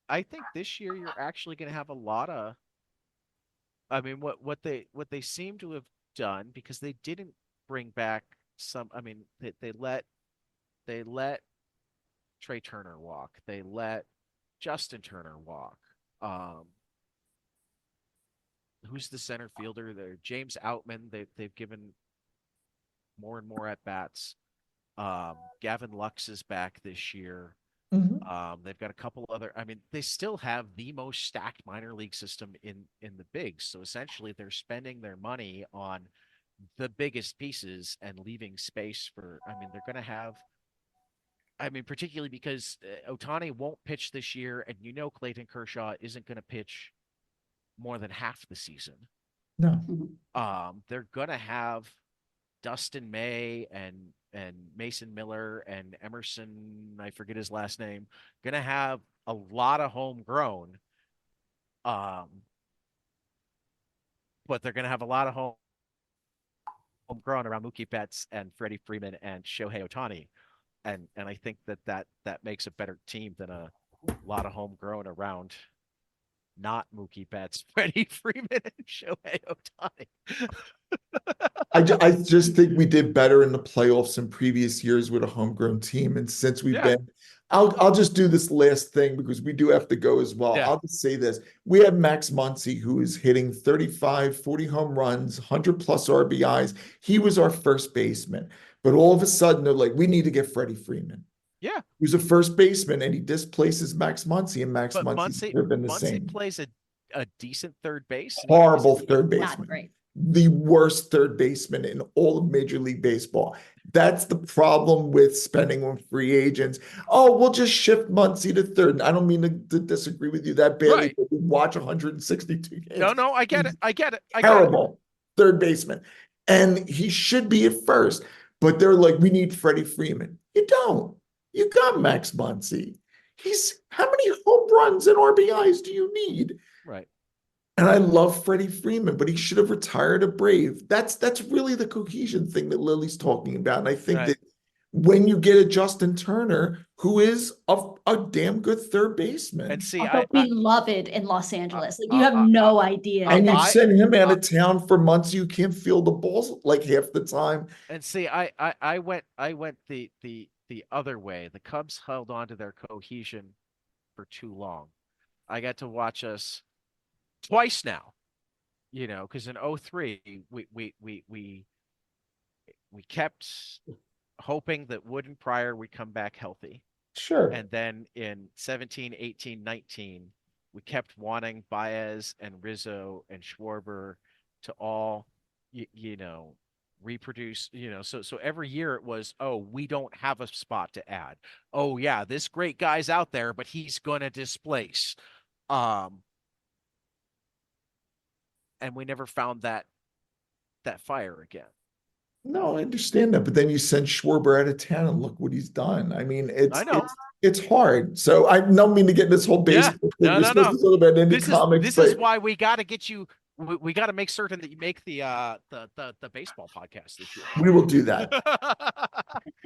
I think this year you're actually going to have a lot of, I mean, what they seem to have done, because they didn't bring back they let Trey Turner walk. They let Justin Turner walk. Who's the center fielder there? James Outman. They've given more and more at bats. Gavin Lux is back this year. They've got a couple other. I mean, they still have the most stacked minor league system in the bigs. So essentially, they're spending their money on the biggest pieces and leaving space for. I mean, they're going to have. I mean, particularly because Ohtani won't pitch this year, and Clayton Kershaw isn't going to pitch more than half the season. No. They're going to have Dustin May and Mason Miller and Emerson, I forget his last name, going to have a lot of homegrown. But they're going to have a lot of homegrown around Mookie Betts and Freddie Freeman and Shohei Ohtani. And I think that makes a better team than a lot of homegrown around not Mookie Betts, Freddie Freeman, and Shohei Ohtani. I just think we did better in the playoffs in previous years with a homegrown team. And since we've been, I'll just do this last thing because we do have to go as well. I'll just say this. We have Max Muncy, who is hitting 35, 40 home runs, 100 plus RBIs. He was our first baseman. But all of a sudden, they're like, we need to get Freddie Freeman. Yeah. He was a first baseman, and he displaces Max Muncy, and Max Muncy's never been the same. Muncy plays a decent third base. Horrible third baseman. Not great. The worst third baseman in all of Major League Baseball. That's the problem with spending on free agents. Oh, we'll just shift Muncy to third. And I don't mean to disagree with you that badly. Right. But we watch 162 games. No, I get it. Terrible third baseman. And he should be at first. But they're like, we need Freddie Freeman. You don't. You got Max Muncy. How many home runs and RBIs do you need? Right. And I love Freddie Freeman, but he should have retired a Brave. That's really the cohesion thing that Lily's talking about. And I think Right. that when you get a Justin Turner, who is a damn good third baseman, And see, Although beloved in Los Angeles. Like you have uh, no idea. and you I- send him out of town for months, you can't feel the balls like half the time. and see, I went the other way. The Cubs held on to their cohesion for too long. I got to watch us twice now, because in 03 we kept hoping that Wood and Pryor would come back healthy. Sure. And then in 17, 18, 19, we kept wanting Baez and Rizzo and Schwarber to all, reproduce, so every year it was, oh, we don't have a spot to add. Oh yeah, this great guy's out there, but he's going to displace. And we never found that fire again. No, I understand that, but then you send Schwarber out of town and look what he's done. I mean, I know. it's hard. So I don't mean to get this whole Yeah. baseball thing. No, We're no, supposed no. to talk about Indy This Comics, is why we got to get you. We got to make certain that you make the baseball podcast this year. we will do that.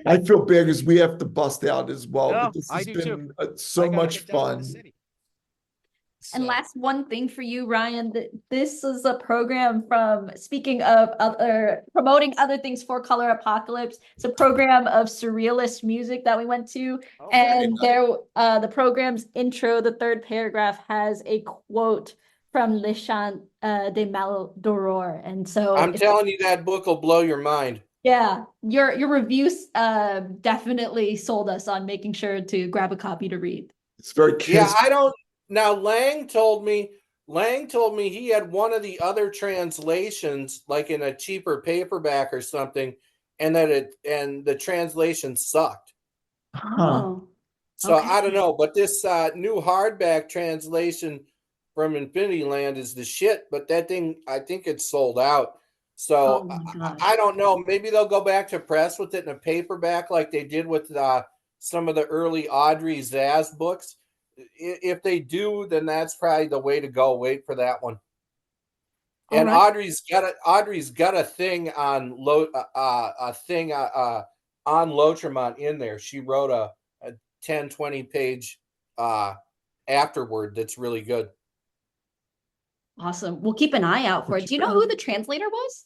I feel bad because we have to bust out as well, No, but this I has do been too. so I gotta much get down to the fun. city. And So, last one thing for you, Ryan, this is a program from, speaking of other, promoting other things for Color Apocalypse. It's a program of surrealist music that we went to. oh, And there, the program's intro, the third paragraph has a quote from Le Chant de Maldoror. And so I'm telling you, that book will blow your mind. yeah, your reviews definitely sold us on making sure to grab a copy to read. It's very Yeah, kiss. I don't. Now, Lang told me he had one of the other translations, like in a cheaper paperback or something, and and the translation sucked. Oh, So okay. I don't know, but this new hardback translation from Infinity Land is the shit. But that thing, I think it's sold out. So Oh my gosh. I don't know. Maybe they'll go back to press with it in a paperback, like they did with some of the early Audrey Zaz books. If they do, then that's probably the way to go. Wait for that one. All And right. Audrey's got a thing on on Lotremont in there. She wrote a 10, 20 page afterword that's really good. Awesome. We'll keep an eye out for it. Do you know who the translator was?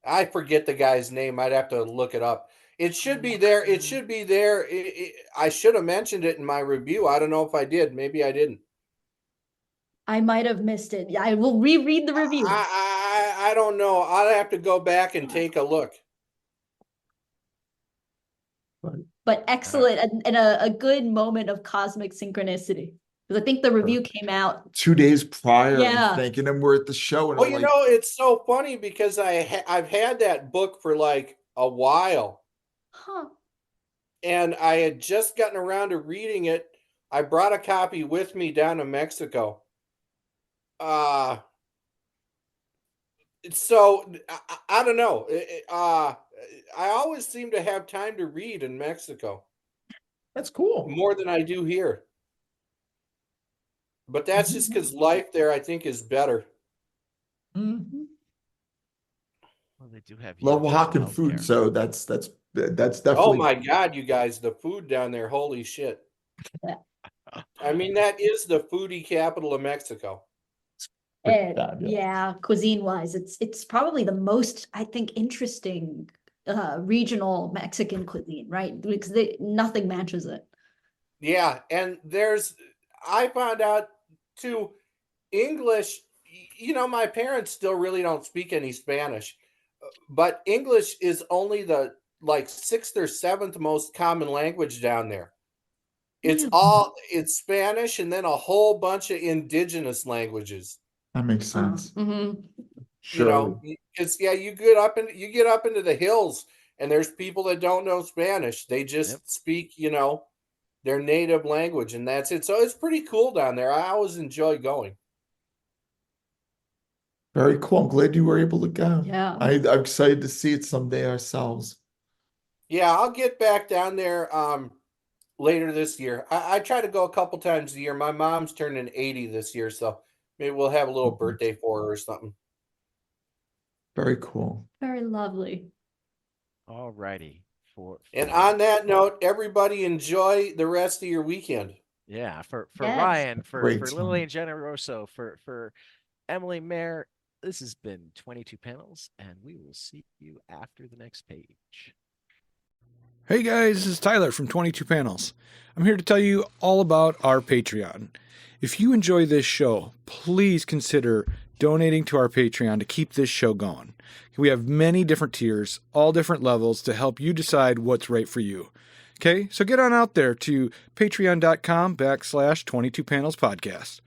I forget the guy's name. I'd have to look it up. It should be there. It should be there. I should have mentioned it in my review. I don't know if I did. Maybe I didn't. I might have missed it. I will reread the review. I don't know. I'll have to go back and take a look. But excellent and a good moment of cosmic synchronicity. Because I think the review came out 2 days prior, Yeah. I'm thinking, and we're at the show, and Well, I'm you like, know, it's so funny because I've had that book for like a while, huh. and I had just gotten around to reading it. I brought a copy with me down to Mexico. So I don't know. I always seem to have time to read in Mexico that's cool. more than I do here. But that's just because life there, I think, is better. Mhm. well, they do have Love universal Oaxacan food, healthcare. so that's definitely. Oh my God, you guys, the food down there, holy shit. I mean, that is the foodie capital of Mexico. And Fabulous. yeah, cuisine wise, it's probably the most, I think, interesting regional Mexican cuisine, right? Because nothing matches it. Yeah, and I found out too, English, my parents still really don't speak any Spanish, but English is only the like 6th or 7th most common language down there. It's Spanish and then a whole bunch of indigenous languages. That makes sense. Sure. Because you get up into the hills and there's people that don't know Spanish. They just speak, their native language, and that's it. So it's pretty cool down there. I always enjoy going. Very cool. I'm glad you were able to go. Yeah. I'm excited to see it someday ourselves. Yeah, I'll get back down there later this year. I try to go a couple times a year. My mom's turning 80 this year, so Maybe we'll have a little birthday for her or something. Very cool. Very lovely. All righty. And on that note, everybody enjoy the rest of your weekend. Yeah, for Yes. Ryan, for Great Lily time. and Generoso, for Emily Mayer, this has been 22 Panels, and we will see you after the next page. Hey guys, this is Tyler from 22 Panels. I'm here to tell you all about our Patreon. If you enjoy this show, please consider donating to our Patreon to keep this show going. We have many different tiers, all different levels to help you decide what's right for you. Okay, so get on out there to patreon.com/22 Panels Podcast.